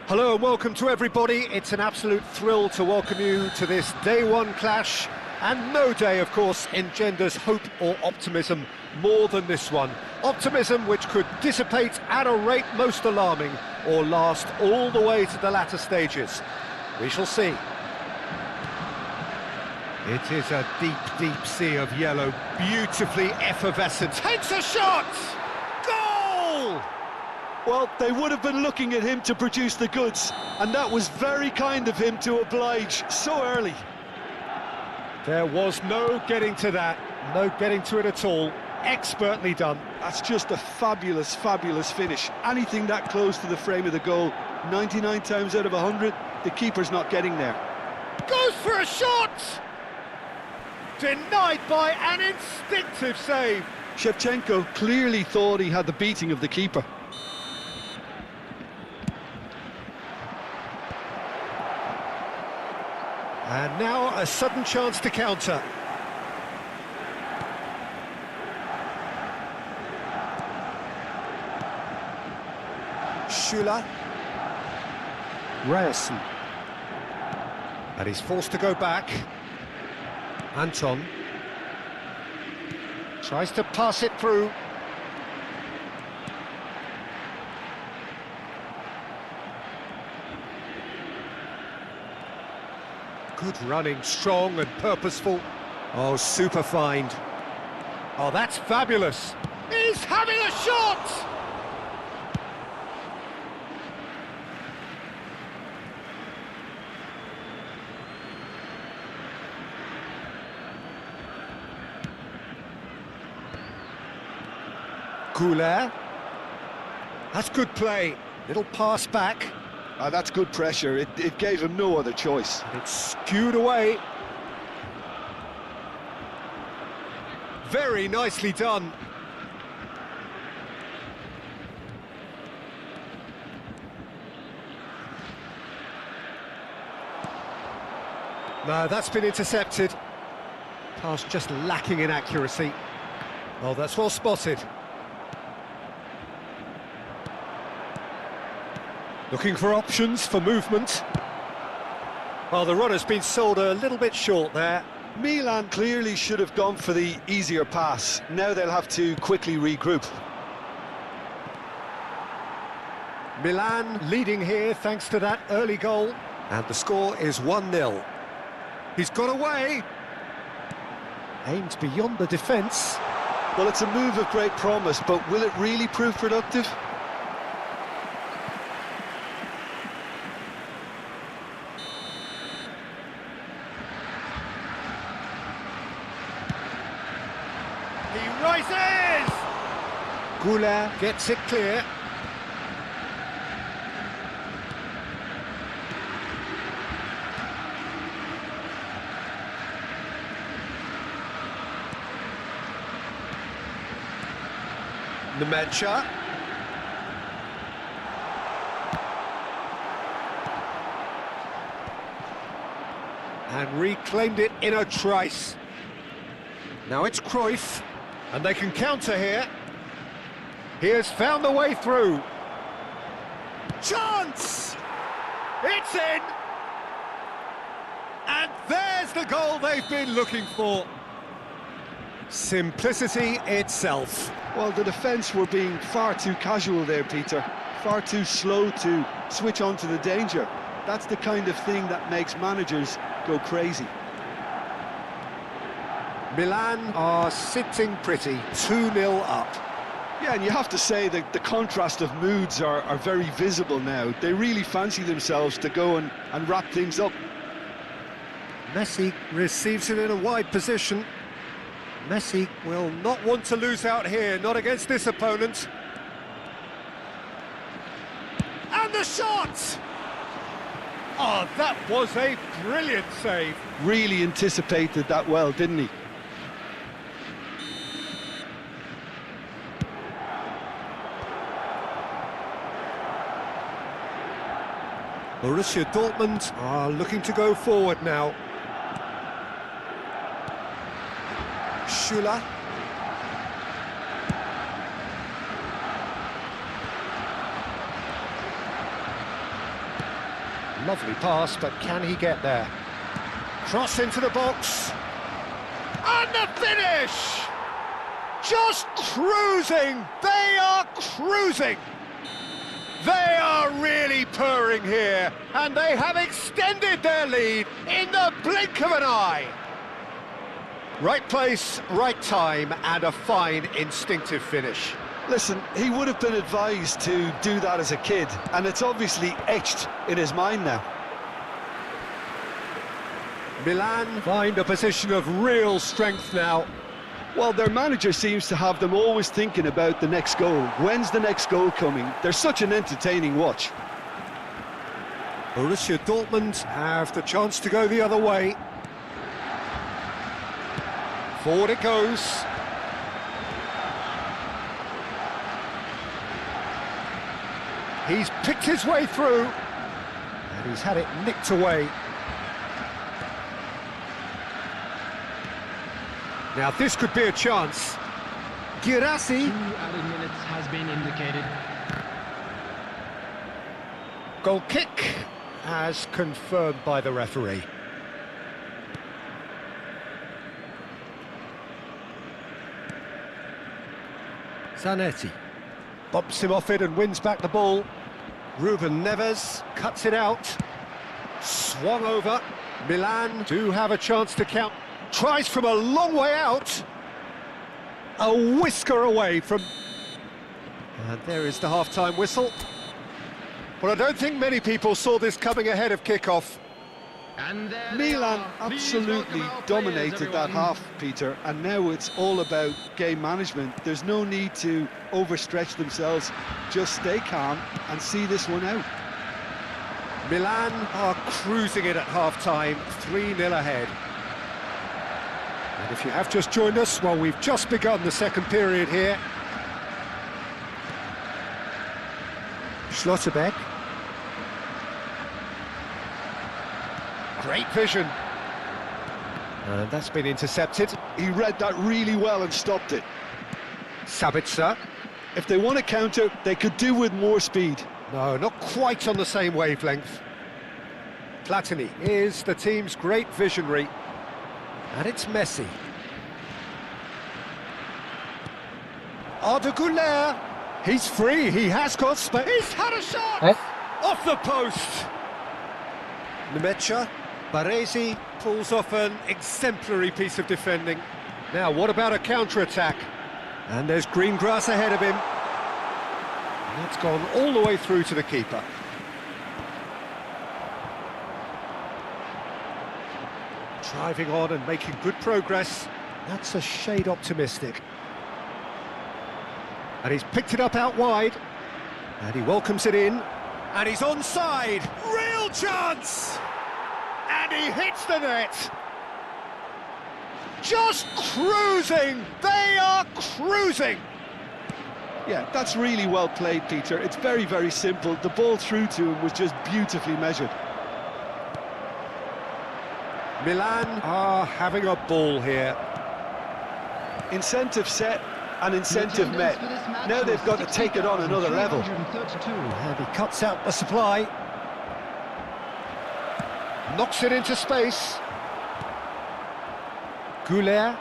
Hello and welcome to everybody. It's an absolute thrill to welcome you to this day one clash. And no day, of course, engenders hope or optimism more than this one. Optimism which could dissipate at a rate most alarming or last all the way to the latter stages. We shall see. It is a deep, deep sea of yellow, beautifully effervescent. Takes a shot! Goal! Well, they would have been looking at him to produce the goods, and that was very kind of him to oblige so early. There was no getting to that, no getting to it at all. Expertly done. That's just a fabulous, fabulous finish. Anything that close to the frame of the goal, 99 times out of 100, the keeper's not getting there. Goes for a shot! Denied by an instinctive save. Shevchenko clearly thought he had the beating of the keeper. And now a sudden chance to counter. Schüller. Ryerson. And he's forced to go back. Anton. Tries to pass it through. Good running, strong and purposeful. Oh, super find. Oh, that's fabulous. He's having a shot! Goulet. That's good play. Little pass back. That's good pressure. It gave him no other choice. It's skewed away. Very nicely done. No, that's been intercepted. Pass just lacking in accuracy. Oh, that's well spotted. Looking for options for movement. Well, the runner's been sold a little bit short there. Milan clearly should have gone for the easier pass. Now they'll have to quickly regroup. Milan leading here thanks to that early goal. And the score is 1-0. He's got away. Aimed beyond the defence. Well, it's a move of great promise, but will it really prove productive? He rises! Goulet gets it clear. Nemancha. And reclaimed it in a trice. Now it's Cruyff, and they can counter here. He has found the way through. Chance! It's in! And there's the goal they've been looking for. Simplicity itself. Well, the defence were being far too casual there, Peter. Far too slow to switch on to the danger. That's the kind of thing that makes managers go crazy. Milan are sitting pretty, 2-0 up. Yeah, and you have to say that the contrast of moods are very visible now. They really fancy themselves to go and wrap things up. Messi receives it in a wide position. Messi will not want to lose out here, not against this opponent. And the shot! Oh, that was a brilliant save. Really anticipated that well, didn't he? Borussia Dortmund are looking to go forward now. Schüller. Lovely pass, but can he get there? Cross into the box. And the finish! Just cruising! They are cruising! They are really purring here, and they have extended their lead in the blink of an eye. Right place, right time, and a fine instinctive finish. Listen, he would have been advised to do that as a kid, and it's obviously etched in his mind now. Milan find a position of real strength now. Well, their manager seems to have them always thinking about the next goal. When's the next goal coming? They're such an entertaining watch. Borussia Dortmund have the chance to go the other way. Forward it goes. He's picked his way through, and he's had it nicked away. Now this could be a chance. Girassi. 2 added minutes has been indicated. Goal kick as confirmed by the referee. Zanetti bumps him off it and wins back the ball. Ruben Neves cuts it out. Swung over. Milan do have a chance to count. Tries from a long way out. A whisker away from... And there is the half-time whistle. But I don't think many people saw this coming ahead of kickoff. And there Milan they are. Please absolutely welcome our dominated players, that everyone. half, Peter, and now it's all about game management. There's no need to overstretch themselves. Just stay calm and see this one out. Milan are cruising it at half-time, 3-0 ahead. And if you have just joined us, well, we've just begun the second period here. Schlotterbeck. Great vision. And that's been intercepted. He read that really well and stopped it. Sabitzer. If they want to counter, they could do with more speed. No, not quite on the same wavelength. Platini is the team's great visionary. And it's Messi. Arda Güler. He's free, he has got space. He's had a shot! Eh? Off the post! Nemecha. Baresi pulls off an exemplary piece of defending. Now, what about a counter-attack? And there's green grass ahead of him. And that's gone all the way through to the keeper. Driving on and making good progress. That's a shade optimistic. And he's picked it up out wide. And he welcomes it in. And he's onside. Real chance! And he hits the net. Just cruising. They are cruising. Yeah, that's really well played, Peter. It's very, very simple. The ball through to him was just beautifully measured. Milan are having a ball here. Incentive set and incentive met. Now they've got to take it on another level. And he cuts out the supply. Knocks it into space. Güler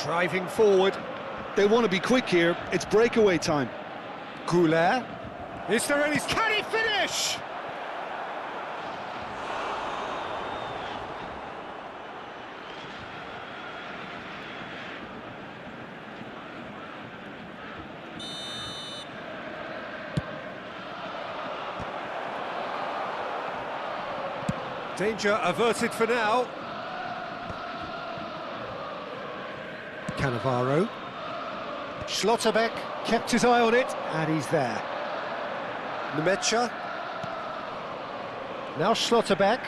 driving forward. They want to be quick here. It's breakaway time. Güler. Is there any... Can he finish? Danger averted for now. Cannavaro. Schlotterbeck kept his eye on it, and he's there. Nemecha. Now Schlotterbeck.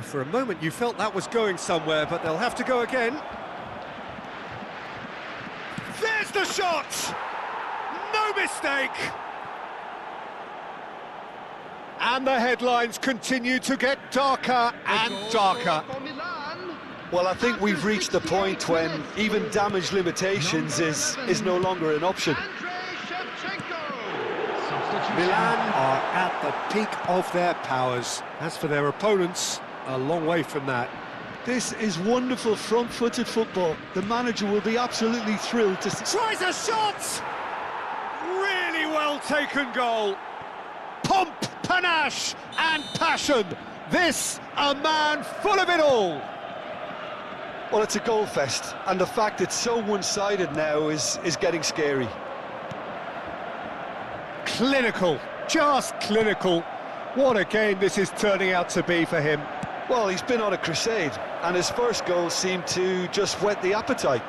For a moment you felt that was going somewhere, but they'll have to go again. There's the shot! No mistake! And the headlines continue to get darker and darker. Well, I think we've reached the point when even damage limitations is no longer an option. Milan are at the peak of their powers. As for their opponents, a long way from that. This is wonderful front-footed football. The manager will be absolutely thrilled to see. Tries a shot! Really well taken goal. Pomp, panache and passion. This, a man full of it all. Well, it's a goal fest, and the fact it's so one-sided now is getting scary. Clinical, just clinical. What a game this is turning out to be for him. Well, he's been on a crusade, and his first goal seemed to just whet the appetite.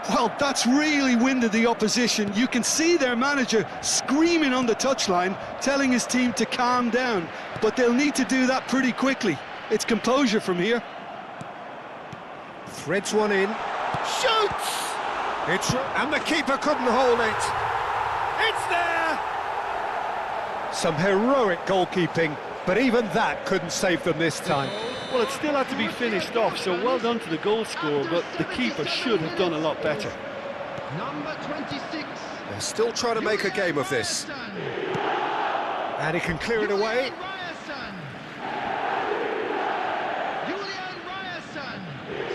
Well, that's really winded the opposition. You can see their manager screaming on the touchline, telling his team to calm down, but they'll need to do that pretty quickly. It's composure from here. Threads one in, shoots! And the keeper couldn't hold it. It's there! Some heroic goalkeeping, but even that couldn't save them this time. Well, it still had to be finished off, so well done to the goal scorer, but the keeper should have done a lot better. Number 26. They're still trying to make a game of this. And he can clear it away.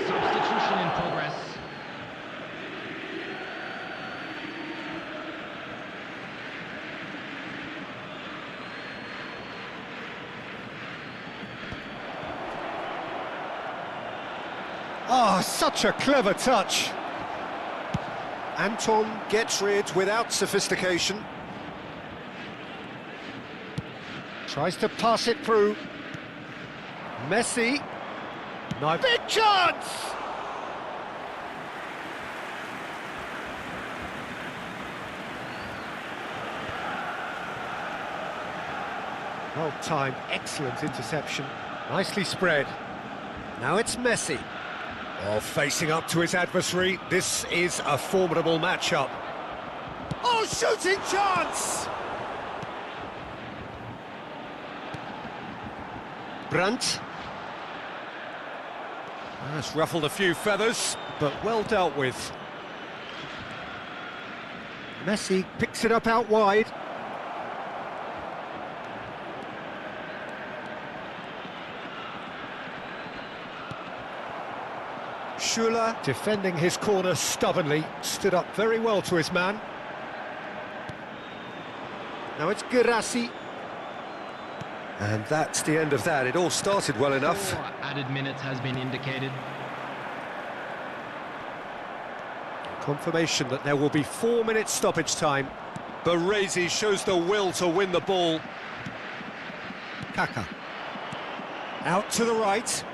Substitution in progress. Oh, such a clever touch. Anton gets rid without sophistication. Tries to pass it through. Messi. Nice. Big chance! Well timed, excellent interception. Nicely spread. Now it's Messi. Oh, facing up to his adversary. This is a formidable matchup. Oh, shooting chance! Brandt. That's ruffled a few feathers, but well dealt with. Messi picks it up out wide. Schuler, defending his corner stubbornly, stood up very well to his man. Now it's Girassi. And that's the end of that. It all started well enough. 4 added minutes has been indicated. Confirmation that there will be 4 minutes stoppage time. Baresi shows the will to win the ball. Kaka. Out to the right.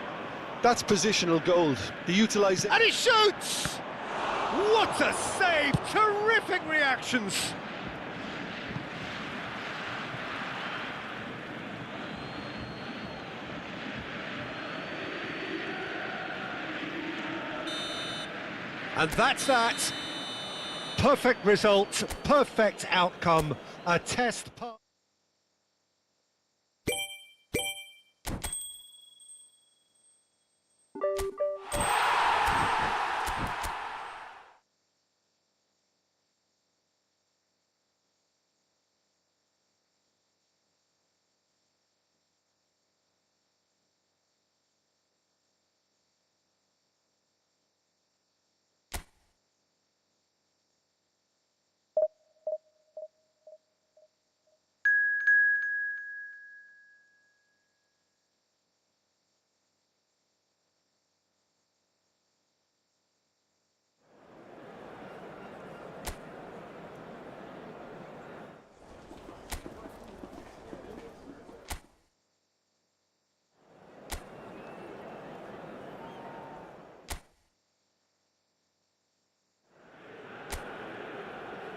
That's positional gold. The utilisation. And he shoots! What a save! Terrific reactions! And that's that. Perfect result, perfect outcome, a test pass.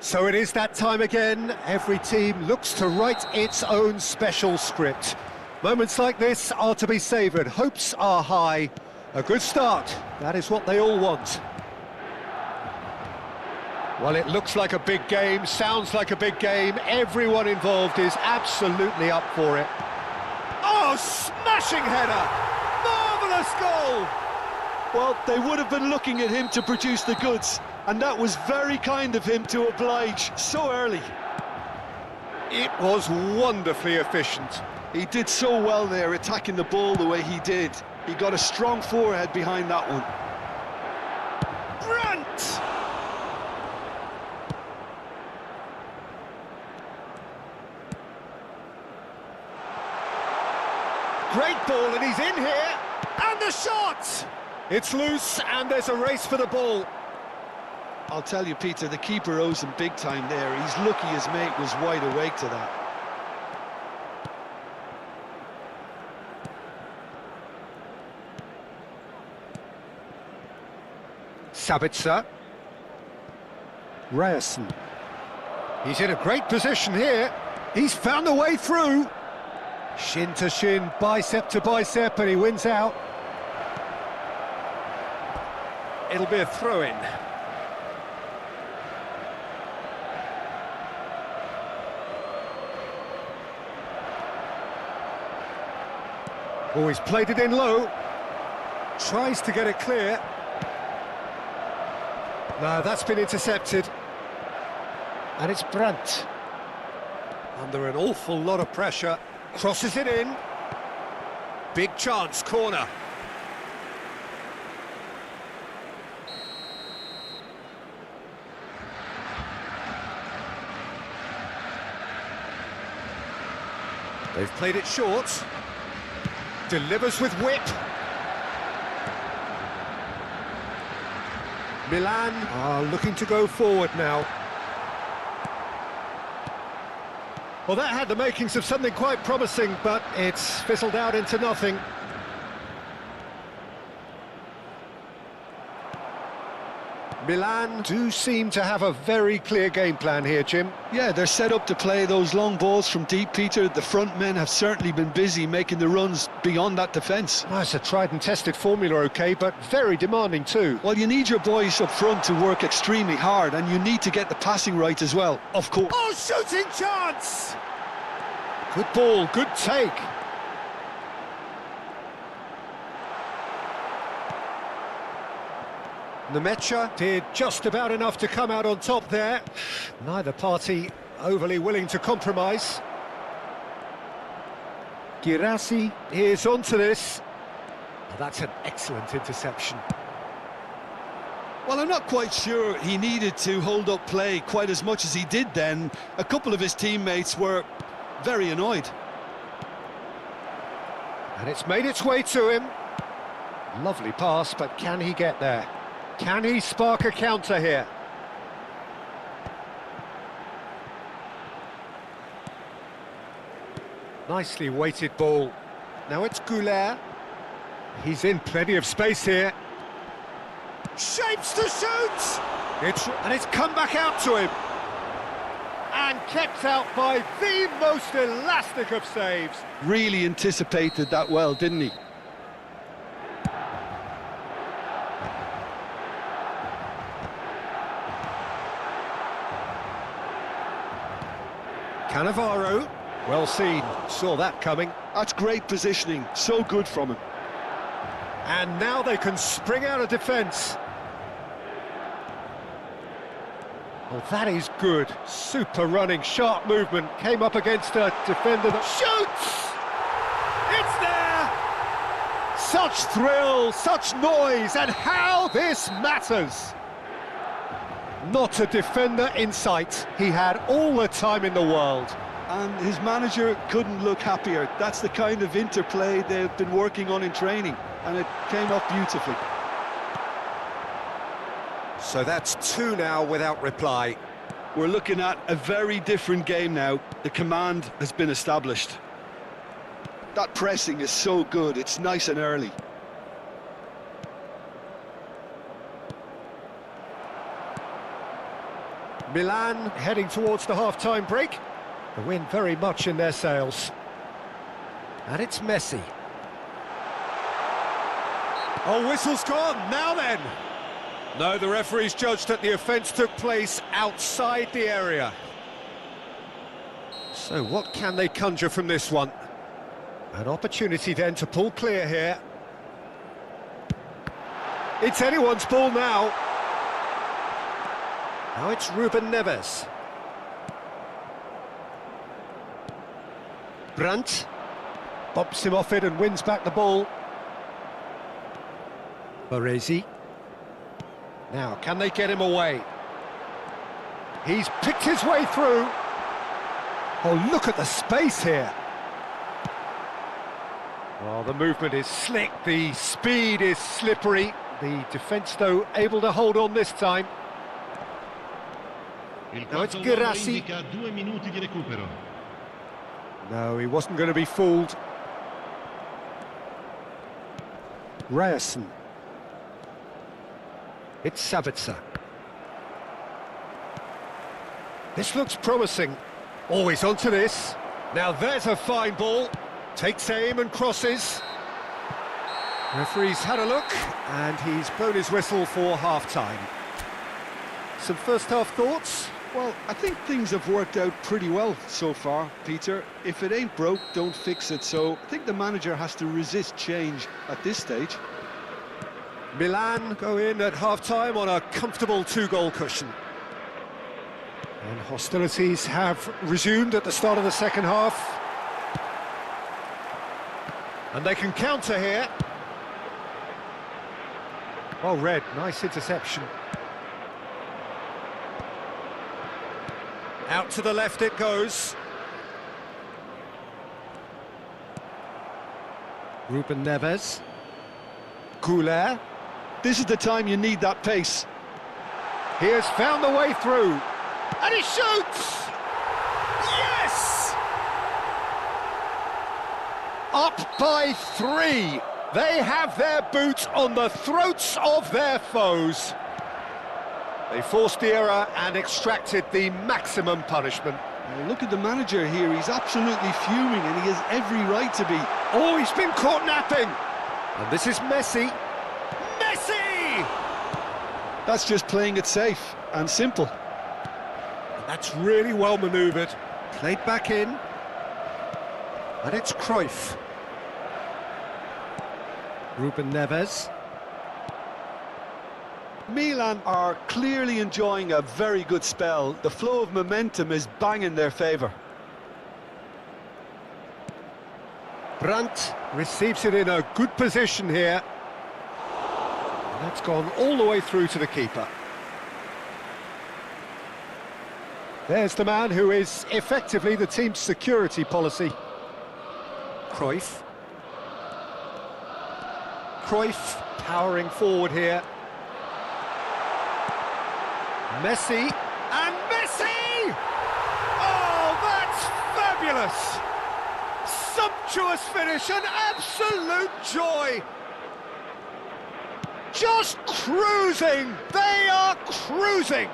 So it is that time again. Every team looks to write its own special script. Moments like this are to be savoured. Hopes are high. A good start. That is what they all want. Well, it looks like a big game, sounds like a big game. Everyone involved is absolutely up for it. Oh, smashing header! Marvellous goal! Well, they would have been looking at him to produce the goods, and that was very kind of him to oblige so early. It was wonderfully efficient. He did so well there, attacking the ball the way he did. He got a strong forehead behind that one. Brunt! Great ball, and he's in here. And the shot! It's loose, and there's a race for the ball. I'll tell you, Peter, the keeper owes him big time there. He's lucky his mate was wide awake to that. Sabitzer. Ryerson. He's in a great position here. He's found a way through. Shin to shin, bicep to bicep, and he wins out. It'll be a throw-in. Oh, he's played it in low. Tries to get it clear. No, that's been intercepted. And it's Brandt. Under an awful lot of pressure. Crosses it in. Big chance, corner. They've played it short. Delivers with whip. Milan are looking to go forward now. Well, that had the makings of something quite promising, but it's fizzled out into nothing. Milan do seem to have a very clear game plan here, Jim. Yeah, they're set up to play those long balls from deep, Peter. The front men have certainly been busy making the runs beyond that defence. Well, it's a tried and tested formula, OK, but very demanding too. Well, you need your boys up front to work extremely hard, and you need to get the passing right as well, of course. Oh, shooting chance! Good ball, good take. Nemecha did just about enough to come out on top there. Neither party overly willing to compromise. Girassi is onto this. Oh, that's an excellent interception. Well, I'm not quite sure he needed to hold up play quite as much as he did then. A couple of his teammates were very annoyed. And it's made its way to him. Lovely pass, but can he get there? Can he spark a counter here? Nicely weighted ball. Now it's Goulet. He's in plenty of space here. Shapes to shoot! And it's come back out to him. And kept out by the most elastic of saves. Really anticipated that well, didn't he? Cannavaro, well seen, saw that coming. That's great positioning, so good from him. And now they can spring out of defence. Oh, that is good. Super running, sharp movement. Came up against a defender that shoots! It's there! Such thrill, such noise, and how this matters! Not a defender in sight. He had all the time in the world. And his manager couldn't look happier. That's the kind of interplay they've been working on in training, and it came off beautifully. So that's two now without reply. We're looking at a very different game now. The command has been established. That pressing is so good, it's nice and early. Milan heading towards the half-time break. The wind very much in their sails. And it's Messi. Oh, whistle's gone, now then! No, the referee's judged that the offence took place outside the area. So what can they conjure from this one? An opportunity then to pull clear here. It's anyone's ball now. Now it's Ruben Neves. Brandt bumps him off it and wins back the ball. Baresi. Now, can they get him away? He's picked his way through. Oh, look at the space here. Well, the movement is slick, the speed is slippery. The defence, though, able to hold on this time. Now it's Gerassi. No, he wasn't going to be fooled. Ryerson. It's Sabitzer. This looks promising. Always onto this. Now there's a fine ball. Takes aim and crosses. Referee's had a look, and he's blown his whistle for half-time. Some first-half thoughts? Well, I think things have worked out pretty well so far, Peter. If it ain't broke, don't fix it. So I think the manager has to resist change at this stage. Milan go in at half-time on a comfortable 2-goal cushion. And hostilities have resumed at the start of the second half. And they can counter here. Oh, Red, nice interception. Out to the left it goes. Ruben Neves. Goulet. This is the time you need that pace. He has found the way through. And he shoots! Yes! Up by 3. They have their boot on the throats of their foes. They forced the error and extracted the maximum punishment. Now look at the manager here, he's absolutely fuming and he has every right to be. Oh, he's been caught napping! And this is Messi. Messi! That's just playing it safe and simple. That's really well manoeuvred. Played back in. And it's Cruyff. Ruben Neves. Milan are clearly enjoying a very good spell. The flow of momentum is bang in their favour. Brandt receives it in a good position here. And that's gone all the way through to the keeper. There's the man who is effectively the team's security policy. Cruyff. Cruyff powering forward here. Messi, and Messi! Oh, that's fabulous! Sumptuous finish, an absolute joy! Just cruising! They are cruising!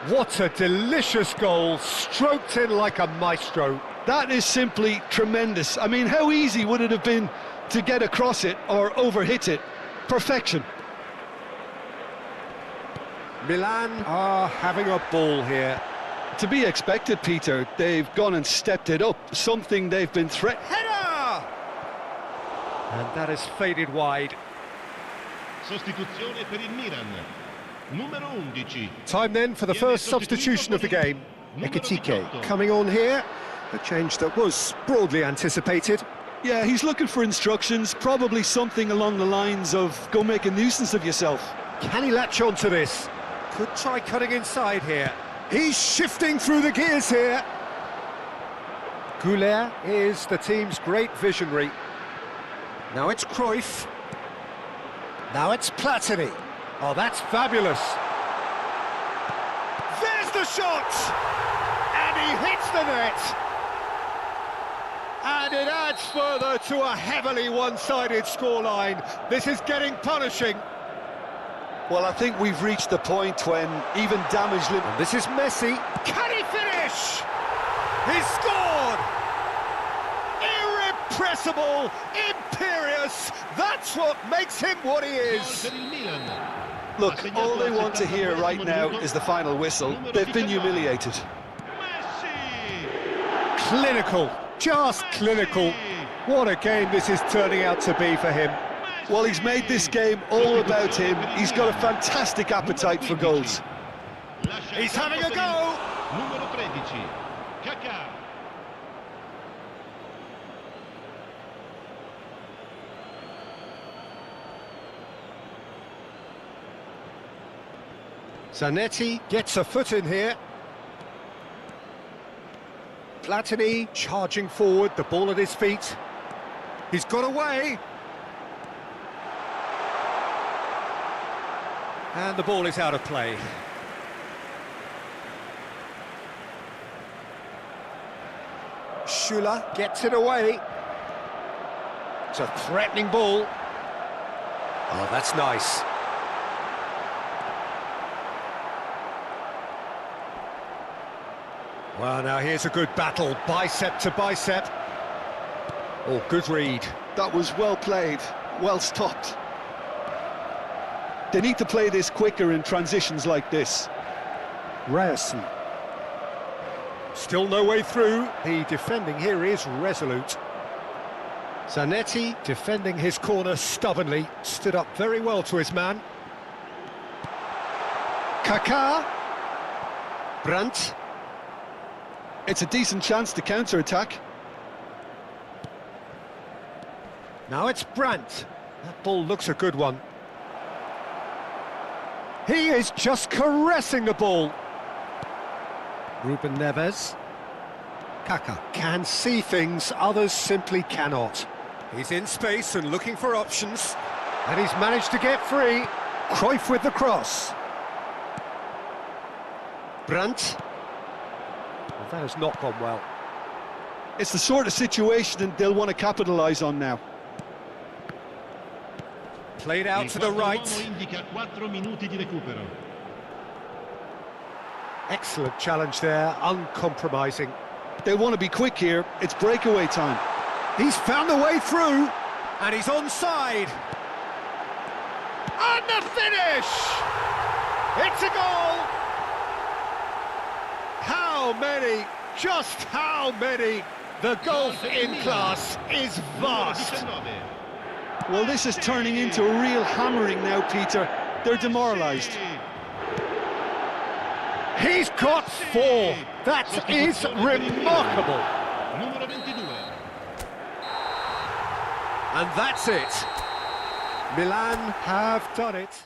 What a delicious goal, stroked in like a maestro. That is simply tremendous. I mean, how easy would it have been to get across it or overhit it? Perfection. Milan are having a ball here. To be expected, Peter. They've gone and stepped it up, something they've been threatened. Header! And that has faded wide. Sostituzione per il Milan. Numero 11. Time then for the first substitution of the game. Ekitike coming on here. A change that was broadly anticipated. Yeah, he's looking for instructions, probably something along the lines of go make a nuisance of yourself. Can he latch on to this? Could try cutting inside here. He's shifting through the gears here. Goulet is the team's great visionary. Now it's Cruyff. Now it's Platini. Oh, that's fabulous. There's the shot! And he hits the net. And it adds further to a heavily one-sided scoreline. This is getting punishing. Well, I think we've reached the point when even damage limit. And this is Messi. Can he finish? He scored! Irrepressible, imperious. That's what makes him what he is. Look, all they want to hear right now is the final whistle. They've been humiliated. Clinical, just clinical. What a game this is turning out to be for him. Well, he's made this game all about him. He's got a fantastic appetite for goals. He's having a go. Zanetti gets a foot in here. Platini charging forward, the ball at his feet. He's got away. And the ball is out of play. Schuler gets it away. It's a threatening ball. Oh, that's nice. Well, now here's a good battle, bicep to bicep. Oh, good read. That was well played, well stopped. They need to play this quicker in transitions like this. Ryerson. Still no way through. The defending here is resolute. Zanetti defending his corner stubbornly. Stood up very well to his man. Kaká. Brandt. It's a decent chance to counter-attack. Now it's Brandt. That ball looks a good one. He is just caressing the ball. Ruben Neves. Kaká can see things others simply cannot. He's in space and looking for options. And he's managed to get free. Cruyff with the cross. Brandt. Well, that has not gone well. It's the sort of situation that they'll want to capitalise on now. Played out to the right. Excellent challenge there, uncompromising. They want to be quick here, it's breakaway time. He's found a way through, and he's onside. And the finish! It's a goal! How many? Just how many? The golf in class is vast. Well, this is turning into a real hammering now, Peter. They're demoralised. He's got 4. That is remarkable. And that's it. Milan have done it.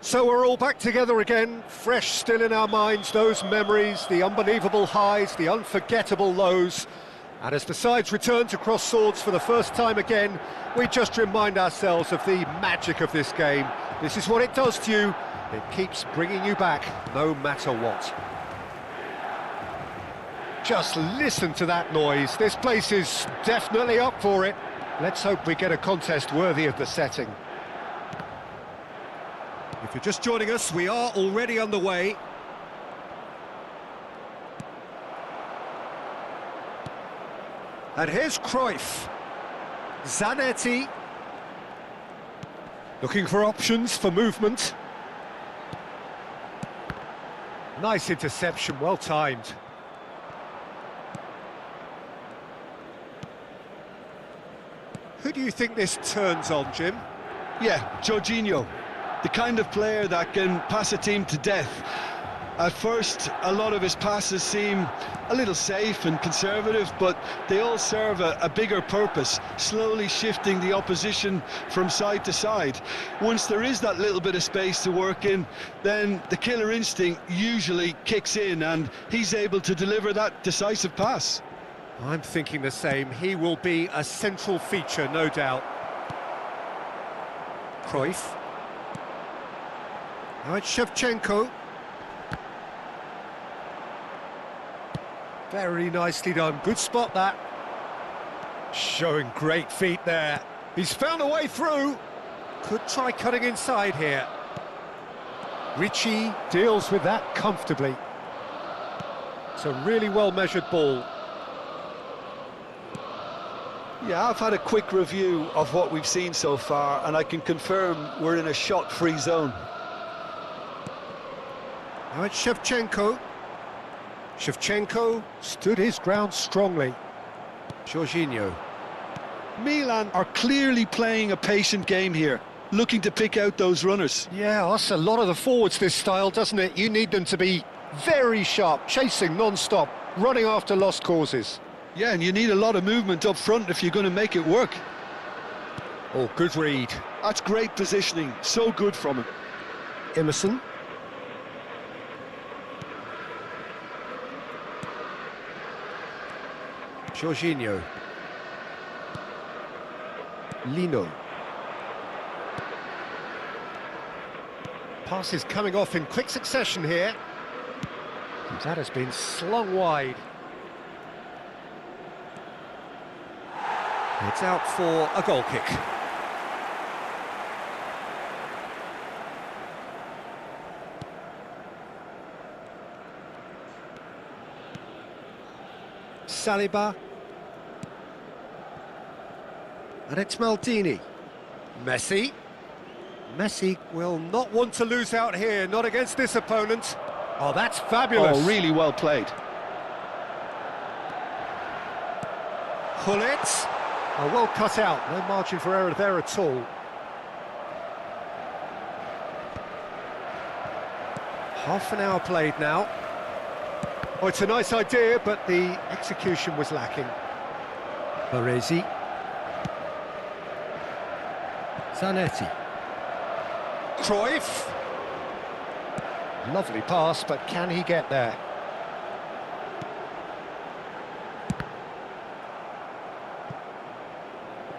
So we're all back together again, fresh still in our minds, those memories, the unbelievable highs, the unforgettable lows. And as the sides return to cross swords for the first time again, we just remind ourselves of the magic of this game. This is what it does to you. It keeps bringing you back, no matter what. Just listen to that noise. This place is definitely up for it. Let's hope we get a contest worthy of the setting. If you're just joining us, we are already underway. And here's Cruyff. Zanetti. Looking for options for movement. Nice interception, well timed. Who do you think this turns on, Jim? Yeah, Jorginho. The kind of player that can pass a team to death. At first, a lot of his passes seem a little safe and conservative, but they all serve a bigger purpose, slowly shifting the opposition from side to side. Once there is that little bit of space to work in, then the killer instinct usually kicks in and he's able to deliver that decisive pass. I'm thinking the same. He will be a central feature, no doubt. Cruyff. Now it's Shevchenko. Very nicely done. Good spot, that. Showing great feet there. He's found a way through. Could try cutting inside here. Richie deals with that comfortably. It's a really well-measured ball. Yeah, I've had a quick review of what we've seen so far, and I can confirm we're in a shot-free zone. Now it's Shevchenko. Shevchenko stood his ground strongly. Jorginho. Milan are clearly playing a patient game here, looking to pick out those runners. Yeah, that's a lot of the forwards, this style, doesn't it? You need them to be very sharp, chasing non-stop, running after lost causes. Yeah, and you need a lot of movement up front if you're going to make it work. Oh, good read. That's great positioning, so good from him. Emerson. Jorginho. Lino. Passes coming off in quick succession here. And that has been slung wide. It's out for a goal kick. Saliba. And it's Maldini. Messi. Messi will not want to lose out here, not against this opponent. Oh, that's fabulous. Oh, really well played. Hullet. Oh, well cut out, no margin for error there at all. Half an hour played now. Oh, it's a nice idea, but the execution was lacking. Baresi. Zanetti. Cruyff. Lovely pass, but can he get there?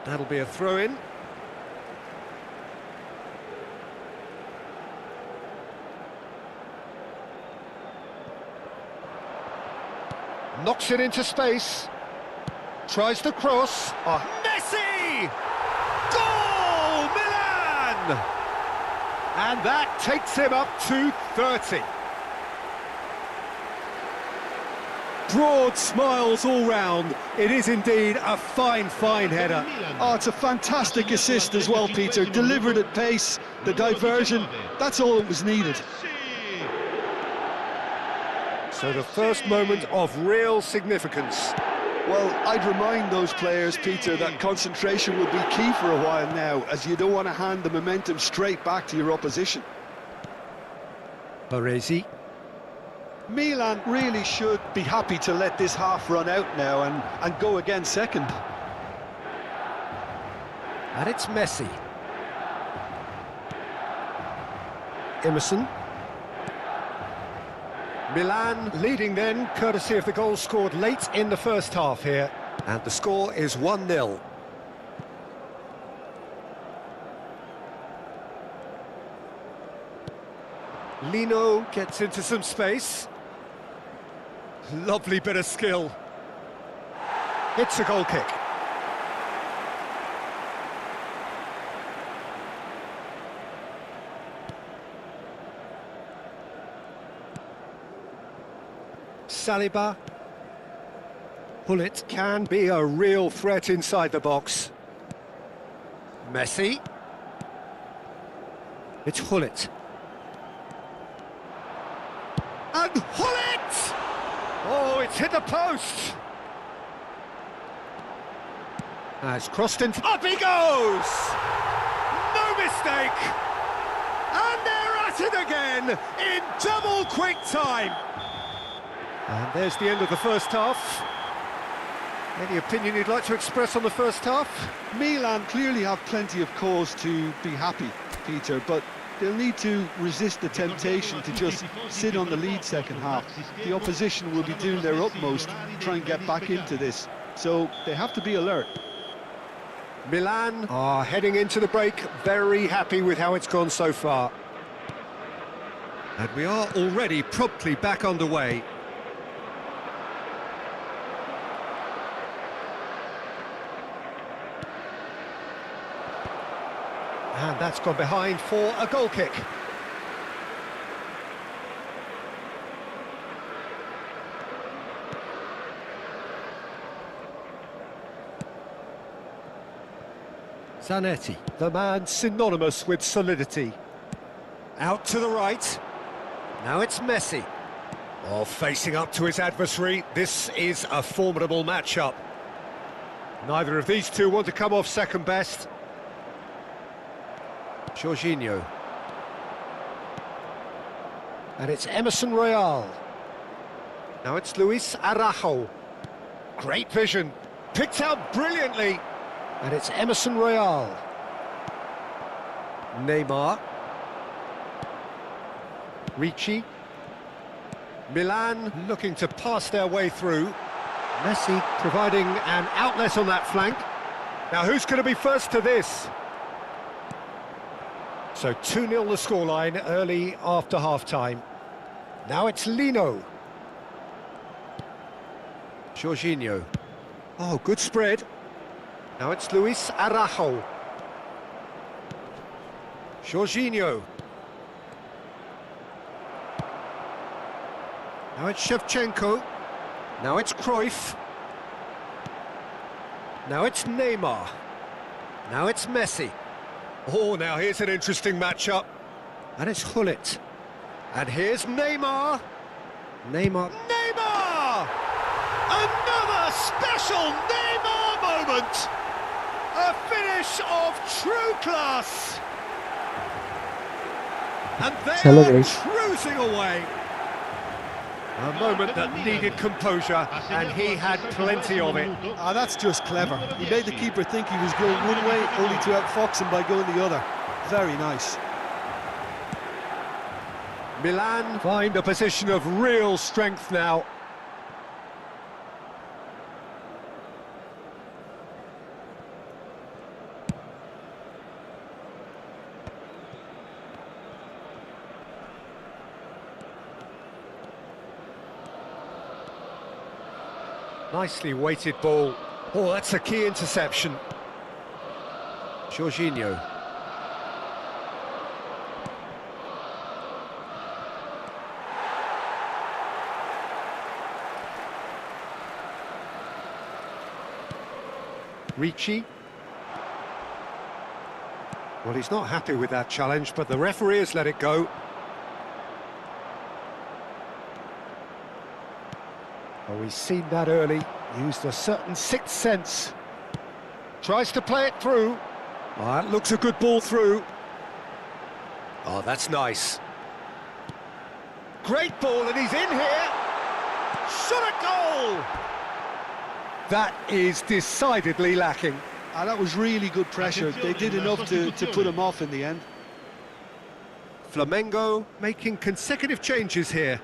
That'll be a throw-in. Knocks it into space. Tries the cross. Oh. Messi! Goal! Milan! And that takes him up to 30. Broad smiles all round. It is indeed a fine, fine header. Oh, it's a fantastic assist as well, Peter. Delivered at pace, the diversion, that's all that was needed. So the first moment of real significance. Well, I'd remind those players, Peter, that concentration will be key for a while now, as you don't want to hand the momentum straight back to your opposition. Baresi. Milan really should be happy to let this half run out now and go again second. And it's Messi. Emerson. Milan leading then, courtesy of the goal scored late in the first half here. And the score is 1-0. Lino gets into some space. Lovely bit of skill. It's a goal kick. Saliba. Hullet can be a real threat inside the box. Messi. It's Hullet. And Hullet! Oh, it's hit the post! Has crossed into... Up he goes! No mistake! And they're at it again in double quick time! And there's the end of the first half. Any opinion you'd like to express on the first half? Milan clearly have plenty of cause to be happy, Peter, but they'll need to resist the temptation to just sit on the lead second half. The opposition will be doing their utmost to try and get back into this, so they have to be alert. Milan are heading into the break, very happy with how it's gone so far. And we are already promptly back underway. And that's gone behind for a goal kick. Zanetti, the man synonymous with solidity. Out to the right. Now it's Messi. Oh, facing up to his adversary. This is a formidable matchup. Neither of these two want to come off second best. Jorginho. And it's Emerson Royal. Now it's Luis Araujo. Great vision. Picked out brilliantly. And it's Emerson Royal. Neymar. Ricci. Milan looking to pass their way through. Messi providing an outlet on that flank. Now who's going to be first to this? So 2-0 the scoreline early after half-time. Now it's Lino. Jorginho. Oh, good spread. Now it's Luis Araujo. Jorginho. Now it's Shevchenko. Now it's Cruyff. Now it's Neymar. Now it's Messi. Oh, now here's an interesting matchup. And it's Hullet. And here's Neymar. Neymar. Neymar! Another special Neymar moment! A finish of true class! And they Hello, are guys. cruising away. A moment that needed composure, and he had plenty of it. Ah, that's just clever. He made the keeper think he was going one way, only to outfox him by going the other. Very nice. Milan find a position of real strength now. Nicely weighted ball. Oh, that's a key interception. Jorginho. Ricci. Well, he's not happy with that challenge, but the referee has let it go. Oh, he's seen that early, used a certain sixth sense. Tries to play it through. Oh, that looks a good ball through. Oh, that's nice. Great ball, and he's in here. Shot a goal! That is decidedly lacking. Ah, that was really good pressure. They did enough to put him off in the end. Flamengo making consecutive changes here.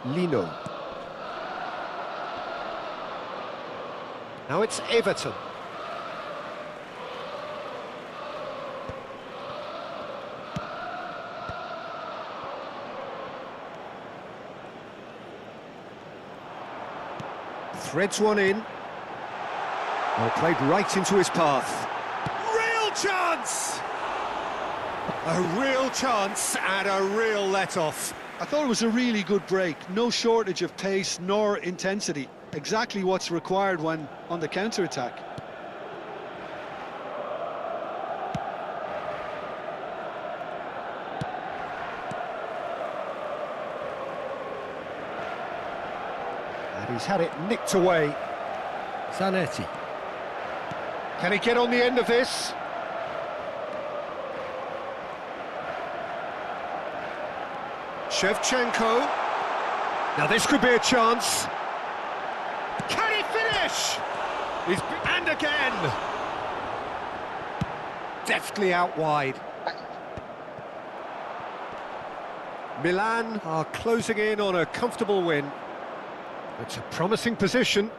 Lino. Now it's Everton. Threads one in. Well, played right into his path. Real chance! A real chance and a real let-off. I thought it was a really good break. No shortage of pace nor intensity. Exactly what's required when on the counter-attack. And he's had it nicked away. Zanetti. Can he get on the end of this? Shevchenko. Now this could be a chance. Can he finish? And again. Deftly out wide. Milan are closing in on a comfortable win. It's a promising position.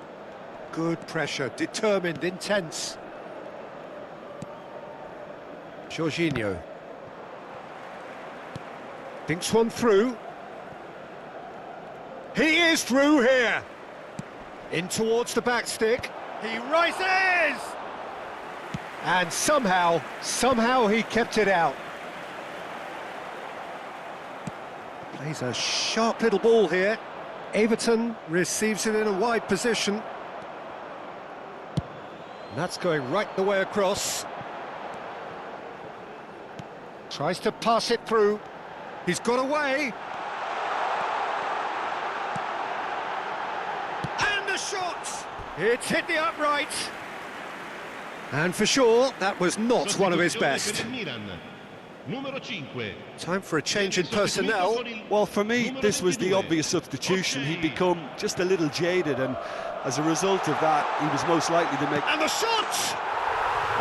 Good pressure, determined, intense. Jorginho. Thinks one through. He is through here. In towards the back stick. He rises! And somehow he kept it out. Plays a sharp little ball here. Everton receives it in a wide position. And that's going right the way across. Tries to pass it through. He's got away. And the shot! It's hit the upright. And for sure, that was not one of his best. Time for a change in personnel. Well, for me, this was the obvious substitution. He'd become just a little jaded, and as a result of that, he was most likely to make... And the shot!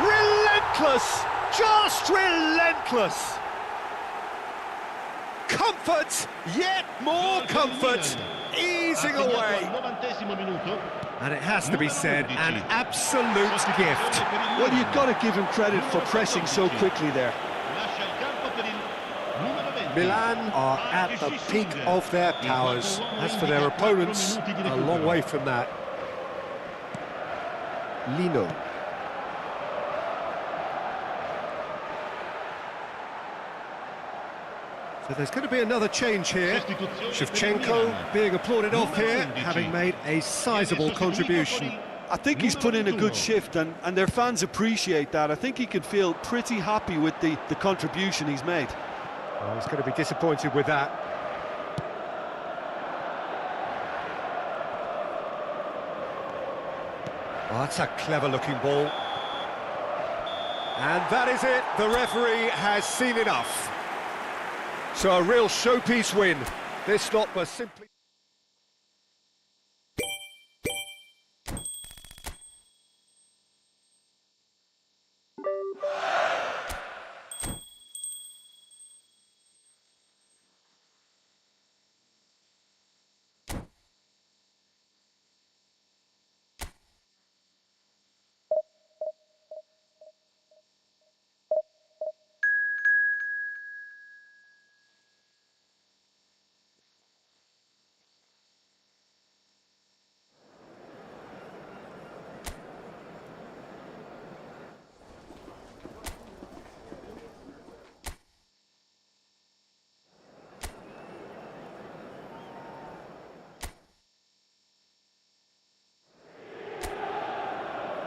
Relentless! Just relentless! Comfort, yet more comfort, easing away. And it has to be said, an absolute gift. Well, you've got to give him credit for pressing so quickly there. Milan are at the peak of their powers. As for their opponents, a long way from that. Lino. So there's going to be another change here. Shevchenko being applauded off here, having made a sizable contribution. I think he's put in a good shift, and their fans appreciate that. I think he can feel pretty happy with the contribution he's made. Oh, he's going to be disappointed with that. Oh, that's a clever-looking ball. And that is it. The referee has seen enough. So a real showpiece win. This lot was simply...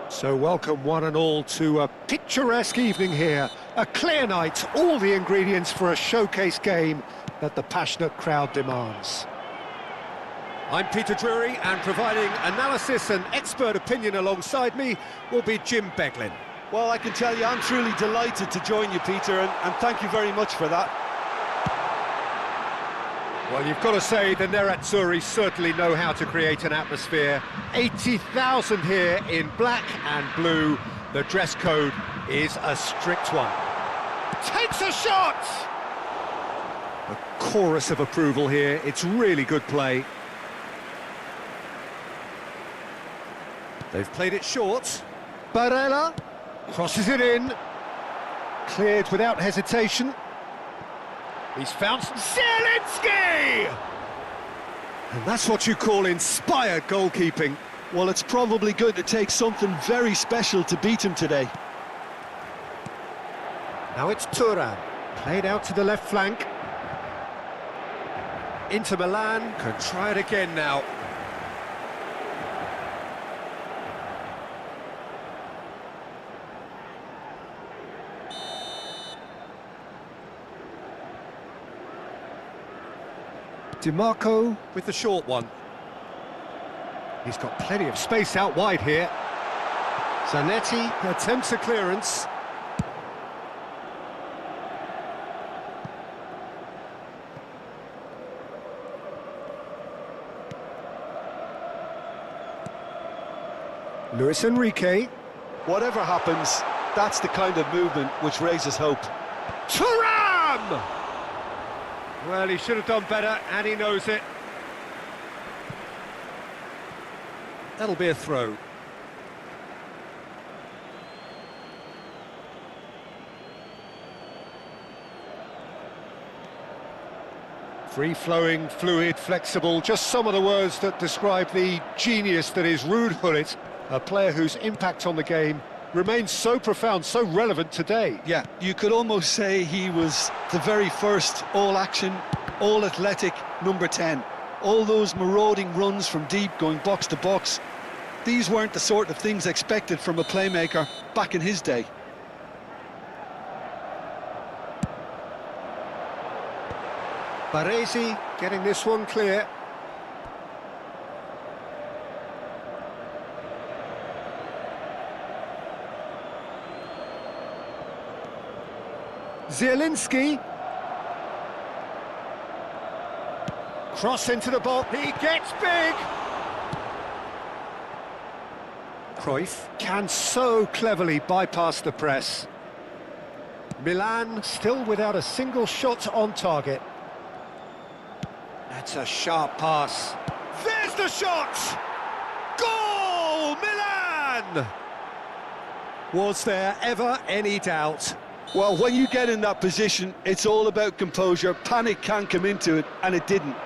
So welcome one and all to a picturesque evening here. A clear night, all the ingredients for a showcase game that the passionate crowd demands. I'm Peter Drury, and providing analysis and expert opinion alongside me will be Jim Beglin. Well, I can tell you, I'm truly delighted to join you, Peter, and thank you very much for that. Well, you've got to say the Nerazzurri certainly know how to create an atmosphere. 80,000 here in black and blue. The dress code is a strict one. Takes a shot! A chorus of approval here. It's really good play. They've played it short. Barella crosses it in. Cleared without hesitation. He's found Zielinski! And that's what you call inspired goalkeeping. Well, it's probably going to take something very special to beat him today. Now it's Thuram, played out to the left flank. Inter Milan can try it again now. DiMarco with the short one. He's got plenty of space out wide here. Zanetti attempts a clearance. Luis Enrique. Whatever happens, that's the kind of movement which raises hope. Thuram! Well, he should have done better, and he knows it. That'll be a throw. Free-flowing, fluid, flexible, just some of the words that describe the genius that is Ruud Gullit, a player whose impact on the game remains so profound, so relevant today. Yeah, you could almost say he was the very first all-action, all-athletic number 10. All those marauding runs from deep, going box to box, these weren't the sort of things expected from a playmaker back in his day. Baresi getting this one clear. Zielinski. Cross into the ball. He gets big. Cruyff can so cleverly bypass the press. Milan still without a single shot on target. That's a sharp pass. There's the shot! Goal! Milan! Was there ever any doubt? Well, when you get in that position, it's all about composure. Panic can't come into it, and it didn't.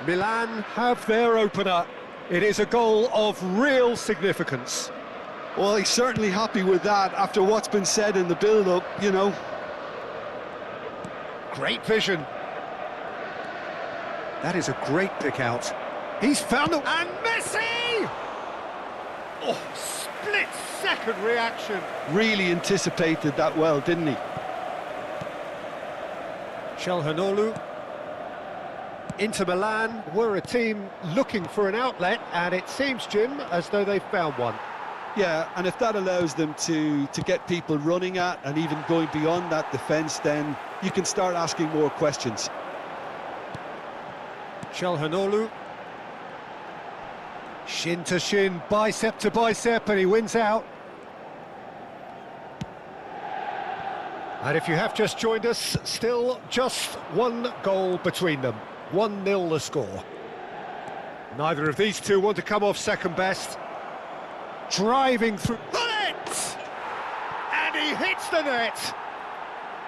Milan have their opener. It is a goal of real significance. Well, he's certainly happy with that after what's been said in the build-up, you know. Great vision. That is a great pick out. He's found the... And Messi! Oh, split-second reaction. Really anticipated that well, didn't he? Çalhanoğlu. Inter Milan were a team looking for an outlet, and it seems, Jim, as though they've found one. Yeah, and if that allows them to get people running at and even going beyond that defence, then you can start asking more questions. Çalhanoğlu. Shin to shin, bicep to bicep, and he wins out. And if you have just joined us, still just one goal between them. 1-0 the score. Neither of these two want to come off second best. Driving through... Bullet! And he hits the net!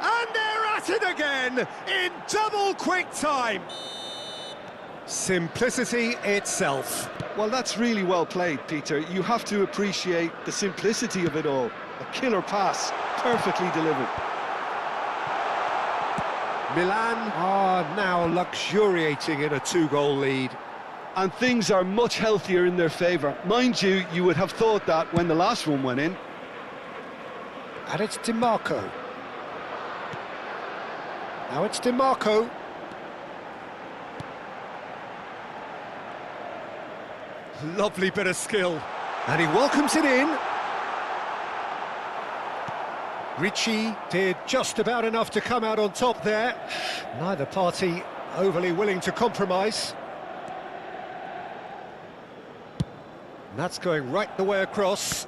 And they're at it again in double quick time! Simplicity itself. Well, that's really well played, Peter. You have to appreciate the simplicity of it all. A killer pass, perfectly delivered. Milan are now luxuriating in a two-goal lead. And things are much healthier in their favour. Mind you, you would have thought that when the last one went in. And it's DiMarco. Now it's DiMarco. Lovely bit of skill. And he welcomes it in. Ricci did just about enough to come out on top there. Neither party overly willing to compromise. And that's going right the way across.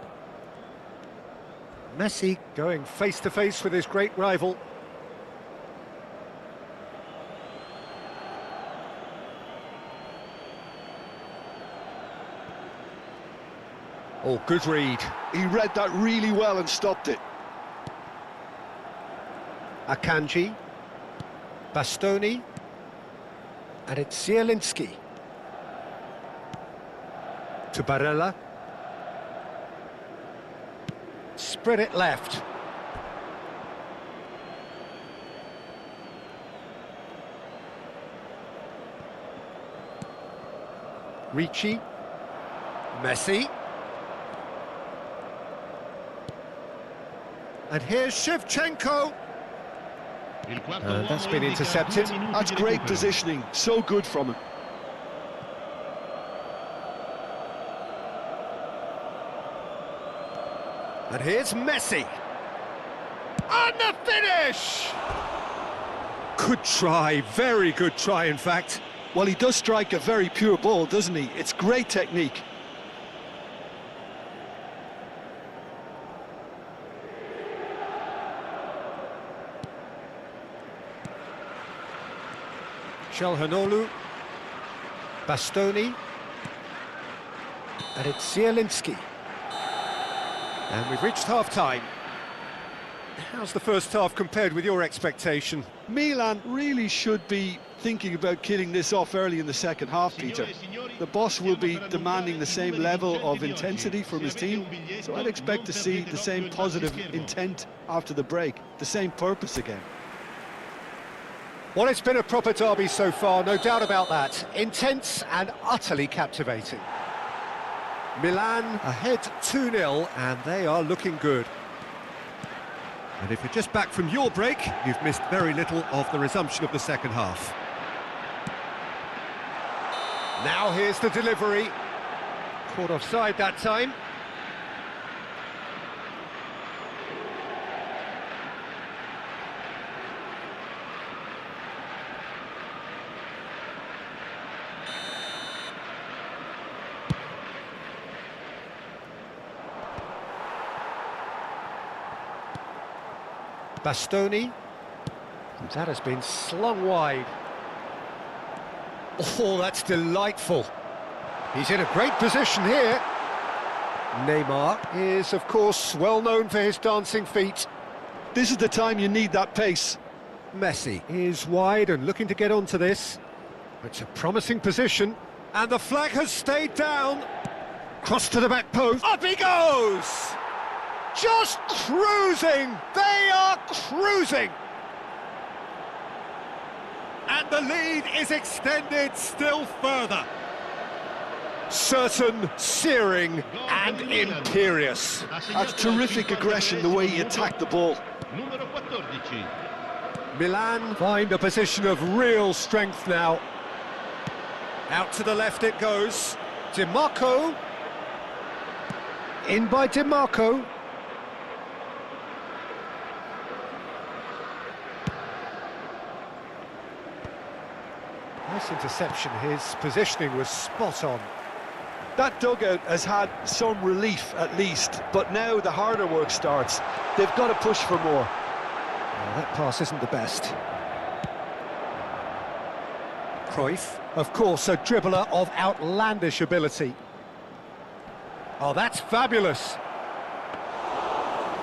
Messi going face-to-face with his great rival. Oh, good read. He read that really well and stopped it. Akanji, Bastoni, and it's Zielinski. To Barella. Spread it left. Ricci, Messi. And here's Shevchenko. And that's been intercepted. That's great positioning, so good from him. And here's Messi. And the finish! Good try, very good try in fact. Well, he does strike a very pure ball, doesn't he? It's great technique. Çalhanoğlu, Bastoni, and it's Zielinski. And we've reached half-time. How's the first half compared with your expectation? Milan really should be thinking about killing this off early in the second half, Peter. The boss will be demanding the same level of intensity from his team, so I'd expect to see the same positive intent after the break, the same purpose again. Well, it's been a proper derby so far, no doubt about that. Intense and utterly captivating. Milan ahead 2-0, and they are looking good. And if you're just back from your break, you've missed very little of the resumption of the second half. Now here's the delivery. Caught offside that time. Bastoni, that has been slung wide. Oh, that's delightful. He's in a great position here. Neymar is, of course, well known for his dancing feet. This is the time you need that pace. Messi is wide and looking to get onto this. It's a promising position, and the flag has stayed down. Cross to the back post. Up he goes! Just cruising! They are cruising! And the lead is extended still further. Certain, searing and imperious. That's terrific aggression, the way he attacked the ball. Milan find a position of real strength now. Out to the left it goes. DiMarco. In by DiMarco. Nice interception, his positioning was spot on. That dugout has had some relief at least, but now the harder work starts. They've got to push for more. Well, that pass isn't the best. Cruyff, of course, a dribbler of outlandish ability. Oh, that's fabulous.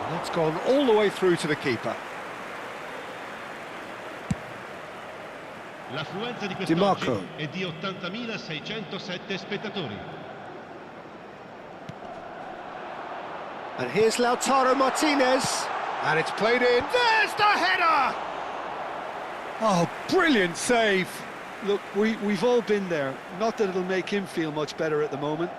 And that's gone all the way through to the keeper. L'affluenza di DiMarco. quest'oggi è di 80.607 spettatori. And here's Lautaro Martinez. And it's played in. There's the header! Oh, brilliant save. Look, we've all been there. Not that it'll make him feel much better at the moment.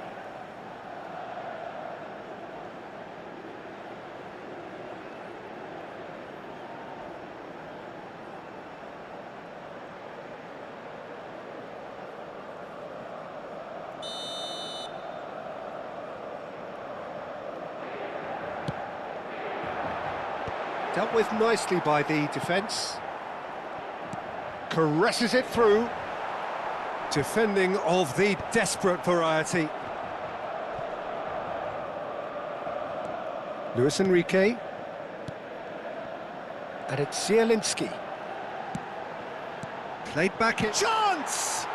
Dealt with nicely by the defence. Caresses it through. Defending of the desperate variety. Luis Enrique. And it's Zielinski. Played back in. Chance!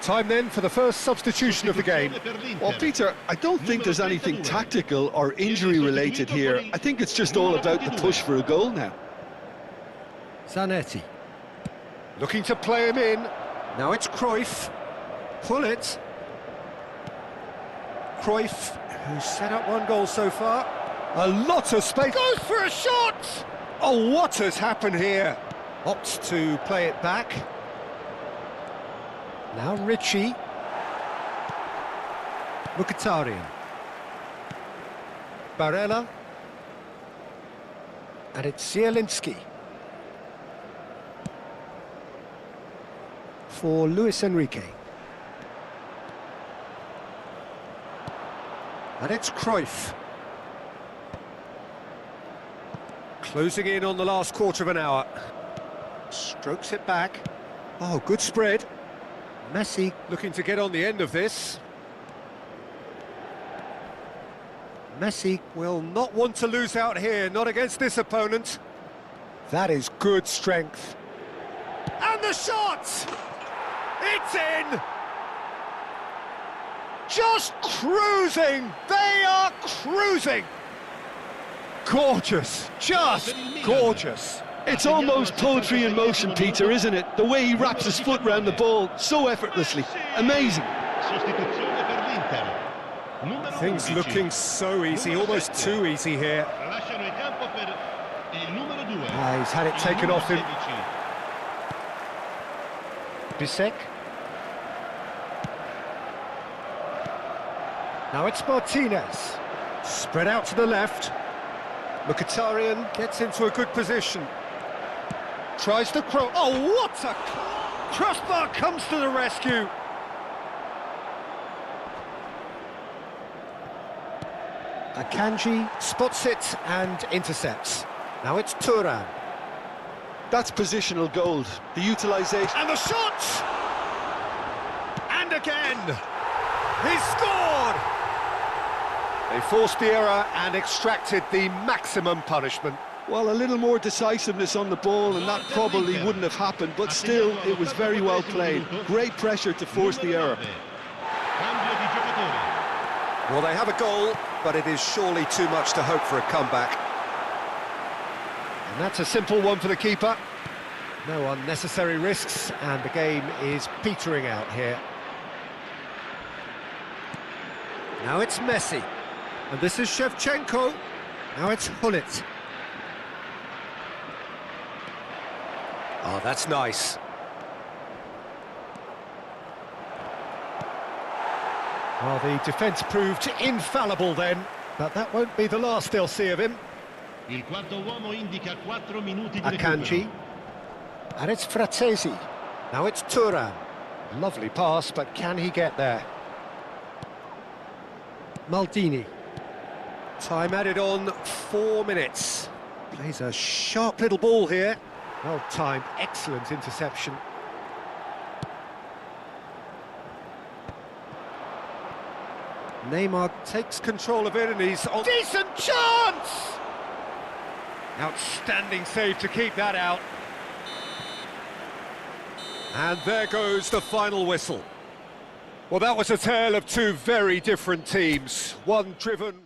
Time then for the first substitution of the game. Well, Peter, I don't think there's anything tactical or injury-related here. I think it's just all about the push for a goal now. Zanetti. Looking to play him in. Now it's Cruyff. Pull it. Cruyff, who's set up one goal so far. A lot of space. Goes for a shot! Oh, what has happened here? Opts to play it back. Now Richie. Mkhitaryan. Barella. And it's Zielinski. For Luis Enrique. And it's Cruyff. Closing in on the last quarter of an hour. Strokes it back. Oh, good spread. Messi looking to get on the end of this. Messi will not want to lose out here, not against this opponent. That is good strength. And the shot! It's in! Just cruising! They are cruising! Gorgeous, just gorgeous. It's almost poetry in motion, Peter, isn't it? The way he wraps his foot round the ball so effortlessly. Amazing. Things looking so easy, almost too easy here. He's had it taken off him. Bisek. Now it's Martinez. Spread out to the left. Mkhitaryan gets into a good position. Tries to cross. Oh, what a crossbar comes to the rescue. Akanji spots it and intercepts. Now it's Thuram. That's positional gold. The utilisation. And the shot! And again! He scored! They forced the error and extracted the maximum punishment. Well, a little more decisiveness on the ball and that probably wouldn't have happened, but still, it was very well played. Great pressure to force the error. Well, they have a goal, but it is surely too much to hope for a comeback. And that's a simple one for the keeper. No unnecessary risks, and the game is petering out here. Now it's Messi. And this is Shevchenko. Now it's Hullet. Oh, that's nice. Well, the defence proved infallible then, but that won't be the last they'll see of him. Akanji. And it's Frattesi. Now it's Thuram. Lovely pass, but can he get there? Maldini. Time added on, 4 minutes. Plays a sharp little ball here. Well timed, excellent interception. Neymar takes control of it and he's on. Decent chance! Outstanding save to keep that out. And there goes the final whistle. Well, that was a tale of two very different teams. One driven...